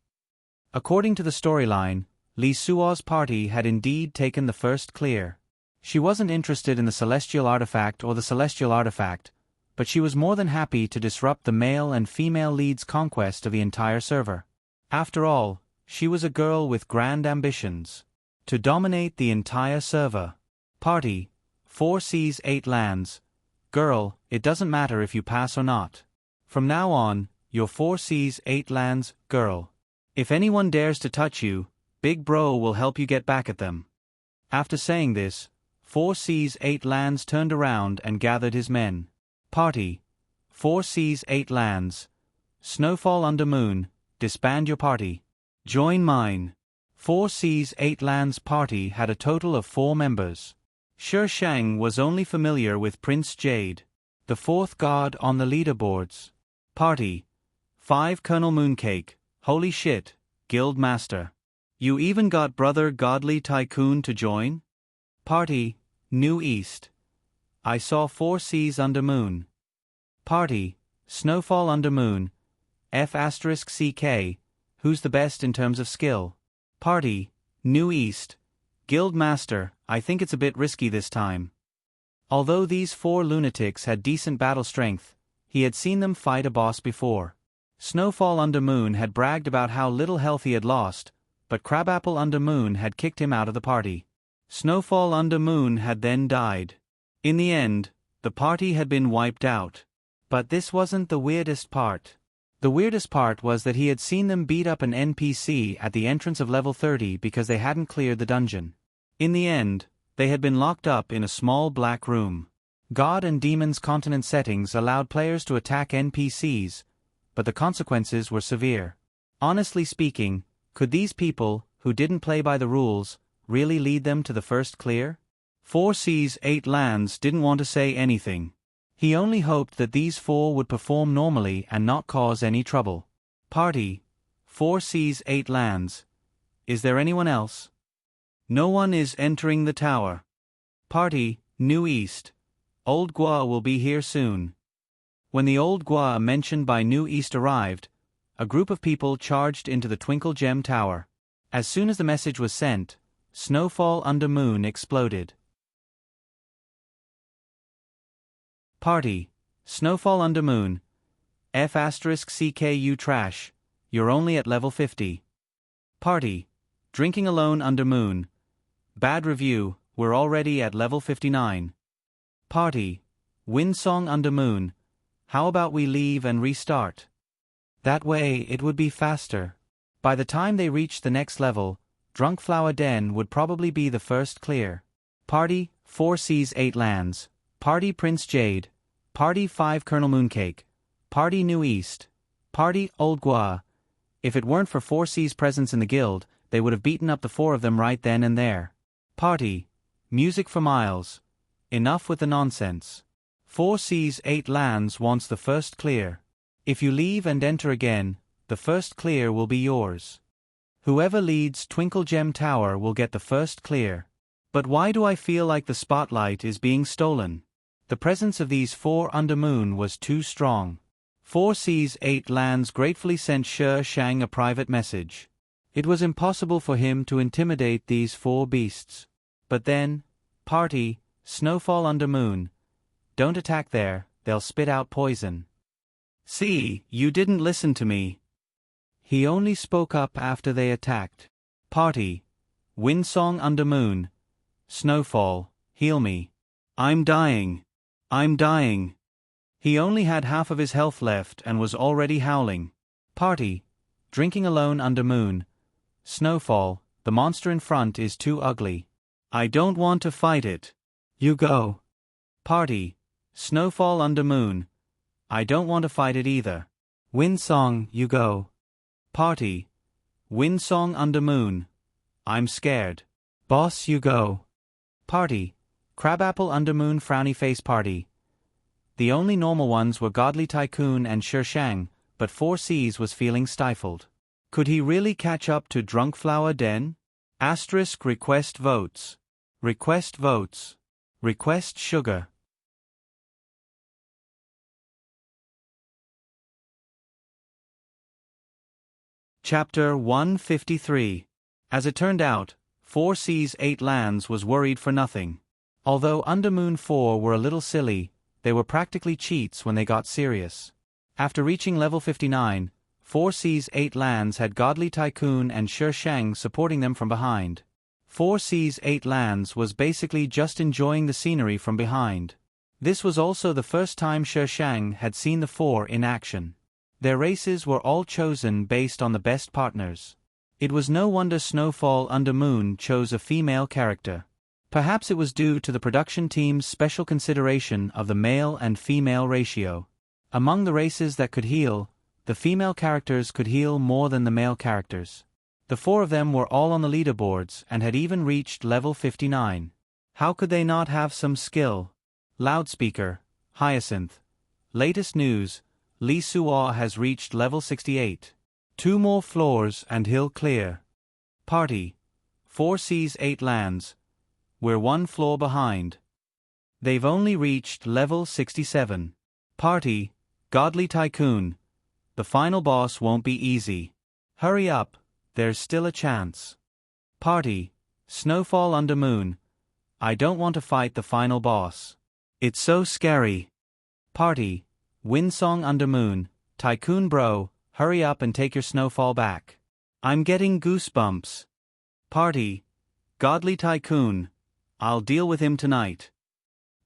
According to the storyline, Li Suo's party had indeed taken the first clear. She wasn't interested in the celestial artifact or the celestial artifact, but she was more than happy to disrupt the male and female leads' conquest of the entire server. After all, she was a girl with grand ambitions. To dominate the entire server. Party, 4 Seas 8 Lands. Girl, it doesn't matter if you pass or not. From now on, you're 4 Seas 8 Lands, girl. If anyone dares to touch you, Big Bro will help you get back at them. After saying this, 4 Seas 8 Lands turned around and gathered his men. Party, 4 Seas 8 Lands. Snowfall Under Moon, disband your party. Join mine. 4 Seas 8 Lands party had a total of 4 members. Shi Shang was only familiar with Prince Jade, the 4th god on the leaderboards. Party, 5 Colonel Mooncake, holy shit, Guild Master. You even got Brother Godly Tycoon to join? Party, New East. I saw 4 Seas under moon. Party, Snowfall under moon, F*CK, who's the best in terms of skill? Party, New East. Guild Master, I think it's a bit risky this time. Although these 4 lunatics had decent battle strength, he had seen them fight a boss before. Snowfall under moon had bragged about how little health he had lost, but Crabapple under moon had kicked him out of the party. Snowfall under moon had then died. In the end, the party had been wiped out. But this wasn't the weirdest part. The weirdest part was that he had seen them beat up an NPC at the entrance of level 30 because they hadn't cleared the dungeon. In the end, they had been locked up in a small black room. God and Demons continent settings allowed players to attack NPCs, but the consequences were severe. Honestly speaking, could these people, who didn't play by the rules, really lead them to the first clear? 4 Seas 8 Lands didn't want to say anything. He only hoped that these 4 would perform normally and not cause any trouble. Party, 4 Seas 8 Lands. Is there anyone else? No one is entering the tower. Party, New East. Old Gua will be here soon. When the Old Gua mentioned by New East arrived, a group of people charged into the Twinkle Gem Tower. As soon as the message was sent, Snowfall under moon exploded. Party, Snowfall under moon, F*CK trash, you're only at level 50. Party, Drinking Alone under moon, bad review, we're already at level 59. Party, Windsong under moon, how about we leave and restart? That way it would be faster. By the time they reached the next level, Drunk Flower Den would probably be the first clear. Party, 4 Seas 8 Lands. Party Prince Jade. Party 5 Colonel Mooncake. Party New East. Party Old Gua. If it weren't for 4 Seas' presence in the guild, they would have beaten up the 4 of them right then and there. Party, Music for Miles. Enough with the nonsense. 4 Seas 8 Lands wants the first clear. If you leave and enter again, the first clear will be yours. Whoever leads Twinkle Gem Tower will get the first clear. But why do I feel like the spotlight is being stolen? The presence of these 4 under moon was too strong. 4 Seas 8 Lands gratefully sent Shi Shang a private message. It was impossible for him to intimidate these 4 beasts. But then, party, Snowfall under moon. Don't attack there, they'll spit out poison. See, you didn't listen to me. He only spoke up after they attacked. Party, Windsong under moon. Snowfall, heal me. I'm dying. I'm dying. He only had half of his health left and was already howling. Party, Drinking Alone under moon. Snowfall, the monster in front is too ugly. I don't want to fight it. You go. Party, Snowfall under moon. I don't want to fight it either. Windsong, you go. Party, Windsong under moon. I'm scared. Boss, you go. Party, Crabapple under moon frowny face party. The only normal ones were Godly Tycoon and Shi Shang, but 4 Seas was feeling stifled. Could he really catch up to Drunk Flower Den? Asterisk request votes. Request votes. Request sugar. Chapter 153. As it turned out, 4 Seas 8 Lands was worried for nothing. Although Undermoon 4 were a little silly, they were practically cheats when they got serious. After reaching level 59, 4 Seas 8 Lands had Godly Tycoon and Shi Shang supporting them from behind. 4 Seas 8 Lands was basically just enjoying the scenery from behind. This was also the first time Shi Shang had seen the 4 in action. Their races were all chosen based on the best partners. It was no wonder Snowfall under Moon chose a female character. Perhaps it was due to the production team's special consideration of the male and female ratio. Among the races that could heal, the female characters could heal more than the male characters. The 4 of them were all on the leaderboards and had even reached level 59. How could they not have some skill? Loudspeaker, Hyacinth. Latest news, Lee Suo has reached level 68. 2 more floors and he'll clear. Party. 4 seas 8 lands. We're 1 floor behind. They've only reached level 67. Party. Godly Tycoon. The final boss won't be easy. Hurry up, there's still a chance. Party. Snowfall Under Moon. I don't want to fight the final boss. It's so scary. Party. Windsong Under Moon. Tycoon bro, hurry up and take your snowfall back. I'm getting goosebumps. Party. Godly Tycoon. I'll deal with him tonight.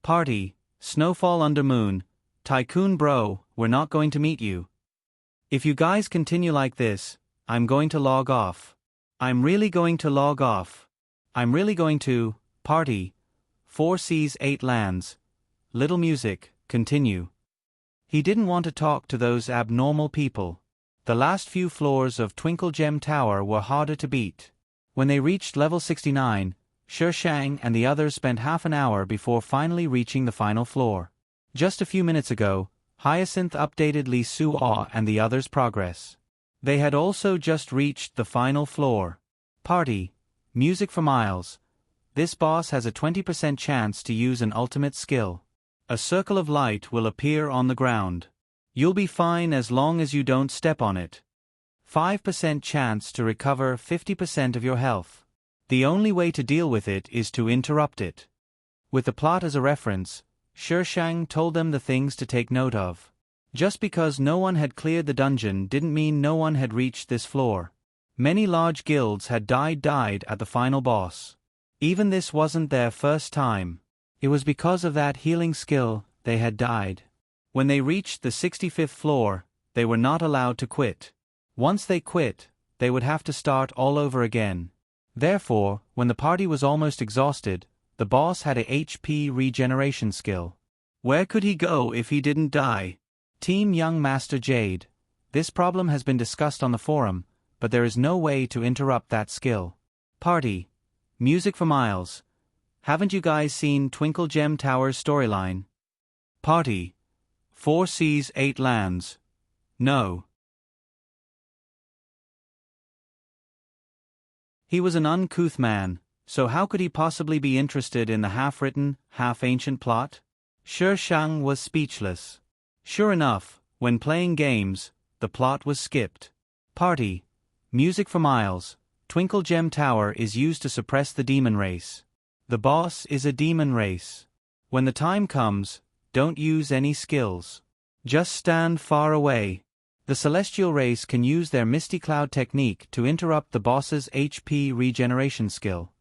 Party. Snowfall Under Moon. Tycoon bro, we're not going to meet you. If you guys continue like this, I'm going to log off. I'm really going to log off. I'm really going to. Party. 4 seas 8 lands. Little music, continue. He didn't want to talk to those abnormal people. The last few floors of Twinkle Gem Tower were harder to beat. When they reached level 69, Shang and the others spent half an hour before finally reaching the final floor. Just a few minutes ago, Hyacinth updated Lee Suo and the others' progress. They had also just reached the final floor. Party. Music for Miles. This boss has a 20% chance to use an ultimate skill. A circle of light will appear on the ground. You'll be fine as long as you don't step on it. 5% chance to recover 50% of your health. The only way to deal with it is to interrupt it. With the plot as a reference, Shang told them the things to take note of. Just because no one had cleared the dungeon didn't mean no one had reached this floor. Many large guilds had died at the final boss. Even this wasn't their first time. It was because of that healing skill they had died. When they reached the 65th floor, they were not allowed to quit. Once they quit, they would have to start all over again. Therefore, when the party was almost exhausted, the boss had a HP regeneration skill. Where could he go if he didn't die? Team Young Master Jade. This problem has been discussed on the forum, but there is no way to interrupt that skill. Party. Music for Miles. Haven't you guys seen Twinkle Gem Tower's storyline? Party. 4 seas 8 lands. No. He was an uncouth man, so how could he possibly be interested in the half-written, half-ancient plot? Shang was speechless. Sure enough, when playing games, the plot was skipped. Party. Music for Miles. Twinkle Gem Tower is used to suppress the demon race. The boss is a demon race. When the time comes, don't use any skills. Just stand far away. The celestial race can use their Misty Cloud technique to interrupt the boss's HP regeneration skill.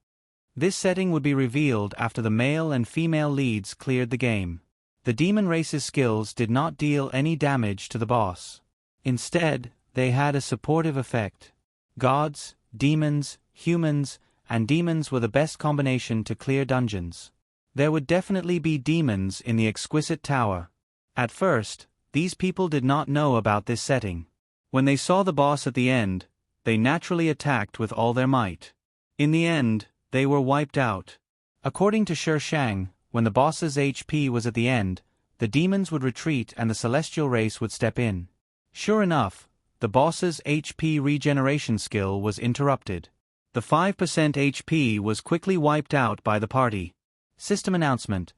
This setting would be revealed after the male and female leads cleared the game. The demon race's skills did not deal any damage to the boss. Instead, they had a supportive effect. Gods, demons, humans, and demons were the best combination to clear dungeons. There would definitely be demons in the exquisite tower. At first, these people did not know about this setting. When they saw the boss at the end, they naturally attacked with all their might. In the end, they were wiped out. According to Shang, when the boss's HP was at the end, the demons would retreat and the celestial race would step in. Sure enough, the boss's HP regeneration skill was interrupted. The 5% HP was quickly wiped out by the party. System announcement.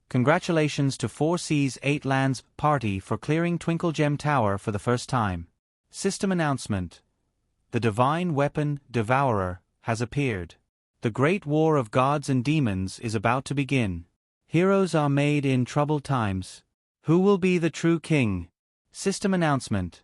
Congratulations to 4 Seas 8 Lands party for clearing Twinkle Gem Tower for the first time. System announcement. The divine weapon, Devourer, has appeared. The great war of gods and demons is about to begin. Heroes are made in troubled times. Who will be the true king? System announcement.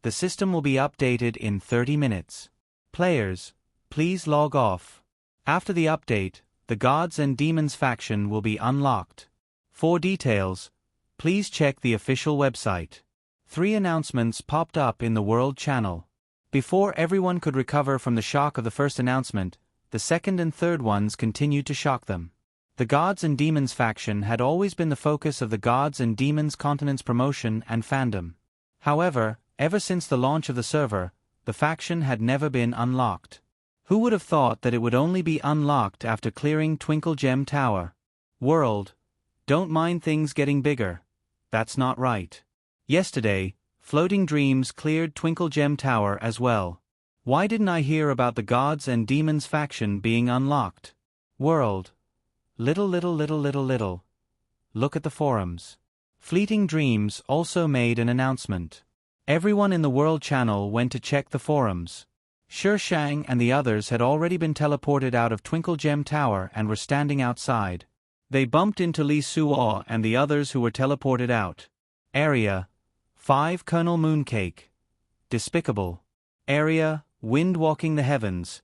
The system will be updated in 30 minutes. Players, please log off. After the update, the Gods and Demons faction will be unlocked. For details, please check the official website. 3 announcements popped up in the World channel. Before everyone could recover from the shock of the first announcement, the second and third ones continued to shock them. The Gods and Demons faction had always been the focus of the Gods and Demons continent's promotion and fandom. However, ever since the launch of the server, the faction had never been unlocked. Who would have thought that it would only be unlocked after clearing Twinkle Gem Tower? World, don't mind things getting bigger. That's not right. Yesterday, Floating dreams cleared Twinkle Gem Tower as well. Why didn't I hear about the gods and demons faction being unlocked? World. Little. Look at the forums. Fleeting Dreams also made an announcement. Everyone in the World Channel went to check the forums. Shi Shang and the others had already been teleported out of Twinkle Gem Tower and were standing outside. They bumped into Li Suo and the others who were teleported out. Area 5 Colonel Mooncake. Despicable. Area Wind-walking the heavens.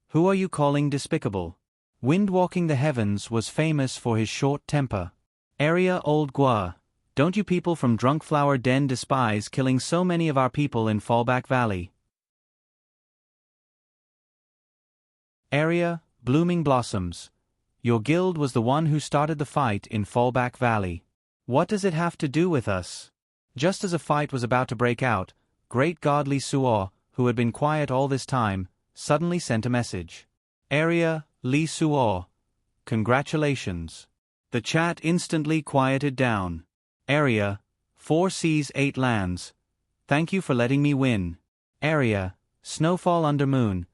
Who are you calling despicable? Wind-walking the heavens was famous for his short temper. Area Old Gua. Don't you people from Drunk Flower Den despise killing so many of our people in Fallback Valley? Area Blooming Blossoms. Your guild was the one who started the fight in Fallback Valley. What does it have to do with us? Just as a fight was about to break out, Great God Li Suo, who had been quiet all this time, suddenly sent a message. Area Li Suo. Congratulations. The chat instantly quieted down. Area 4 Seas 8 Lands. Thank you for letting me win. Area Snowfall Under Moon.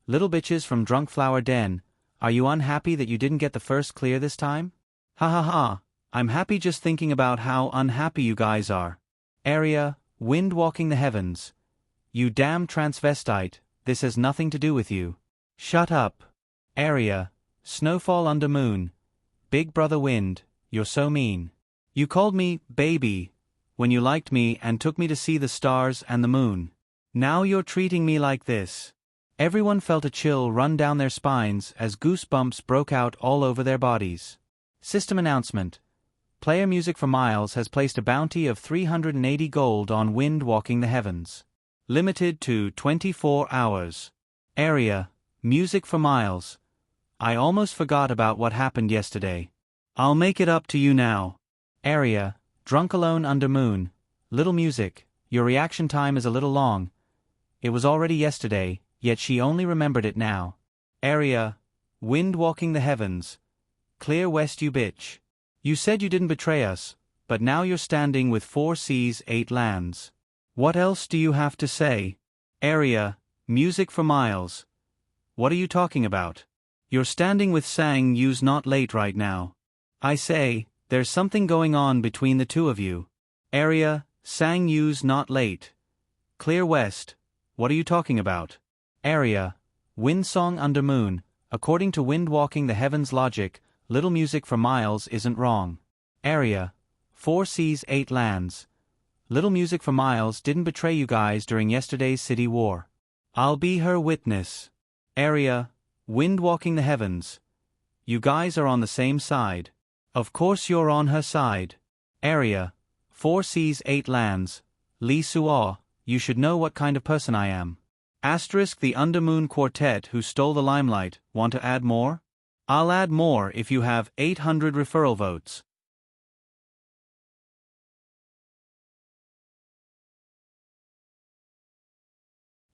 Little bitches from Drunk Flower Den, are you unhappy that you didn't get the first clear this time? Ha ha ha, I'm happy just thinking about how unhappy you guys are. Area Wind-walking the heavens. You damn transvestite, this has nothing to do with you. Shut up. Area Snowfall Under Moon. Big Brother Wind, you're so mean. You called me baby when you liked me and took me to see the stars and the moon. Now you're treating me like this. Everyone felt a chill run down their spines as goosebumps broke out all over their bodies. System announcement. Player Music for Miles has placed a bounty of 380 gold on Wind-walking the heavens. Limited to 24 hours. Area Music for Miles. I almost forgot about what happened yesterday. I'll make it up to you now. Area Drunk Alone Under Moon. Little Music, your reaction time is a little long. It was already yesterday, yet she only remembered it now. Area Wind-walking the heavens. Clear West you bitch. You said you didn't betray us, but now you're standing with 4 Seas 8 Lands. What else do you have to say? Area Music for Miles. What are you talking about? You're standing with Sang Yu's not late right now. I say, there's something going on between the two of you. Area Sang Yu's not late. Clear West. What are you talking about? Area Windsong Under Moon. According to Wind-walking the heavens logic, Little Music for Miles isn't wrong. Area 4 Seas 8 Lands. Little Music for Miles didn't betray you guys during yesterday's city war. I'll be her witness. Area Wind-walking the heavens. You guys are on the same side. Of course you're on her side. Area 4 Seas 8 Lands. Li Suo, you should know what kind of person I am. Asterisk the Undermoon Quartet who stole the limelight. Want to add more? I'll add more if you have 800 referral votes.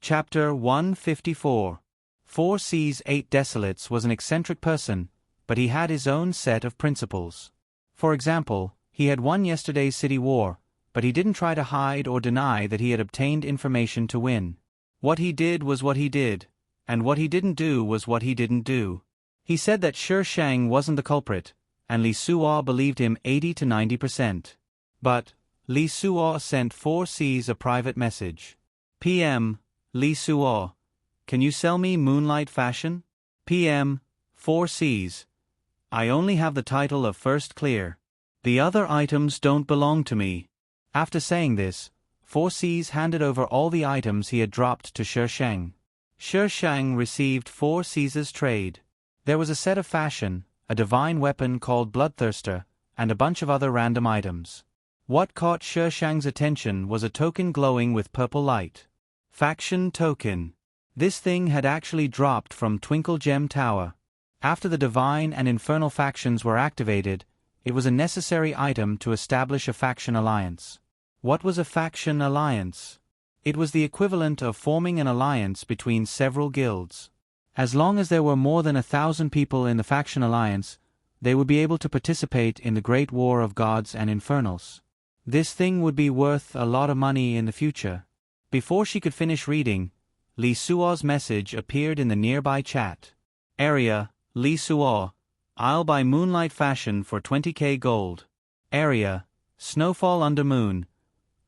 Chapter 154. 4 Seas 8 Desolates was an eccentric person, but he had his own set of principles. For example, he had won yesterday's city war, but he didn't try to hide or deny that he had obtained information to win. What he did was what he did, and what he didn't do was what he didn't do. He said that Shi Shang wasn't the culprit, and Li Suo believed him 80 to 90%. But Li Suo sent 4 Seas a private message. PM, Li Suo, can you sell me Moonlight Fashion? PM, 4 Seas. I only have the title of First Clear. The other items don't belong to me. After saying this, 4 Seas handed over all the items he had dropped to Shi Shang. Shi Shang received 4 Seas' trade. There was a set of fashion, a divine weapon called Bloodthirster, and a bunch of other random items. What caught Shi Shang's attention was a token glowing with purple light. Faction token. This thing had actually dropped from Twinkle Gem Tower. After the divine and infernal factions were activated, it was a necessary item to establish a faction alliance. What was a faction alliance? It was the equivalent of forming an alliance between several guilds. As long as there were more than 1,000 people in the faction alliance, they would be able to participate in the Great War of Gods and Infernals. This thing would be worth a lot of money in the future. Before she could finish reading, Lee Suo's message appeared in the nearby chat. Area, Lee Suo. I'll buy Moonlight Fashion for 20k gold. Area, Snowfall Under Moon.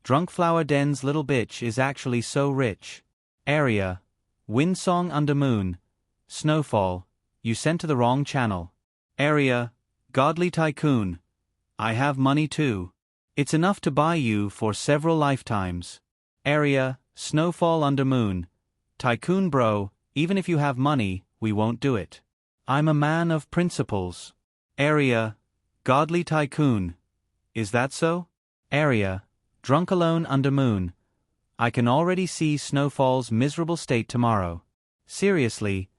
Drunk Flower Den's little bitch is actually so rich. Area, Windsong Under Moon. Snowfall, you sent to the wrong channel. Area, Godly Tycoon. I have money too. It's enough to buy you for several lifetimes. Area, Snowfall Under Moon. Tycoon bro, even if you have money, we won't do it. I'm a man of principles. Area, Godly Tycoon. Is that so? Area, Drunk Alone Under Moon. I can already see Snowfall's miserable state tomorrow. Seriously,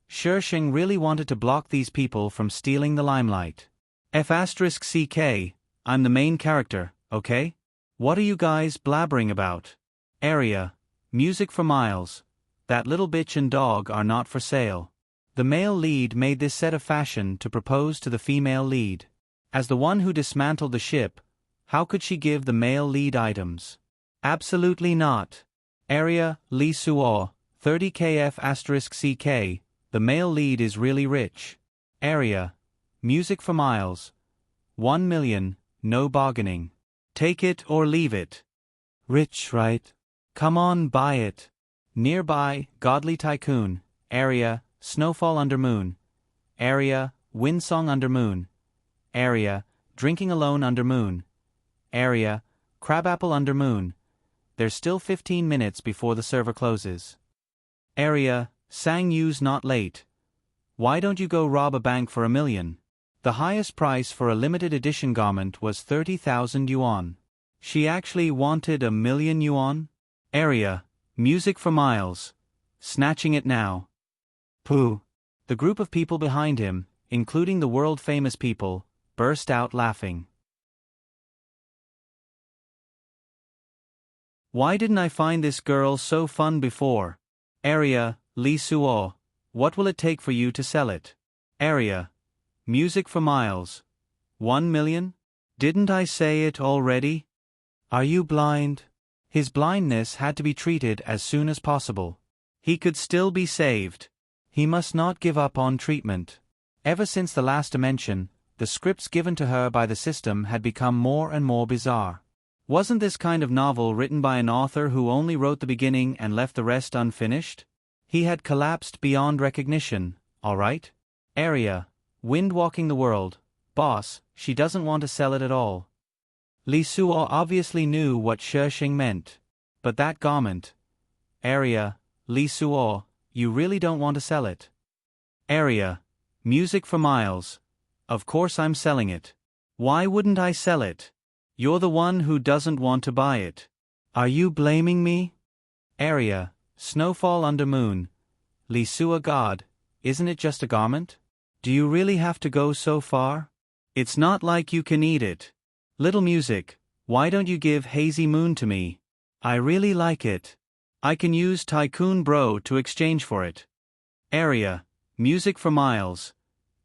Sheng really wanted to block these people from stealing the limelight. F*CK, I'm the main character, okay? What are you guys blabbering about? Area, Music for Miles. That little bitch and dog are not for sale. The male lead made this set of fashion to propose to the female lead. As the one who dismantled the ship, how could she give the male lead items? Absolutely not. Area, Lee Suo, 30kF*CK, the male lead is really rich. Area, Music for Miles. 1 million, no bargaining. Take it or leave it. Rich, right? Come on, buy it. Nearby, Godly Tycoon. Area, Snowfall Under Moon. Area, Windsong Under Moon. Area, Drinking Alone Under Moon. Area, Crabapple Under Moon. There's still 15 minutes before the server closes. Area, Sang Yu's not late. Why don't you go rob a bank for 1 million? The highest price for a limited edition garment was 30,000 yuan. She actually wanted 1 million yuan? Area, Music for Miles. Snatching it now. Pooh. The group of people behind him, including the world-famous people, burst out laughing. Why didn't I find this girl so fun before? Area, Lee Suo. What will it take for you to sell it? Area, Music for Miles. 1 million? Didn't I say it already? Are you blind? His blindness had to be treated as soon as possible. He could still be saved. He must not give up on treatment. Ever since the last dimension, the scripts given to her by the system had become more and more bizarre. Wasn't this kind of novel written by an author who only wrote the beginning and left the rest unfinished? He had collapsed beyond recognition, all right? Area, Wind Walking the World. Boss, she doesn't want to sell it at all. Lee Suo obviously knew what Sheng meant. But that garment. Area, Lee Suo, you really don't want to sell it. Area, Music for Miles. Of course I'm selling it. Why wouldn't I sell it? You're the one who doesn't want to buy it. Are you blaming me? Area, Snowfall Under Moon. Lee Suo God, isn't it just a garment? Do you really have to go so far? It's not like you can eat it. Little Music, why don't you give Hazy Moon to me? I really like it. I can use Tycoon Bro to exchange for it. Area, Music for Miles.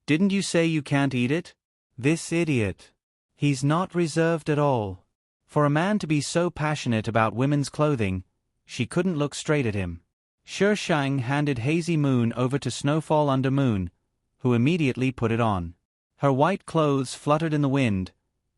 Didn't you say you can't eat it? This idiot. He's not reserved at all. For a man to be so passionate about women's clothing, she couldn't look straight at him. Sheng handed Hazy Moon over to Snowfall Under Moon, who immediately put it on. Her white clothes fluttered in the wind,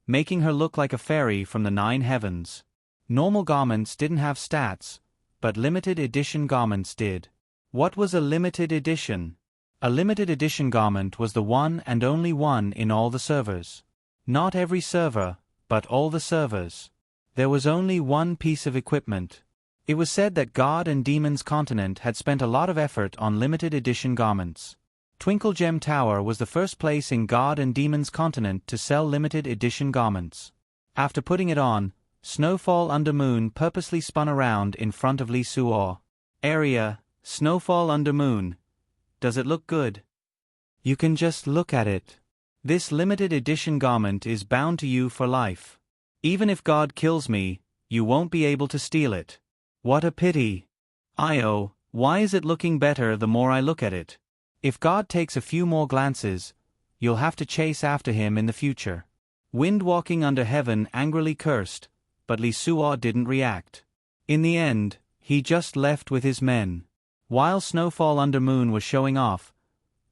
making her look like a fairy from the 9 heavens. Normal garments didn't have stats, but limited edition garments did. What was a limited edition? A limited edition garment was the one and only one in all the servers. Not every server, but all the servers. There was only one piece of equipment. It was said that God and Demon's Continent had spent a lot of effort on limited edition garments. Twinkle Gem Tower was the first place in God and Demon's Continent to sell limited edition garments. After putting it on, Snowfall Under Moon purposely spun around in front of Lee Suo. Area, Snowfall Under Moon. Does it look good? You can just look at it. This limited edition garment is bound to you for life. Even if God kills me, you won't be able to steal it. What a pity. Why is it looking better the more I look at it? If God takes a few more glances, you'll have to chase after him in the future. Wind walking under heaven angrily cursed, but Li Suo didn't react. In the end, he just left with his men. While Snowfall under Moon was showing off,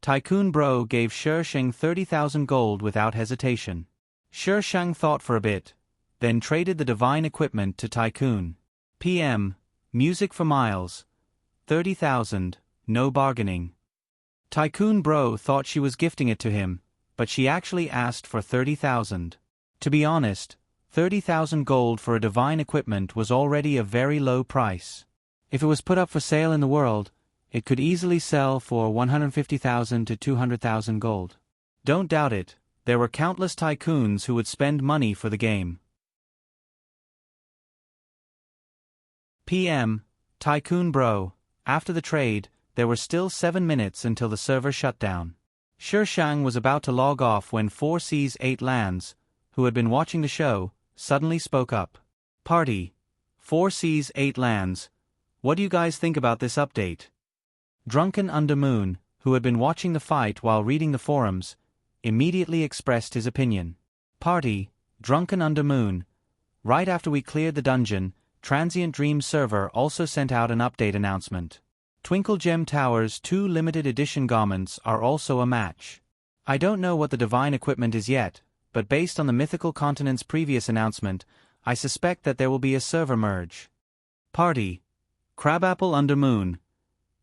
Tycoon Bro gave Sheng 30,000 gold without hesitation. Sheng thought for a bit, then traded the divine equipment to Tycoon. PM, music for miles. 30,000, no bargaining. Tycoon Bro thought she was gifting it to him, but she actually asked for 30,000. To be honest, 30,000 gold for a divine equipment was already a very low price. If it was put up for sale in the world, it could easily sell for 150,000 to 200,000 gold. Don't doubt it, there were countless tycoons who would spend money for the game. PM, Tycoon Bro, after the trade, there were still 7 minutes until the server shut down. Sheng was about to log off when 4 Seas 8 Lands, who had been watching the show, suddenly spoke up. Party, 4 Seas 8 Lands, what do you guys think about this update? Drunken Under Moon, who had been watching the fight while reading the forums, immediately expressed his opinion. Party, Drunken Under Moon, right after we cleared the dungeon, Transient Dream server also sent out an update announcement. Twinkle Gem Tower's 2 limited edition garments are also a match. I don't know what the divine equipment is yet, but based on the Mythical Continent's previous announcement, I suspect that there will be a server merge. Party, Crabapple Under Moon.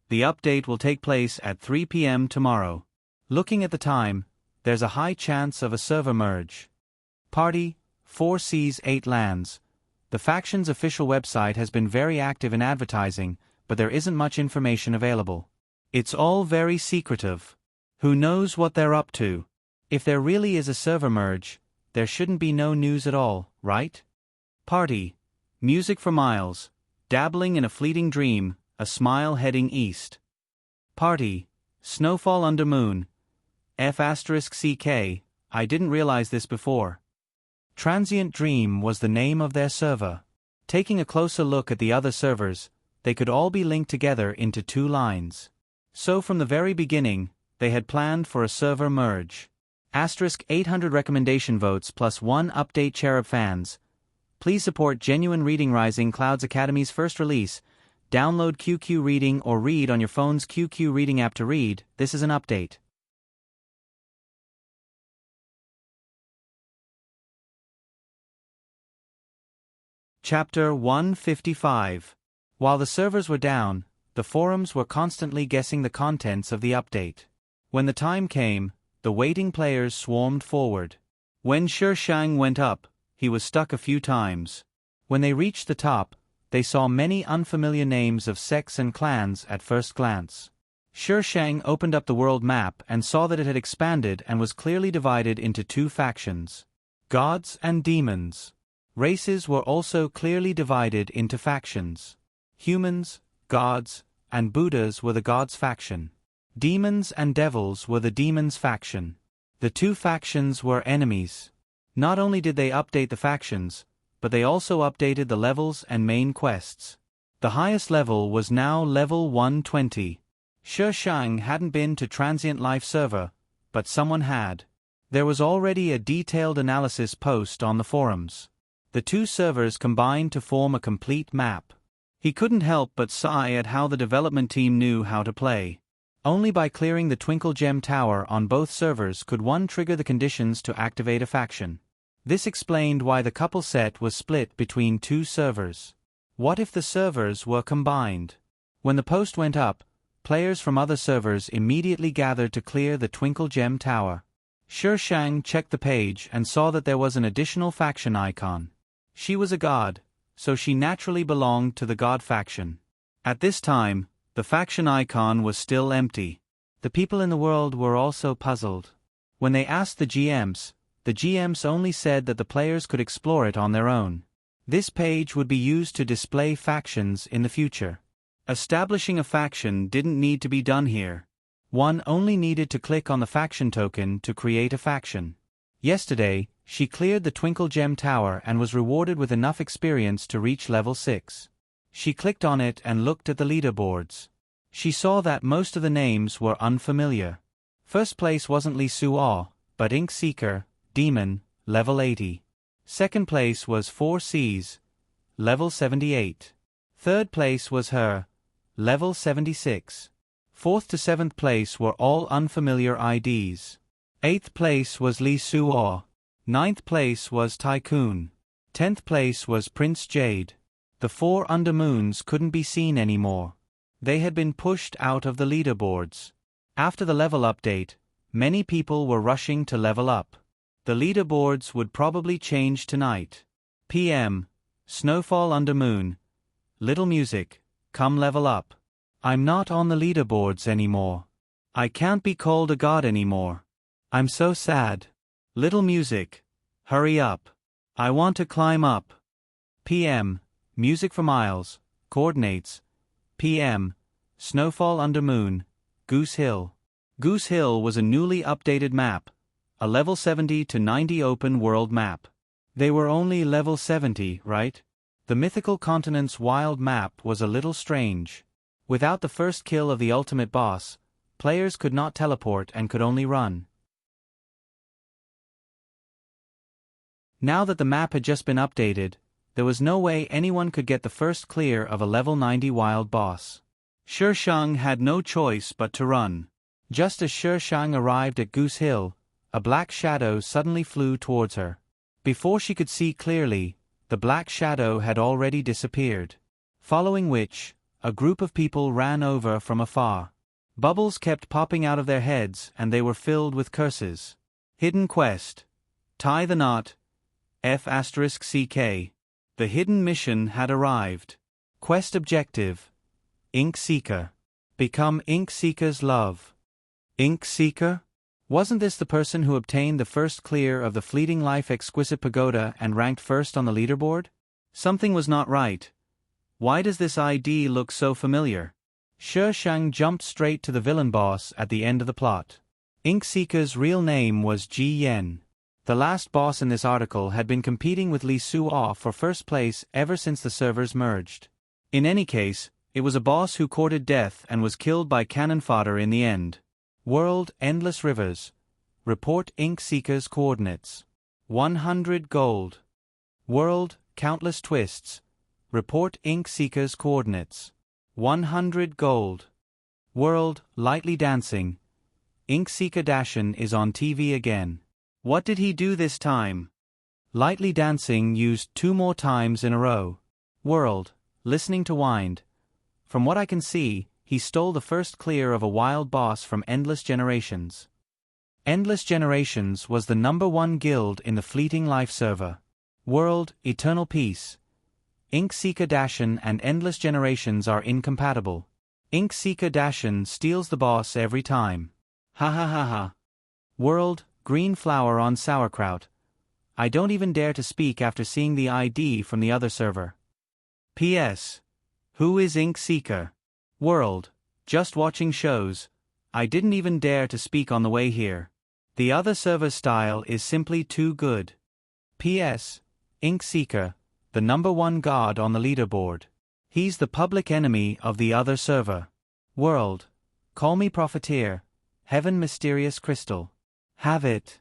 The update will take place at 3 p.m. tomorrow. Looking at the time, there's a high chance of a server merge. Party, 4 Seas 8 Lands. The faction's official website has been very active in advertising, but there isn't much information available. It's all very secretive. Who knows what they're up to? If there really is a server merge, there shouldn't be no news at all, right? Party, music for miles, dabbling in a fleeting dream, a smile heading east. Party, Snowfall Under Moon, F*CK, I didn't realize this before. Transient Dream was the name of their server. Taking a closer look at the other servers, they could all be linked together into 2 lines. So from the very beginning, they had planned for a server merge. * 800 recommendation votes plus 1 update Cherub fans. Please support Genuine Reading Rising Clouds Academy's first release. Download QQ Reading or read on your phone's QQ Reading app to read. This is an update. Chapter 155. While the servers were down, the forums were constantly guessing the contents of the update. When the time came, the waiting players swarmed forward. When Sheng went up, he was stuck a few times. When they reached the top, they saw many unfamiliar names of sects and clans at first glance. Sheng opened up the world map and saw that it had expanded and was clearly divided into 2 factions. Gods and demons. Races were also clearly divided into factions. Humans, gods, and Buddhas were the gods faction. Demons and devils were the demons faction. The 2 factions were enemies. Not only did they update the factions, but they also updated the levels and main quests. The highest level was now level 120. Sheng hadn't been to Transient Life server, but someone had. There was already a detailed analysis post on the forums. The 2 servers combined to form a complete map. He couldn't help but sigh at how the development team knew how to play. Only by clearing the Twinkle Gem Tower on both servers could one trigger the conditions to activate a faction. This explained why the couple set was split between 2 servers. What if the servers were combined? When the post went up, players from other servers immediately gathered to clear the Twinkle Gem Tower. Sheng checked the page and saw that there was an additional faction icon. She was a god, so she naturally belonged to the god faction. At this time, the faction icon was still empty. The people in the world were also puzzled. When they asked the GMs only said that the players could explore it on their own. This page would be used to display factions in the future. Establishing a faction didn't need to be done here. One only needed to click on the faction token to create a faction. Yesterday, she cleared the Twinkle Gem Tower and was rewarded with enough experience to reach level 6. She clicked on it and looked at the leaderboards. She saw that most of the names were unfamiliar. First place wasn't Li Suo, but Ink Seeker, Demon, level 80. Second place was 4Cs, level 78. Third place was her, level 76. Fourth to seventh place were all unfamiliar IDs. Eighth place was Lee Suo. Ninth place was Tycoon. 10th place was Prince Jade. The 4 undermoons couldn't be seen anymore. They had been pushed out of the leaderboards. After the level update, many people were rushing to level up. The leaderboards would probably change tonight. PM, Snowfall Undermoon, Little Music, come level up. I'm not on the leaderboards anymore. I can't be called a god anymore. I'm so sad. Little Music, hurry up. I want to climb up. PM, Music for Miles, coordinates. PM, Snowfall Undermoon, Goose Hill. Goose Hill was a newly updated map, a level 70 to 90 open world map. They were only level 70, right? The Mythical Continent's wild map was a little strange. Without the first kill of the ultimate boss, players could not teleport and could only run. Now that the map had just been updated, there was no way anyone could get the first clear of a level 90 wild boss. Shang had no choice but to run. Just as Shang arrived at Goose Hill, a black shadow suddenly flew towards her. Before she could see clearly, the black shadow had already disappeared. Following which, a group of people ran over from afar. Bubbles kept popping out of their heads and they were filled with curses. Hidden quest. Tie the knot. F***CK. The hidden mission had arrived. Quest objective. Ink Seeker. Become Ink Seeker's love. Ink Seeker? Wasn't this the person who obtained the first clear of the Fleeting Life Exquisite Pagoda and ranked first on the leaderboard? Something was not right. Why does this ID look so familiar? Shang jumped straight to the villain boss at the end of the plot. Ink Seeker's real name was Ji Yen. The last boss in this article had been competing with Lee Suo for first place ever since the servers merged. In any case, it was a boss who courted death and was killed by cannon fodder in the end. World Endless Rivers. Report Ink Seeker's coordinates. 100 gold. World Countless Twists. Report Ink Seeker's coordinates. 100 gold. World Lightly Dancing. Ink Seeker Dashin is on TV again. What did he do this time? Lightly Dancing used 2 more times in a row. World Listening to Wind. From what I can see, he stole the first clear of a wild boss from Endless Generations. Endless Generations was the #1 guild in the Fleeting Life server. World Eternal Peace. Ink Seeker Dashin and Endless Generations are incompatible. Ink Seeker Dashin steals the boss every time. Ha ha ha ha. World Green Flower on Sauerkraut. I don't even dare to speak after seeing the ID from the other server. P.S. Who is Ink Seeker? World Just watching shows. I didn't even dare to speak on the way here. The other server's style is simply too good. P.S. Ink Seeker, the #1 god on the leaderboard. He's the public enemy of the other server. World Call me Profiteer. Heaven Mysterious Crystal. Have it.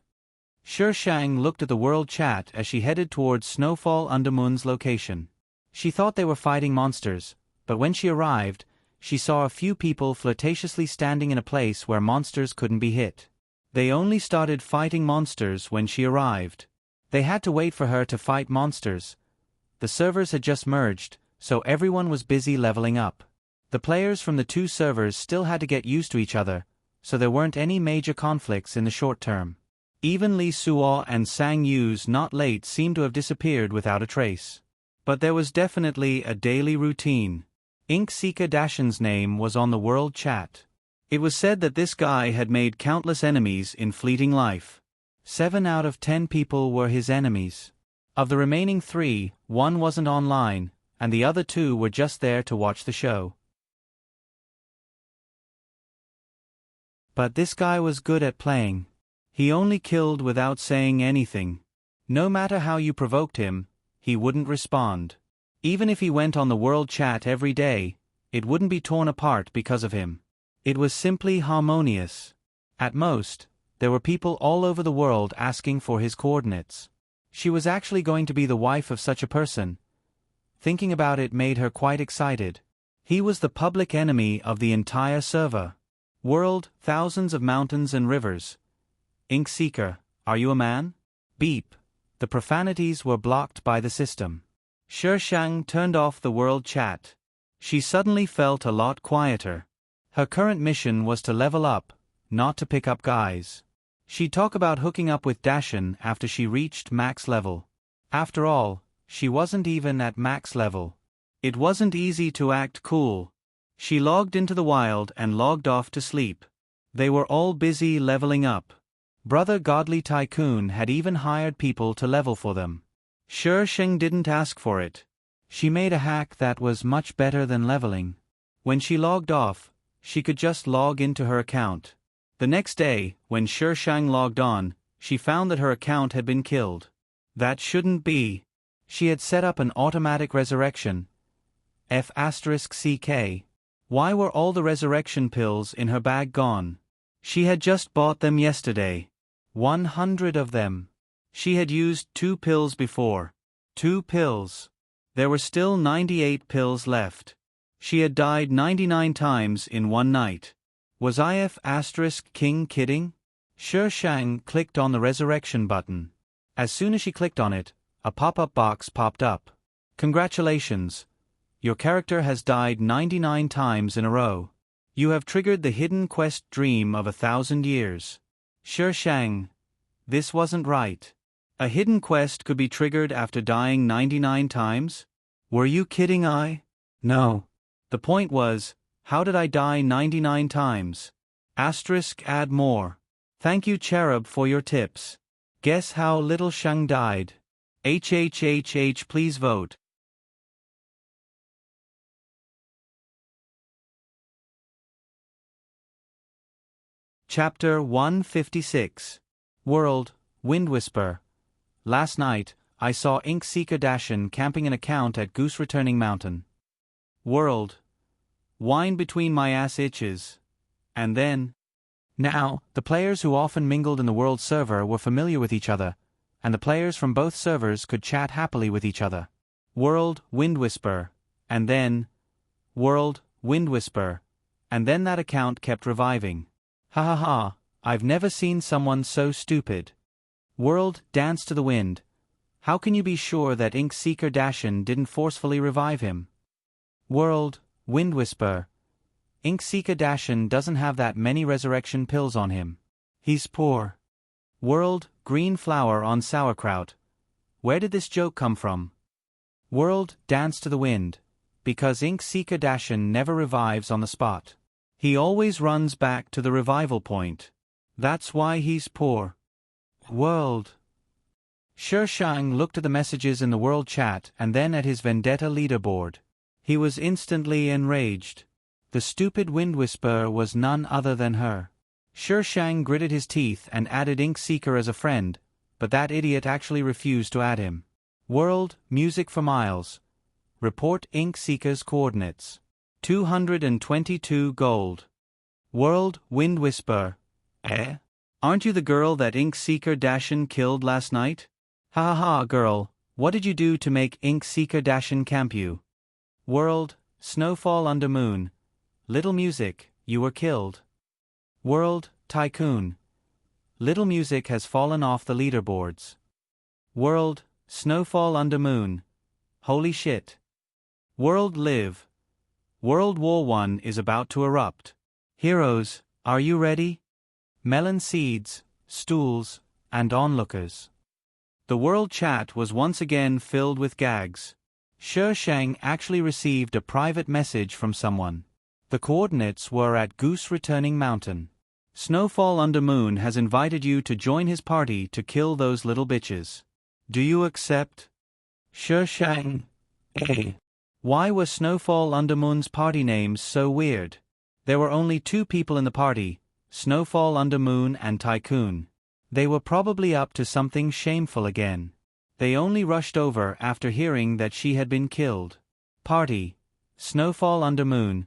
Shang looked at the world chat as she headed towards Snowfall Undermoon's location. She thought they were fighting monsters, but when she arrived, she saw a few people flirtatiously standing in a place where monsters couldn't be hit. They only started fighting monsters when she arrived. They had to wait for her to fight monsters. The servers had just merged, so everyone was busy leveling up. The players from the 2 servers still had to get used to each other, so there weren't any major conflicts in the short term. Even Lee Suo and Sang Yu's Not Late seemed to have disappeared without a trace. But there was definitely a daily routine. Ink Seeker Dashin's name was on the world chat. It was said that this guy had made countless enemies in Fleeting Life. 7 out of 10 people were his enemies. Of the remaining 3, 1 wasn't online, and the other 2 were just there to watch the show. But this guy was good at playing. He only killed without saying anything. No matter how you provoked him, he wouldn't respond. Even if he went on the world chat every day, it wouldn't be torn apart because of him. It was simply harmonious. At most, There were people all over the world asking for his coordinates. She was actually going to be the wife of such a person. Thinking about it made her quite excited. He was the public enemy of the entire server. World, thousands of mountains and rivers. Ink Seeker, are you a man? Beep. The profanities were blocked by the system. Shang turned off the world chat. She suddenly felt a lot quieter. Her current mission was to level up, not to pick up guys. She'd talk about hooking up with Dashin after she reached max level. After all, she wasn't even at max level. It wasn't easy to act cool. She logged into the wild and logged off to sleep. They were all busy leveling up. Brother Godly Tycoon had even hired people to level for them. Sheng didn't ask for it. She made a hack that was much better than leveling. When she logged off, she could just log into her account. The next day, when Sheng logged on, she found that her account had been killed. That shouldn't be. She had set up an automatic resurrection. F***CK. Why were all the resurrection pills in her bag gone? She had just bought them yesterday. 100 of them. She had used 2 pills before. 2 pills. There were still 98 pills left. She had died 99 times in one night. Was King kidding? Shang clicked on the resurrection button. As soon as she clicked on it, a pop-up box popped up. Congratulations. Your character has died 99 times in a row. You have triggered the hidden quest dream of 1,000 years. Shang. This wasn't right. A hidden quest could be triggered after dying 99 times? Were you kidding? No. The point was, how did I die 99 times? Add more. Thank you Cherub for your tips. Guess how little Shang died? Please vote. Chapter 156. World, Wind Whisper. Last night, I saw Ink Seeker Dashin camping an account at Goose Returning Mountain. World. Wine between my ass itches. And then. Now, the players who often mingled in the world server were familiar with each other, and the players from both servers could chat happily with each other. World, Wind Whisper. And then. World, Wind Whisper. And then that account kept reviving. Ha ha ha, I've never seen someone so stupid. World, Dance to the Wind. How can you be sure that Ink Seeker Dashin didn't forcefully revive him? World, Wind Whisper. Ink Seeker Dashin doesn't have that many resurrection pills on him. He's poor. World, Green Flower on Sauerkraut. Where did this joke come from? World, Dance to the Wind. Because Ink Seeker Dashin never revives on the spot. He always runs back to the revival point. That's why he's poor. World. Shang looked at the messages in the world chat and then at his Vendetta leaderboard. He was instantly enraged. The stupid Wind Whisperer was none other than her. Shang gritted his teeth and added Ink Seeker as a friend, but that idiot actually refused to add him. World, Music for Miles. Report Ink Seeker's coordinates. 222 gold. World, Wind Whisper. Aren't you the girl that Ink Seeker Dashin killed last night? Ha ha ha, girl, what did you do to make Ink Seeker Dashin camp you? World, Snowfall Under Moon. Little Music, you were killed. World, Tycoon. Little Music has fallen off the leaderboards. World, Snowfall Under Moon. Holy shit. World, Live. World War I is about to erupt. Heroes, are you ready? Melon seeds, stools, and onlookers. The world chat was once again filled with gags. Shang actually received a private message from someone. The coordinates were at Goose Returning Mountain. Snowfall Under Moon has invited you to join his party to kill those little bitches. Do you accept? Shang. Why were Snowfall Under Moon's party names so weird? There were only 2 people in the party, Snowfall Under Moon and Tycoon. They were probably up to something shameful again. They only rushed over after hearing that she had been killed. Party. Snowfall Under Moon.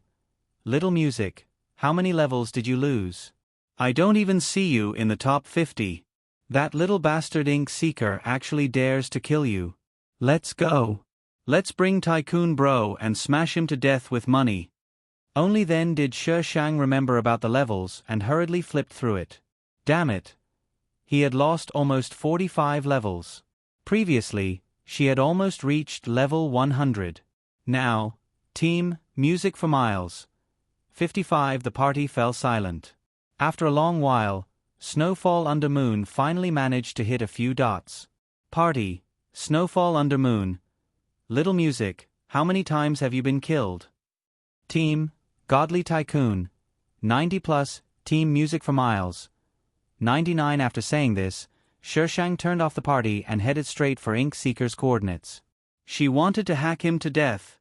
Little Music. How many levels did you lose? I don't even see you in the top 50. That little bastard Ink Seeker actually dares to kill you. Let's go. Let's bring Tycoon Bro and smash him to death with money. Only then did Shi Shang remember about the levels and hurriedly flipped through it. Damn it. He had lost almost 45 levels. Previously, she had almost reached level 100. Now, team, music for Miles. 55. The party fell silent. After a long while, Snowfall Under Moon finally managed to hit a few dots. Party, Snowfall Under Moon. Little music, how many times have you been killed? Team, Godly Tycoon. 90 plus, team music for Miles. 99. After saying this, Shi Shang turned off the party and headed straight for Ink Seeker's coordinates. She wanted to hack him to death.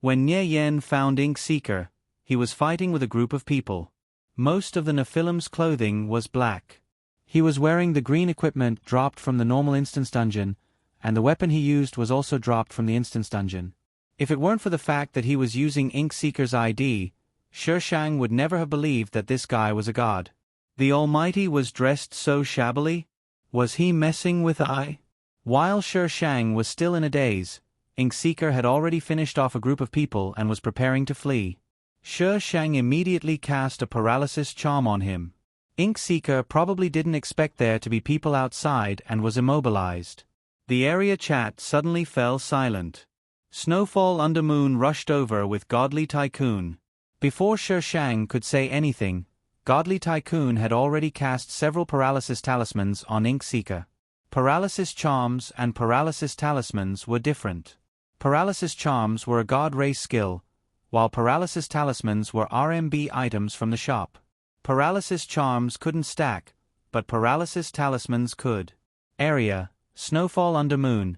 When Nye Yen found Ink Seeker, he was fighting with a group of people. Most of the Nephilim's clothing was black. He was wearing the green equipment dropped from the normal instance dungeon, and the weapon he used was also dropped from the instance dungeon. If it weren't for the fact that he was using Ink Seeker's ID, Shi Shang would never have believed that this guy was a god. The Almighty was dressed so shabbily? Was he messing with I? While Shi Shang was still in a daze, Ink Seeker had already finished off a group of people and was preparing to flee. Shi Shang immediately cast a paralysis charm on him. Ink Seeker probably didn't expect there to be people outside and was immobilized. The area chat suddenly fell silent. Snowfall Under Moon rushed over with Godly Tycoon. Before Shi Shang could say anything, Godly Tycoon had already cast several paralysis talismans on Ink Seeker. Paralysis charms and paralysis talismans were different. Paralysis charms were a god race skill, while paralysis talismans were RMB items from the shop. Paralysis charms couldn't stack, but paralysis talismans could. Area, Snowfall Under Moon.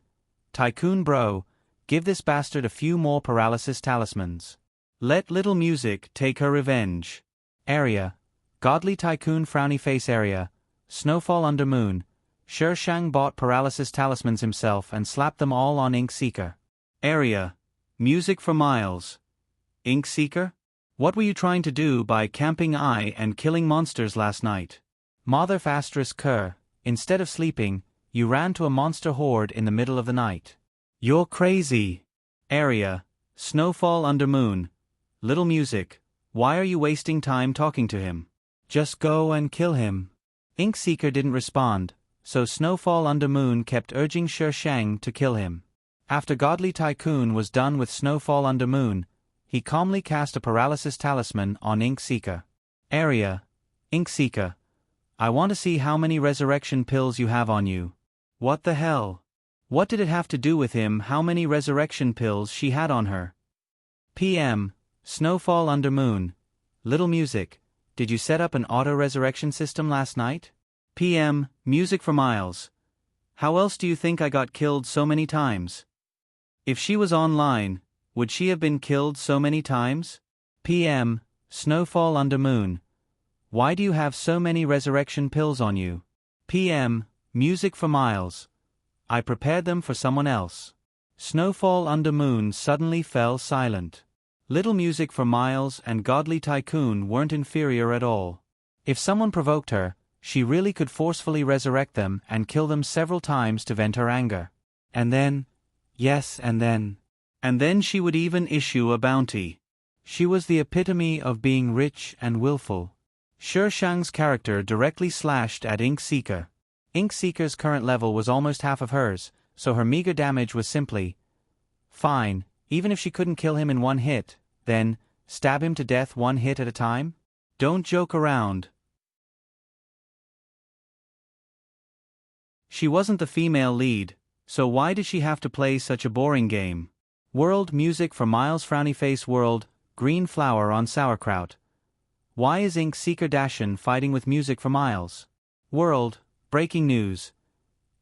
Tycoon Bro, give this bastard a few more paralysis talismans. Let Little Music take her revenge. Area, Godly Tycoon Frowny Face Area, Snowfall Under Moon. Shi Shang bought paralysis talismans himself and slapped them all on Ink Seeker. Area, Music for Miles. Ink Seeker? What were you trying to do by camping I and killing monsters last night? Mother Fastris Kerr, instead of sleeping, you ran to a monster horde in the middle of the night. You're crazy. Area, Snowfall Under Moon. Little Music, why are you wasting time talking to him? Just go and kill him. Ink Seeker didn't respond, so Snowfall Under Moon kept urging Shi Shang to kill him. After Godly Tycoon was done with Snowfall Under Moon, he calmly cast a paralysis talisman on Ink Seeker. Area, Ink Seeker, I want to see how many resurrection pills you have on you. What the hell? What did it have to do with him how many resurrection pills she had on her? PM, Snowfall Under Moon. Little Music, did you set up an auto-resurrection system last night? PM, Music for Miles. How else do you think I got killed so many times? If she was online, would she have been killed so many times? PM, Snowfall Under Moon. Why do you have so many resurrection pills on you? PM, Music for Miles. I prepared them for someone else. Snowfall Under Moon suddenly fell silent. Little Music for Miles and Godly Tycoon weren't inferior at all. If someone provoked her, she really could forcefully resurrect them and kill them several times to vent her anger. And then, yes, and then she would even issue a bounty. She was the epitome of being rich and willful. Shi Shang's character directly slashed at Ink Seeker. Ink Seeker's current level was almost half of hers, so her meager damage was simply fine. Even if she couldn't kill him in one hit, then stab him to death one hit at a time? Don't joke around. She wasn't the female lead, so why did she have to play such a boring game? World Music for Miles Frowny Face World, Green Flower on Sauerkraut. Why is Ink Seeker Dashin fighting with Music for Miles? World, breaking news.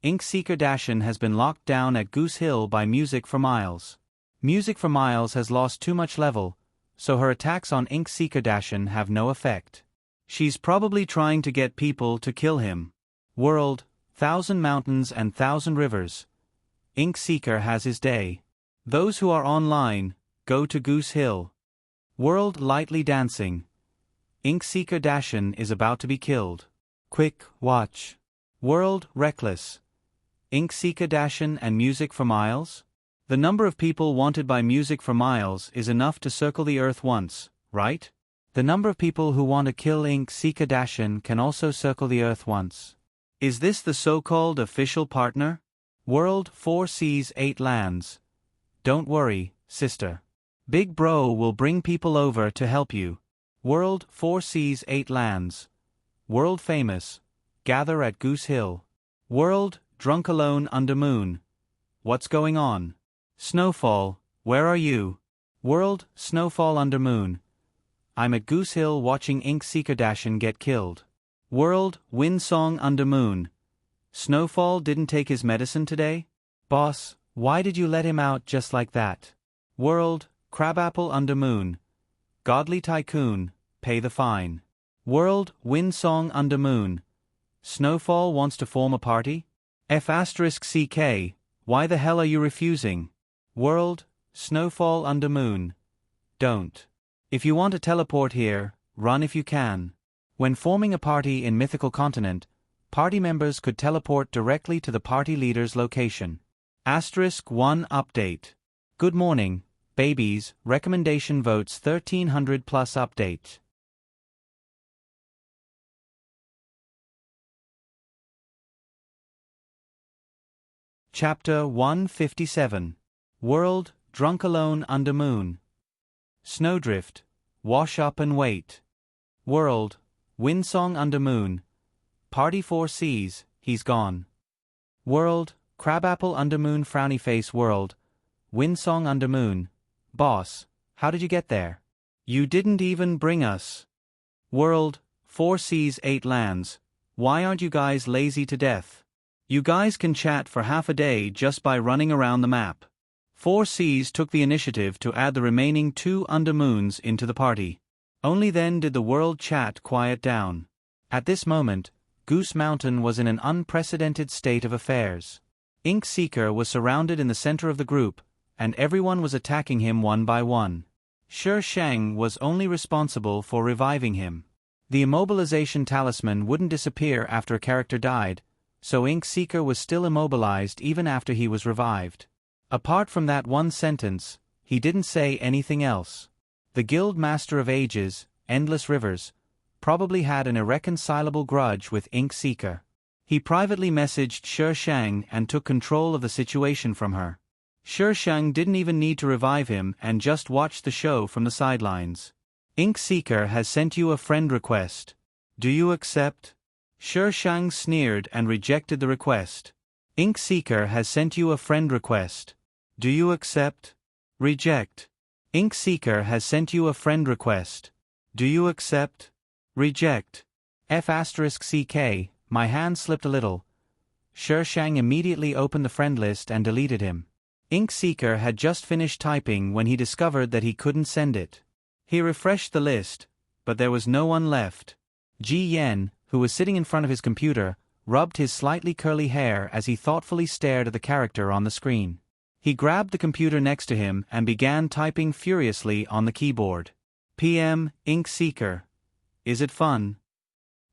Ink Seeker Dashin has been locked down at Goose Hill by Music for Miles. Music for Miles has lost too much level, so her attacks on Ink Seeker Dashin have no effect. She's probably trying to get people to kill him. World, 1,000 Mountains and 1,000 Rivers. Ink Seeker has his day. Those who are online, go to Goose Hill. World lightly dancing. Ink Seeker Dashin is about to be killed. Quick, watch. World reckless. Ink Seeker Dashin and music for miles? The number of people wanted by music for miles is enough to circle the earth once, right? The number of people who want to kill Ink Seeker Dashin can also circle the earth once. Is this the so-called official partner? World 4 seas 8 lands. Don't worry, sister. Big Bro will bring people over to help you. World 4 seas 8 lands. World famous. Gather at Goose Hill. World drunk alone under moon. What's going on? Snowfall, where are you? World snowfall under moon. I'm at Goose Hill watching Ink Seeker Dashin get killed. World wind song under moon. Snowfall didn't take his medicine today? Boss, why did you let him out just like that? World crabapple under moon. Godly tycoon, pay the fine. World wind song under moon. Snowfall wants to form a party? F*CK, why the hell are you refusing? World snowfall under moon. Don't. If you want to teleport here, run if you can. When forming a party in Mythical Continent, party members could teleport directly to the party leader's location. *1 update. Good morning, babies. Recommendation votes 1300 plus update. Chapter 157. World drunk alone under moon. Snowdrift, wash up and wait. World windsong under moon. Party 4 seas, he's gone. World crabapple under moon. Frowny face. World windsong under moon. Boss, how did you get there? You didn't even bring us. World 4 seas 8 lands. Why aren't you guys lazy to death? You guys can chat for half a day just by running around the map. 4 seas took the initiative to add the remaining 2 undermoons into the party. Only then did the world chat quiet down. At this moment, Goose Mountain was in an unprecedented state of affairs. Ink Seeker was surrounded in the center of the group, and everyone was attacking him one by one. Shi Shang was only responsible for reviving him. The immobilization talisman wouldn't disappear after a character died, so Ink Seeker was still immobilized even after he was revived. Apart from that one sentence, he didn't say anything else. The Guild Master of Ages, Endless Rivers, probably had an irreconcilable grudge with Ink Seeker. He privately messaged Shi Shang and took control of the situation from her. Shi Shang didn't even need to revive him and just watched the show from the sidelines. Ink Seeker has sent you a friend request. Do you accept? Shi Shang sneered and rejected the request. Ink Seeker has sent you a friend request. Do you accept? Reject. Ink Seeker has sent you a friend request. Do you accept? Reject. F*CK, my hand slipped a little. Shi Shang immediately opened the friend list and deleted him. Ink Seeker had just finished typing when he discovered that he couldn't send it. He refreshed the list, but there was no one left. Ji Yen, who was sitting in front of his computer, rubbed his slightly curly hair as he thoughtfully stared at the character on the screen. He grabbed the computer next to him and began typing furiously on the keyboard. PM, Ink Seeker. Is it fun?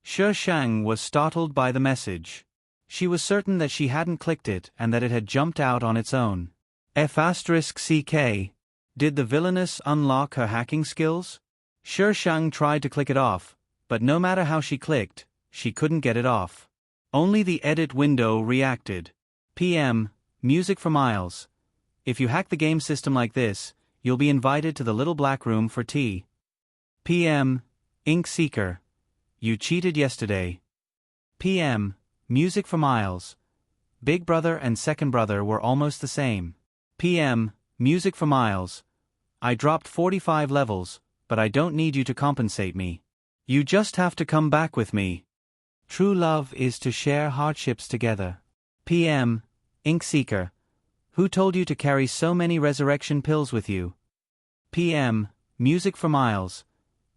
Shi Shang was startled by the message. She was certain that she hadn't clicked it and that it had jumped out on its own. F*CK. Did the villainess unlock her hacking skills? Shi Shang tried to click it off, but no matter how she clicked, she couldn't get it off. Only the edit window reacted. PM, music for miles. If you hack the game system like this, you'll be invited to the little black room for tea. PM, Ink Seeker. You cheated yesterday. PM, music for miles. Big brother and second brother were almost the same. PM, music for miles. I dropped 45 levels, but I don't need you to compensate me. You just have to come back with me. True love is to share hardships together. PM, Ink Seeker. Who told you to carry so many resurrection pills with you? PM, music for miles.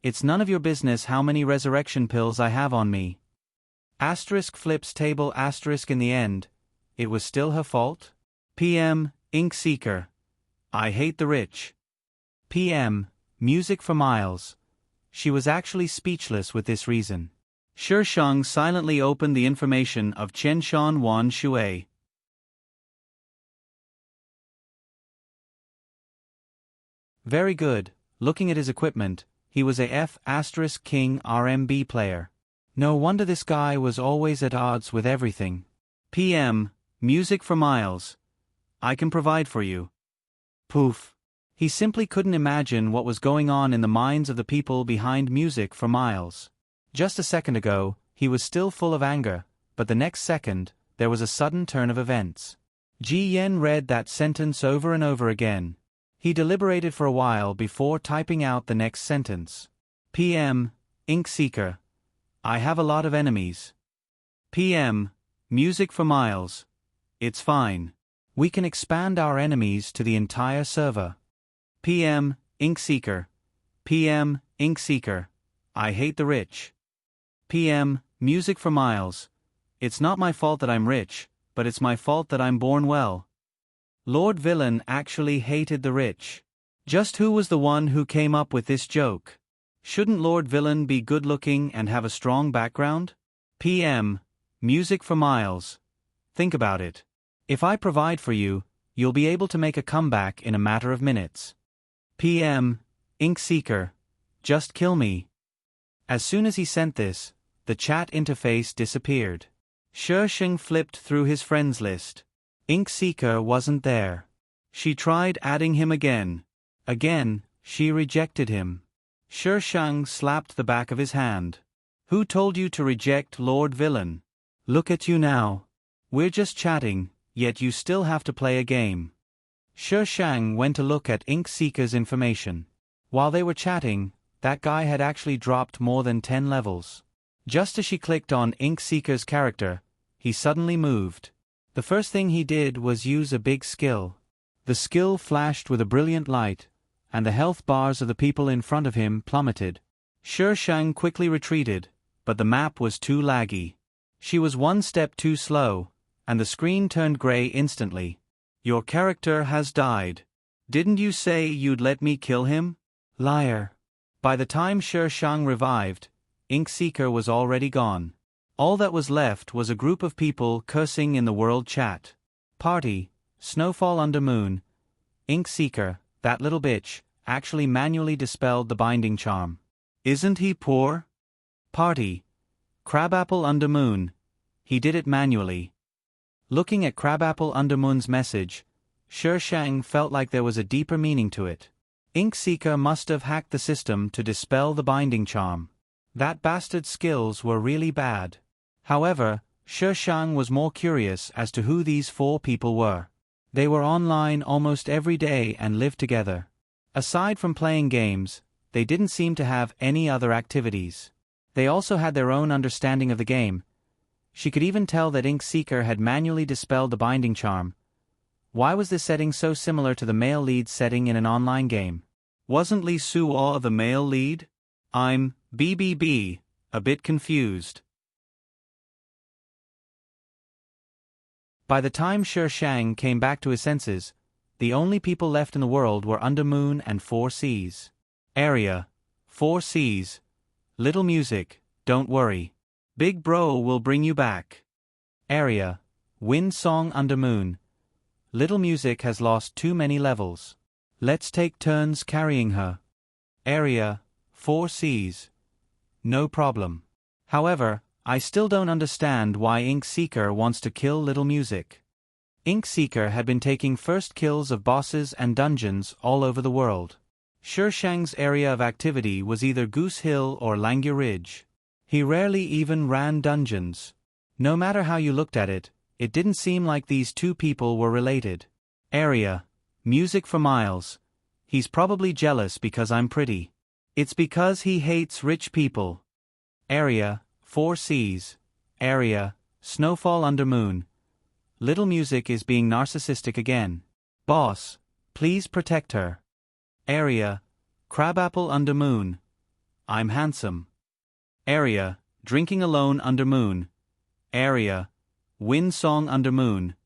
It's none of your business how many resurrection pills I have on me. Asterisk flips table asterisk in the end. It was still her fault? PM, Ink Seeker. I hate the rich. PM, music for miles. She was actually speechless with this reason. Shi Shang silently opened the information of Chen Shan Wan Shui. Very good. Looking at his equipment, he was a F*King RMB player. No wonder this guy was always at odds with everything. PM, music for miles. I can provide for you. Poof. He simply couldn't imagine what was going on in the minds of the people behind music for miles. Just a second ago, he was still full of anger, but the next second, there was a sudden turn of events. Ji Yen read that sentence over and over again. He deliberated for a while before typing out the next sentence. PM, Ink Seeker. I have a lot of enemies. PM, music for miles. It's fine. We can expand our enemies to the entire server. PM, Ink Seeker. PM, Ink Seeker. I hate the rich. PM, music for miles. It's not my fault that I'm rich, but it's my fault that I'm born well. Lord Villain actually hated the rich. Just who was the one who came up with this joke? Shouldn't Lord Villain be good-looking and have a strong background? PM, music for miles. Think about it. If I provide for you, you'll be able to make a comeback in a matter of minutes. PM, Ink Seeker. Just kill me. As soon as he sent this, the chat interface disappeared. Shi Shang flipped through his friends list. Ink Seeker wasn't there. She tried adding him again. Again, she rejected him. Shi Shang slapped the back of his hand. Who told you to reject Lord Villain? Look at you now. We're just chatting, yet you still have to play a game. Shi Shang went to look at Ink Seeker's information. While they were chatting, that guy had actually dropped more than 10 levels. Just as she clicked on Ink Seeker's character, he suddenly moved. The first thing he did was use a big skill. The skill flashed with a brilliant light, and the health bars of the people in front of him plummeted. Shi Shang quickly retreated, but the map was too laggy. She was one step too slow, and the screen turned gray instantly. Your character has died. Didn't you say you'd let me kill him? Liar. By the time Shi Shang revived, Ink Seeker was already gone. All that was left was a group of people cursing in the world chat. Party, Snowfall Under Moon, Ink Seeker, that little bitch, actually manually dispelled the binding charm. Isn't he poor? Party, Crabapple Under Moon, he did it manually. Looking at Crabapple Under Moon's message, Shi Shang felt like there was a deeper meaning to it. Ink Seeker must have hacked the system to dispel the binding charm. That bastard's skills were really bad. However, Shi Shang was more curious as to who these 4 people were. They were online almost every day and lived together. Aside from playing games, they didn't seem to have any other activities. They also had their own understanding of the game. She could even tell that Ink Seeker had manually dispelled the binding charm. Why was this setting so similar to the male lead setting in an online game? Wasn't Li Suo the male lead? I'm BBB, a bit confused. By the time Shi Shang came back to his senses, the only people left in the world were Under Moon and 4 Seas. Area, 4 Seas. Little music, don't worry. Big Bro will bring you back. Area, Wind Song Under Moon. Little music has lost too many levels. Let's take turns carrying her. Area, 4 Seas. No problem. However, I still don't understand why Ink Seeker wants to kill Little Music. Ink Seeker had been taking first kills of bosses and dungeons all over the world. Shi Shang's area of activity was either Goose Hill or Langya Ridge. He rarely even ran dungeons. No matter how you looked at it, it didn't seem like these 2 people were related. Area, music for miles. He's probably jealous because I'm pretty. It's because he hates rich people. Area, 4 Seas. Area, Snowfall Under Moon. Little Music is being narcissistic again. Boss, please protect her. Area, Crabapple Under Moon. I'm handsome. Area, Drinking Alone Under Moon. Area, Wind Song Under Moon.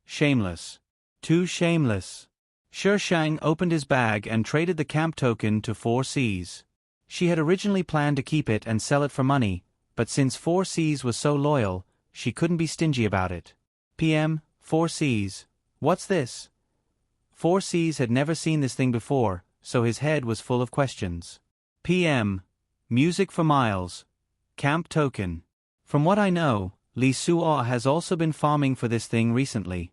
Shameless. Too shameless. Shi Shang opened his bag and traded the camp token to 4Cs. She had originally planned to keep it and sell it for money, but since 4Cs was so loyal, she couldn't be stingy about it. PM, 4Cs. What's this? 4Cs had never seen this thing before, so his head was full of questions. PM. Music for Miles. Camp token. From what I know, Li Suo has also been farming for this thing recently.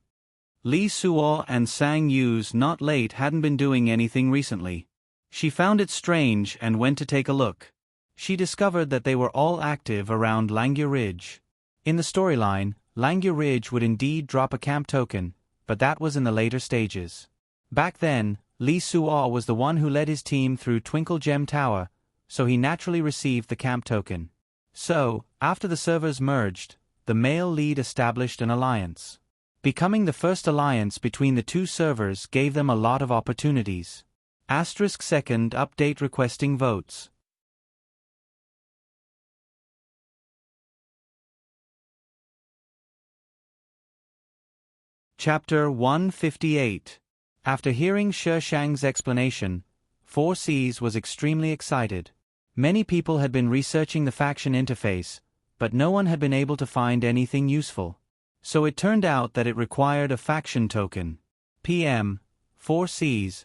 Li Suo and Sang Yu's not late hadn't been doing anything recently. She found it strange and went to take a look. She discovered that they were all active around Langya Ridge. In the storyline, Langya Ridge would indeed drop a camp token, but that was in the later stages. Back then, Li Suo was the one who led his team through Twinkle Gem Tower, so he naturally received the camp token. So, after the servers merged, the male lead established an alliance. Becoming the first alliance between the two servers gave them a lot of opportunities. *2 update requesting votes. Chapter 158. After hearing Shi Shang's explanation, 4Cs was extremely excited. Many people had been researching the faction interface, but no one had been able to find anything useful. So it turned out that it required a faction token. PM. 4Cs.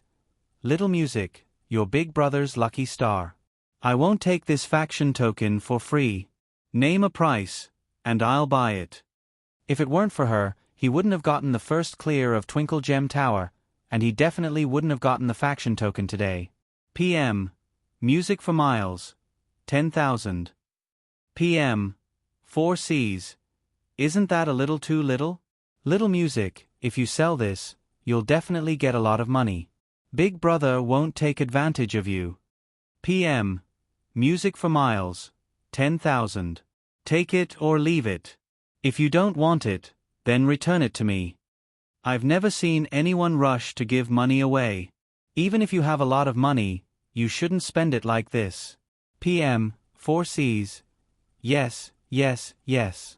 Little Music, your big brother's lucky star. I won't take this faction token for free. Name a price, and I'll buy it. If it weren't for her, he wouldn't have gotten the first clear of Twinkle Gem Tower, and he definitely wouldn't have gotten the faction token today. PM. Music for Miles. 10,000. PM. 4Cs. Isn't that a little too little? Little Music, if you sell this, you'll definitely get a lot of money. Big Brother won't take advantage of you. PM. Music for Miles. 10,000. Take it or leave it. If you don't want it, then return it to me. I've never seen anyone rush to give money away. Even if you have a lot of money, you shouldn't spend it like this. PM. 4Cs. Yes, yes, yes.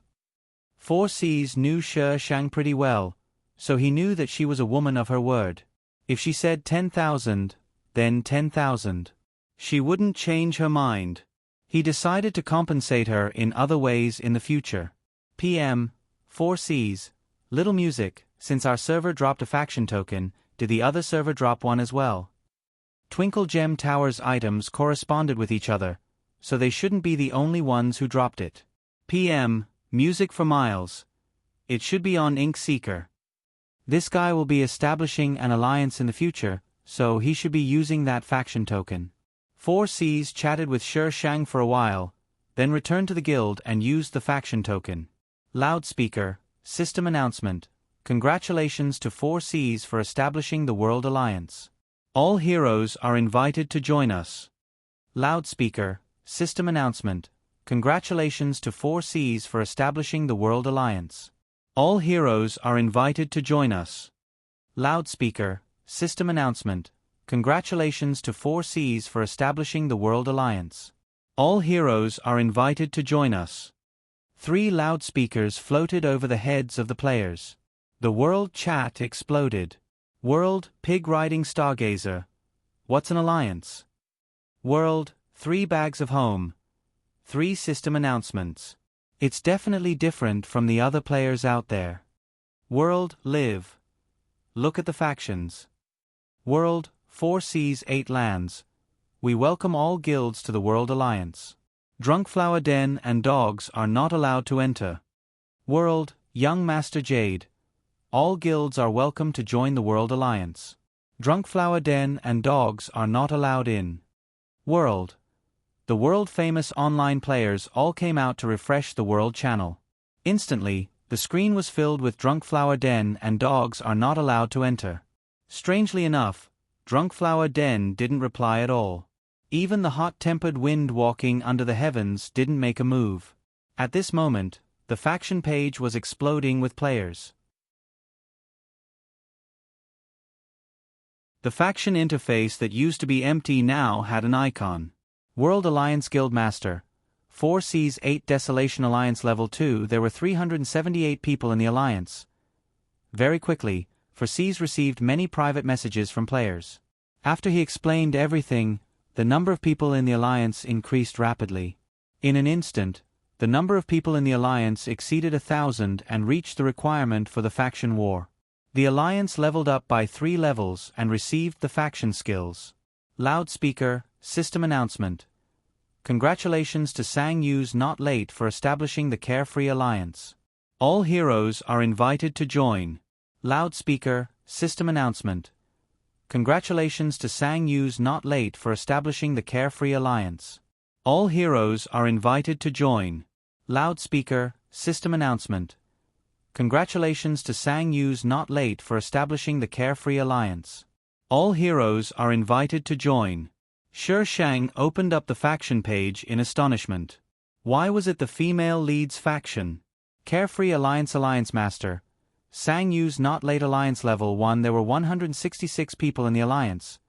4Cs knew Shi Shang pretty well, so he knew that she was a woman of her word. If she said 10,000, then 10,000. She wouldn't change her mind. He decided to compensate her in other ways in the future. PM. 4Cs. Little Music, since our server dropped a faction token, did the other server drop one as well? Twinkle Gem Tower's items corresponded with each other, so they shouldn't be the only ones who dropped it. PM. Music for Miles. It should be on Ink Seeker. This guy will be establishing an alliance in the future, so he should be using that faction token. 4Cs chatted with Shi Shang for a while, then returned to the guild and used the faction token. Loudspeaker, system announcement. Congratulations to 4Cs for establishing the World Alliance. All heroes are invited to join us. Loudspeaker, system announcement. Congratulations to 4Cs for establishing the World Alliance. All heroes are invited to join us. Loudspeaker, system announcement. Congratulations to 4Cs for establishing the World Alliance. All heroes are invited to join us. 3 loudspeakers floated over the heads of the players. The world chat exploded. World, Pig Riding Stargazer. What's an alliance? World, 3 bags of home. 3 system announcements. It's definitely different from the other players out there. World, Live. Look at the factions. World, 4Cs 8 lands. We welcome all guilds to the World Alliance. Drunkflower Den and dogs are not allowed to enter. World, Young Master Jade. All guilds are welcome to join the World Alliance. Drunkflower Den and dogs are not allowed in. World. The world-famous online players all came out to refresh the World channel. Instantly, the screen was filled with Drunkflower Den and dogs are not allowed to enter. Strangely enough, Drunkflower Den didn't reply at all. Even the hot-tempered wind walking under the heavens didn't make a move. At this moment, the faction page was exploding with players. The faction interface that used to be empty now had an icon. World Alliance Guildmaster. 4Cs 8 Desolation Alliance Level 2. There were 378 people in the alliance. Very quickly, for C's received many private messages from players. After he explained everything, the number of people in the alliance increased rapidly. In an instant, the number of people in the alliance exceeded 1,000 and reached the requirement for the faction war. The alliance leveled up by 3 levels and received the faction skills. Loudspeaker, system announcement. Congratulations to Sang Yu's not late for establishing the Carefree Alliance. All heroes are invited to join. Loudspeaker, system announcement. Congratulations to Sang Yu's not late for establishing the Carefree Alliance. All heroes are invited to join. Loudspeaker, system announcement. Congratulations to Sang Yu's not late for establishing the Carefree Alliance. All heroes are invited to join. Shi Shang opened up the faction page in astonishment. Why was it the female lead's faction? Carefree Alliance Master. Sang Yu's not late Alliance level 1. There were 166 people in the Alliance.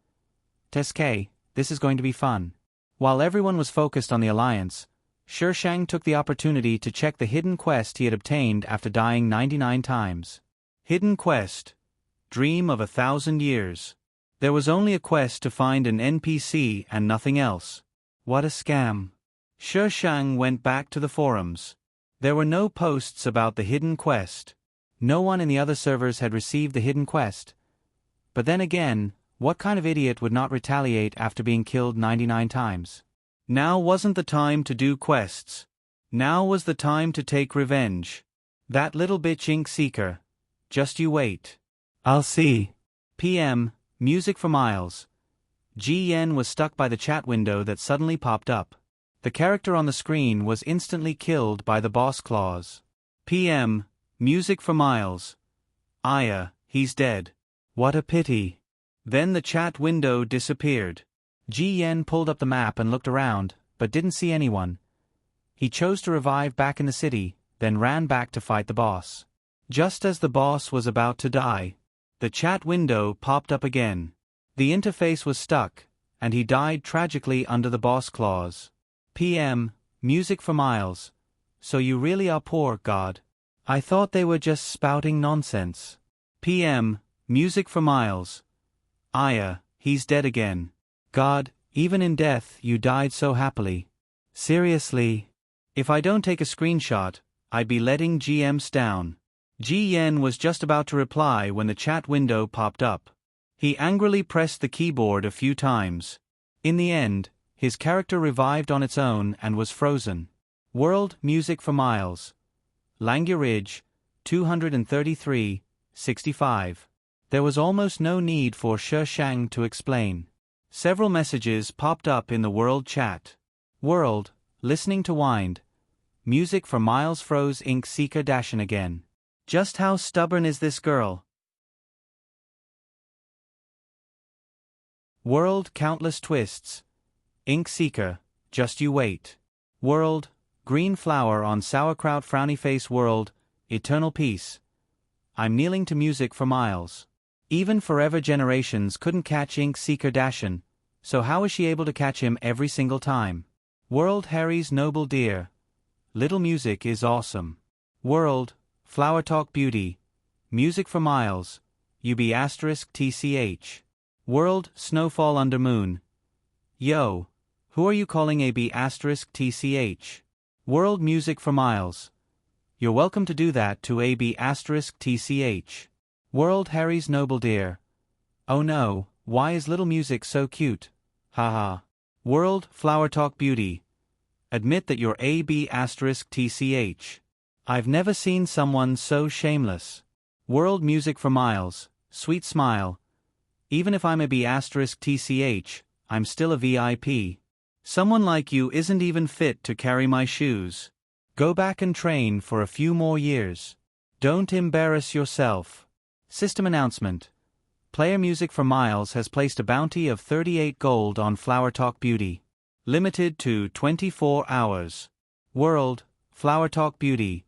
Teske, this is going to be fun. While everyone was focused on the Alliance, Shi Shang took the opportunity to check the hidden quest he had obtained after dying 99 times. Hidden quest. Dream of 1,000 years. There was only a quest to find an NPC and nothing else. What a scam. Shi Shang went back to the forums. There were no posts about the hidden quest. No one in the other servers had received the hidden quest. But then again, what kind of idiot would not retaliate after being killed 99 times? Now wasn't the time to do quests. Now was the time to take revenge. That little bitch Ink Seeker. Just you wait. I'll see. PM, music for Miles. Ji Yen was stuck by the chat window that suddenly popped up. The character on the screen was instantly killed by the boss claws. PM, music for Miles. Aya, he's dead. What a pity. Then the chat window disappeared. Ji Yen pulled up the map and looked around, but didn't see anyone. He chose to revive back in the city, then ran back to fight the boss. Just as the boss was about to die, the chat window popped up again. The interface was stuck, and he died tragically under the boss claws. PM, music for Miles. So you really are poor, God. I thought they were just spouting nonsense. PM, music for Miles. Aya, he's dead again. God, even in death you died so happily. Seriously? If I don't take a screenshot, I'd be letting GMs down. Ji Yen was just about to reply when the chat window popped up. He angrily pressed the keyboard a few times. In the end, his character revived on its own and was frozen. World music for Miles. Langya Ridge, 233, 65. There was almost no need for Shi Shang to explain. Several messages popped up in the world chat. World, listening to Wind. Music for Miles froze Ink Seeker Dashin again. Just how stubborn is this girl? World, countless twists. Ink Seeker, just you wait. World, green flower on sauerkraut frowny face. World, eternal peace. I'm kneeling to music for Miles. Even forever generations couldn't catch Ink Seeker Dashin, so how is she able to catch him every single time? World, Harry's noble dear. Little music is awesome. World, Flower Talk Beauty. Music for Miles. UB asterisk TCH. World, Snowfall Under Moon. Yo, who are you calling AB asterisk TCH? World, music for Miles. You're welcome to do that to AB asterisk TCH. World, Harry's noble dear. Oh no, why is little music so cute? Haha. World, Flower Talk Beauty. Admit that you're AB asterisk TCH. I've never seen someone so shameless. World, music for Miles. Sweet smile. Even if I'm a B asterisk TCH, I'm still a VIP. Someone like you isn't even fit to carry my shoes. Go back and train for a few more years. Don't embarrass yourself. System announcement. Player Music for Miles has placed a bounty of 38 gold on Flower Talk Beauty. Limited to 24 hours. World, Flower Talk Beauty.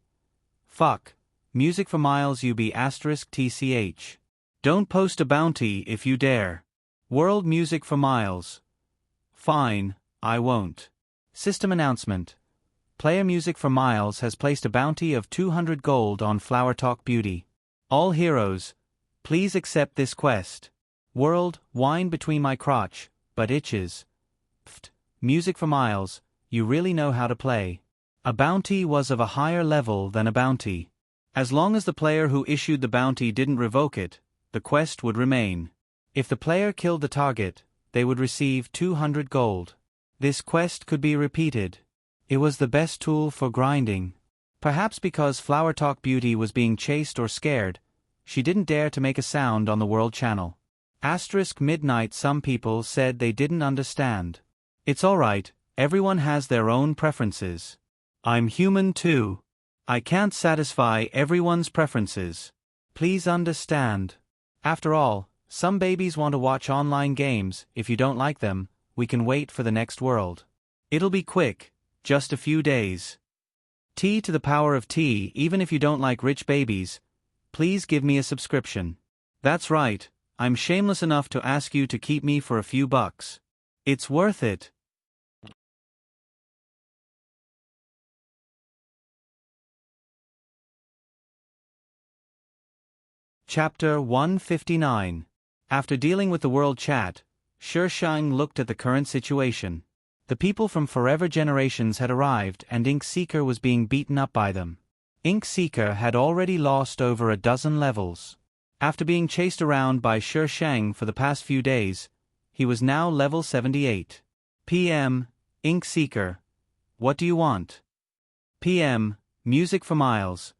Fuck. Music for Miles UB asterisk TCH. Don't post a bounty if you dare. World, music for Miles. Fine, I won't. System announcement. Player Music for Miles has placed a bounty of 200 gold on Flower Talk Beauty. All heroes, Please accept this quest. World, wine between my crotch, but itches. Pft, music for miles, you really know how to play. A bounty was of a higher level than a bounty. As long as the player who issued the bounty didn't revoke it, the quest would remain. If the player killed the target, they would receive 200 gold. This quest could be repeated. It was the best tool for grinding. Perhaps because Flower Talk Beauty was being chased or scared, she didn't dare to make a sound on the World Channel. Midnight. Some people said they didn't understand. It's alright, everyone has their own preferences. I'm human too. I can't satisfy everyone's preferences. Please understand. After all, some babies want to watch online games. If you don't like them, we can wait for the next world. It'll be quick, just a few days. T to the power of T. Even if you don't like rich babies, please give me a subscription. That's right, I'm shameless enough to ask you to keep me for a few bucks. It's worth it. Chapter 159. After dealing with the world chat, Shang looked at the current situation. The people from forever generations had arrived and Ink Seeker was being beaten up by them. Ink Seeker had already lost over a dozen levels. After being chased around by Shang for the past few days, he was now level 78. PM, Ink Seeker. What do you want? PM, music for miles.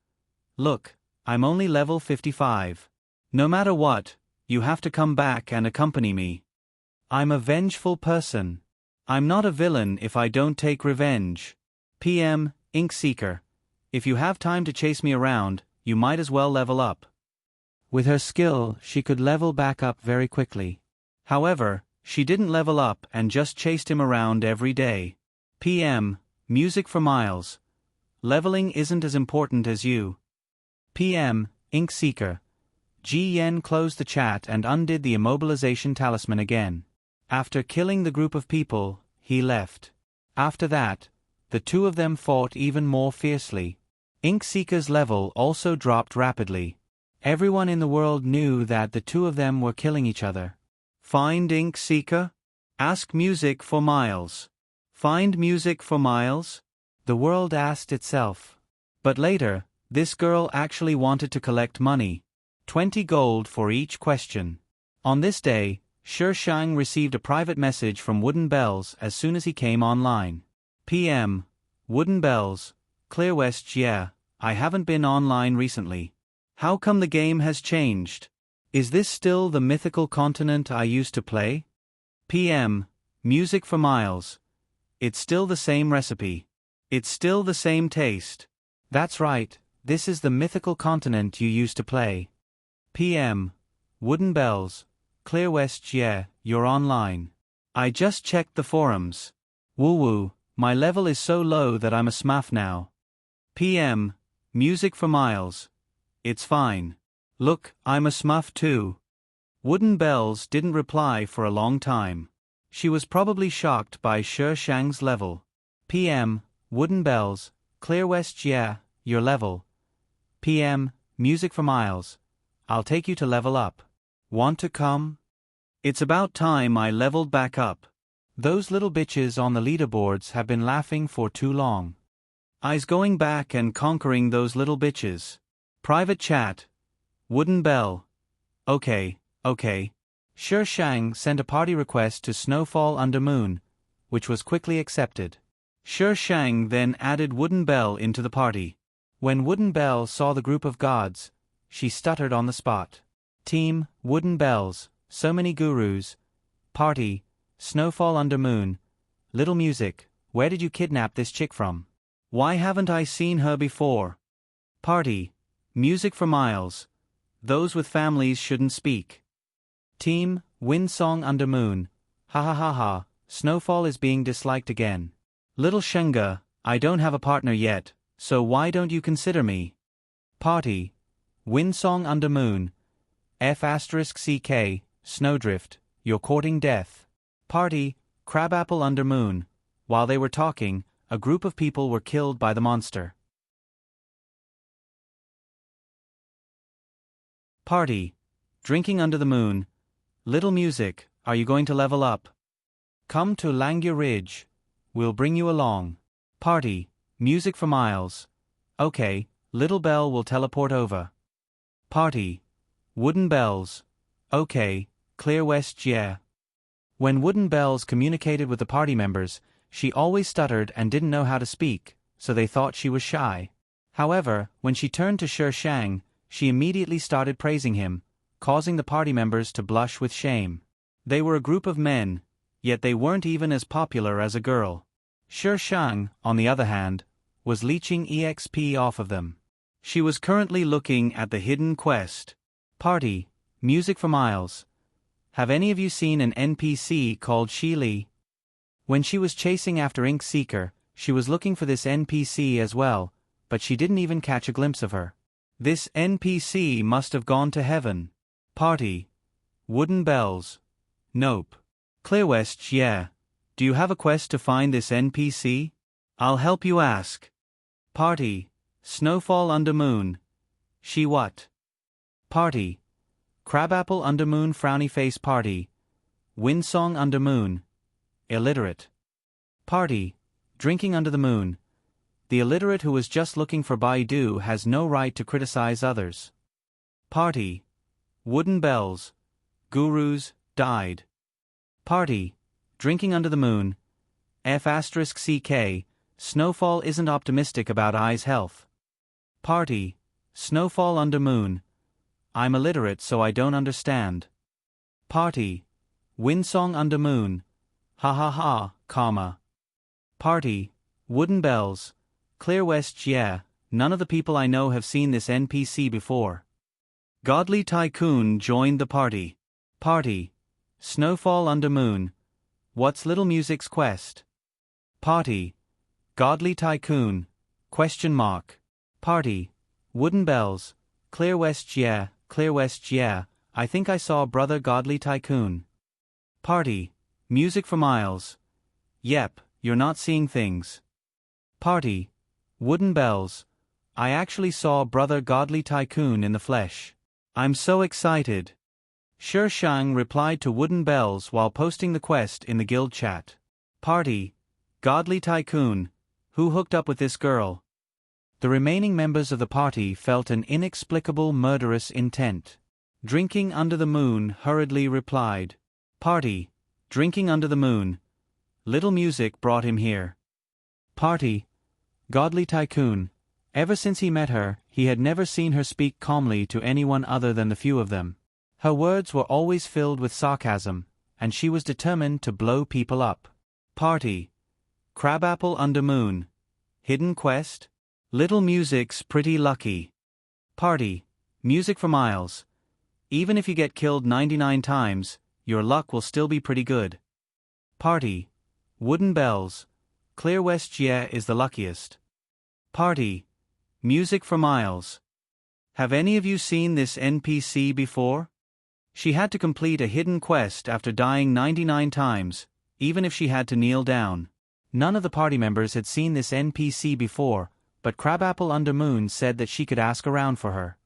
Look, I'm only level 55. No matter what, you have to come back and accompany me. I'm a vengeful person. I'm not a villain if I don't take revenge. PM, Ink Seeker. If you have time to chase me around, you might as well level up. With her skill, she could level back up very quickly. However, she didn't level up and just chased him around every day. PM, music for miles. Leveling isn't as important as you. PM, Ink Seeker. Ji Yen closed the chat and undid the immobilization talisman again. After killing the group of people, he left. After that, the two of them fought even more fiercely. Ink Seeker's level also dropped rapidly. Everyone in the world knew that the two of them were killing each other. Find Ink Seeker? Ask music for miles. Find music for miles? The world asked itself. But later, this girl actually wanted to collect money. 20 gold for each question. On this day, Shang received a private message from Wooden Bells as soon as he came online. PM, Wooden Bells, Clear West. Yeah, I haven't been online recently. How come the game has changed? Is this still the mythical continent I used to play? PM, music for miles. It's still the same recipe. It's still the same taste. That's right, this is the mythical continent you used to play. PM, Wooden Bells, Clear West. Yeah, you're online. I just checked the forums. Woo-woo, my level is so low that I'm a smurf now. PM, music for miles. It's fine. Look, I'm a smurf too. Wooden Bells didn't reply for a long time. She was probably shocked by Shang's level. PM, Wooden Bells, Clear West. Yeah, your level. PM, music for miles. I'll take you to level up. Want to come? It's about time I leveled back up. Those little bitches on the leaderboards have been laughing for too long. I's going back and conquering those little bitches. Private chat. Wooden Bell. Okay. Shang sent a party request to Snowfall Under Moon, which was quickly accepted. Shang then added Wooden Bell into the party. When Wooden Bell saw the group of gods, she stuttered on the spot. Team, Wooden Bells, so many gurus. Party, Snowfall Under Moon. Little music, where did you kidnap this chick from? Why haven't I seen her before? Party, music for miles. Those with families shouldn't speak. Team, Wind Song Under Moon. Ha ha ha ha, Snowfall is being disliked again. Little Shenga, I don't have a partner yet, so why don't you consider me? Party, Wind Song Under Moon. F*CK, Snowdrift, you're courting death. Party, Crabapple Under Moon. While they were talking, a group of people were killed by the monster. Party, Drinking under the moon. Little music, are you going to level up? Come to Langya Ridge. We'll bring you along. Party. Music for miles. Okay, Little Bell will teleport over. Party. Wooden bells. Okay, Clear West yeah. When Wooden Bells communicated with the party members, she always stuttered and didn't know how to speak, so they thought she was shy. However, when she turned to Sher Shang, she immediately started praising him, causing the party members to blush with shame. They were a group of men, yet they weren't even as popular as a girl. Sher Shang, on the other hand, was leeching EXP off of them. She was currently looking at the hidden quest. Party. Music for miles. Have any of you seen an NPC called Sheely? When she was chasing after Ink Seeker, she was looking for this NPC as well, but she didn't even catch a glimpse of her. This NPC must have gone to heaven. Party. Wooden bells. Nope. Clear West yeah. Do you have a quest to find this NPC? I'll help you ask. Party. Snowfall under moon. She what? Party. Crabapple under moon frowny face party. Windsong under moon. Illiterate. Party. Drinking under the moon. The illiterate who was just looking for Baidu has no right to criticize others. Party. Wooden bells. Gurus, died. Party. Drinking under the moon. F*CK, Snowfall isn't optimistic about I's health. Party. Snowfall under moon. I'm illiterate so I don't understand. Party. Windsong under moon. Ha ha ha, comma. Party. Wooden bells. Clear West yeah, none of the people I know have seen this NPC before. Godly Tycoon joined the party. Party. Snowfall under moon. What's Little Music's quest? Party. Godly Tycoon. Question mark. Party. Wooden bells. Clear West yeah, Clear West yeah, I think I saw Brother Godly Tycoon. Party. Music for miles. Yep, you're not seeing things. Party. Wooden bells. I actually saw Brother Godly Tycoon in the flesh. I'm so excited. Sher Shang replied to Wooden Bells while posting the quest in the guild chat. Party. Godly Tycoon. Who hooked up with this girl? The remaining members of the party felt an inexplicable murderous intent. Drinking under the moon hurriedly replied. Party. Drinking under the moon. Little music brought him here. Party. Godly Tycoon. Ever since he met her, he had never seen her speak calmly to anyone other than the few of them. Her words were always filled with sarcasm, and she was determined to blow people up. Party. Crabapple under moon. Hidden quest. Little music's pretty lucky. Party. Music for miles. Even if you get killed 99 times, your luck will still be pretty good. Party. Wooden bells. Clear West yeah is the luckiest. Party. Music for miles. Have any of you seen this NPC before? She had to complete a hidden quest after dying 99 times, even if she had to kneel down. None of the party members had seen this NPC before, but Crabapple under moon said that she could ask around for her.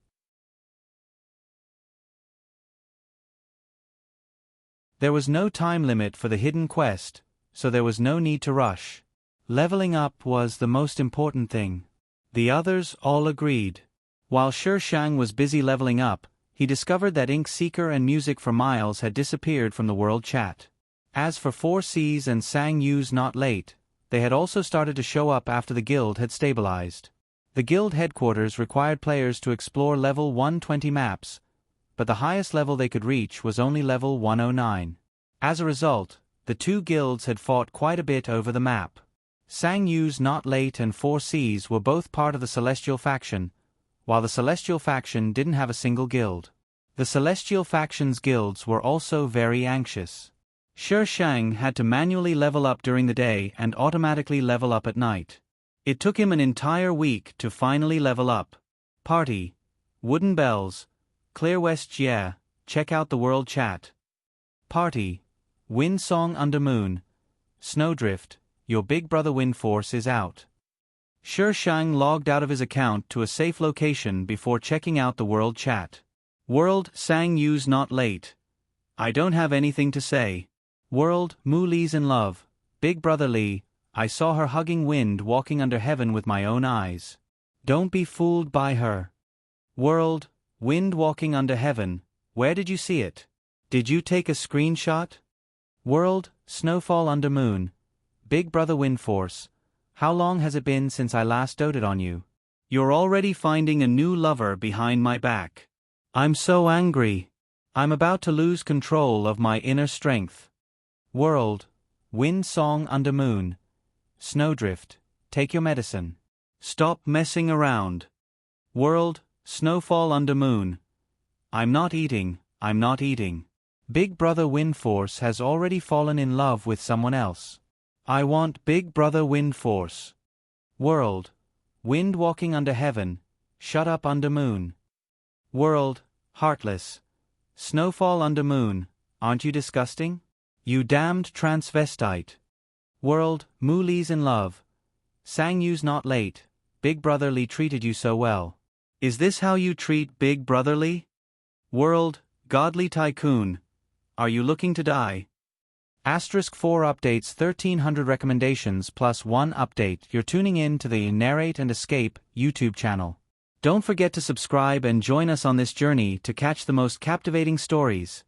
There was no time limit for the hidden quest, so there was no need to rush. Leveling up was the most important thing. The others all agreed. While Sher Shang was busy leveling up, he discovered that Ink Seeker and Music for Miles had disappeared from the world chat. As for 4C's and Sang Yu's Not Late, they had also started to show up after the guild had stabilized. The guild headquarters required players to explore level 120 maps, but the highest level they could reach was only level 109. As a result, the two guilds had fought quite a bit over the map. Sang Yu's Not Late and 4C's were both part of the Celestial faction, while the Celestial faction didn't have a single guild. The Celestial faction's guilds were also very anxious. Sher Shang had to manually level up during the day and automatically level up at night. It took him an entire week to finally level up. Party. Wooden bells. Clear West yeah, check out the world chat. Party. Wind song under moon. Snowdrift, your big brother wind force is out. Sher Shang logged out of his account to a safe location before checking out the world chat. World, sang use not late. I don't have anything to say. World, Mu Lee's in love. Big Brother Lee, I saw her hugging wind walking under heaven with my own eyes. Don't be fooled by her. World, wind walking under heaven, where did you see it? Did you take a screenshot? World, snowfall under moon. Big Brother Wind Force, how long has it been since I last doted on you? You're already finding a new lover behind my back. I'm so angry. I'm about to lose control of my inner strength. World, wind song under moon. Snowdrift, take your medicine. Stop messing around. World, snowfall under moon. I'm not eating. Big Brother Wind Force has already fallen in love with someone else. I want Big Brother Wind Force. World, wind walking under heaven, shut up under moon. World, heartless. Snowfall under moon, aren't you disgusting? You damned transvestite. World, Mu Lee's in love. Sang you's not late, Big Brother Lee treated you so well. Is this how you treat Big Brother Lee? World, godly tycoon. Are you looking to die? Asterisk 4 updates 1300 recommendations plus 1 update. You're tuning in to the Narrate and Escape YouTube channel. Don't forget to subscribe and join us on this journey to catch the most captivating stories.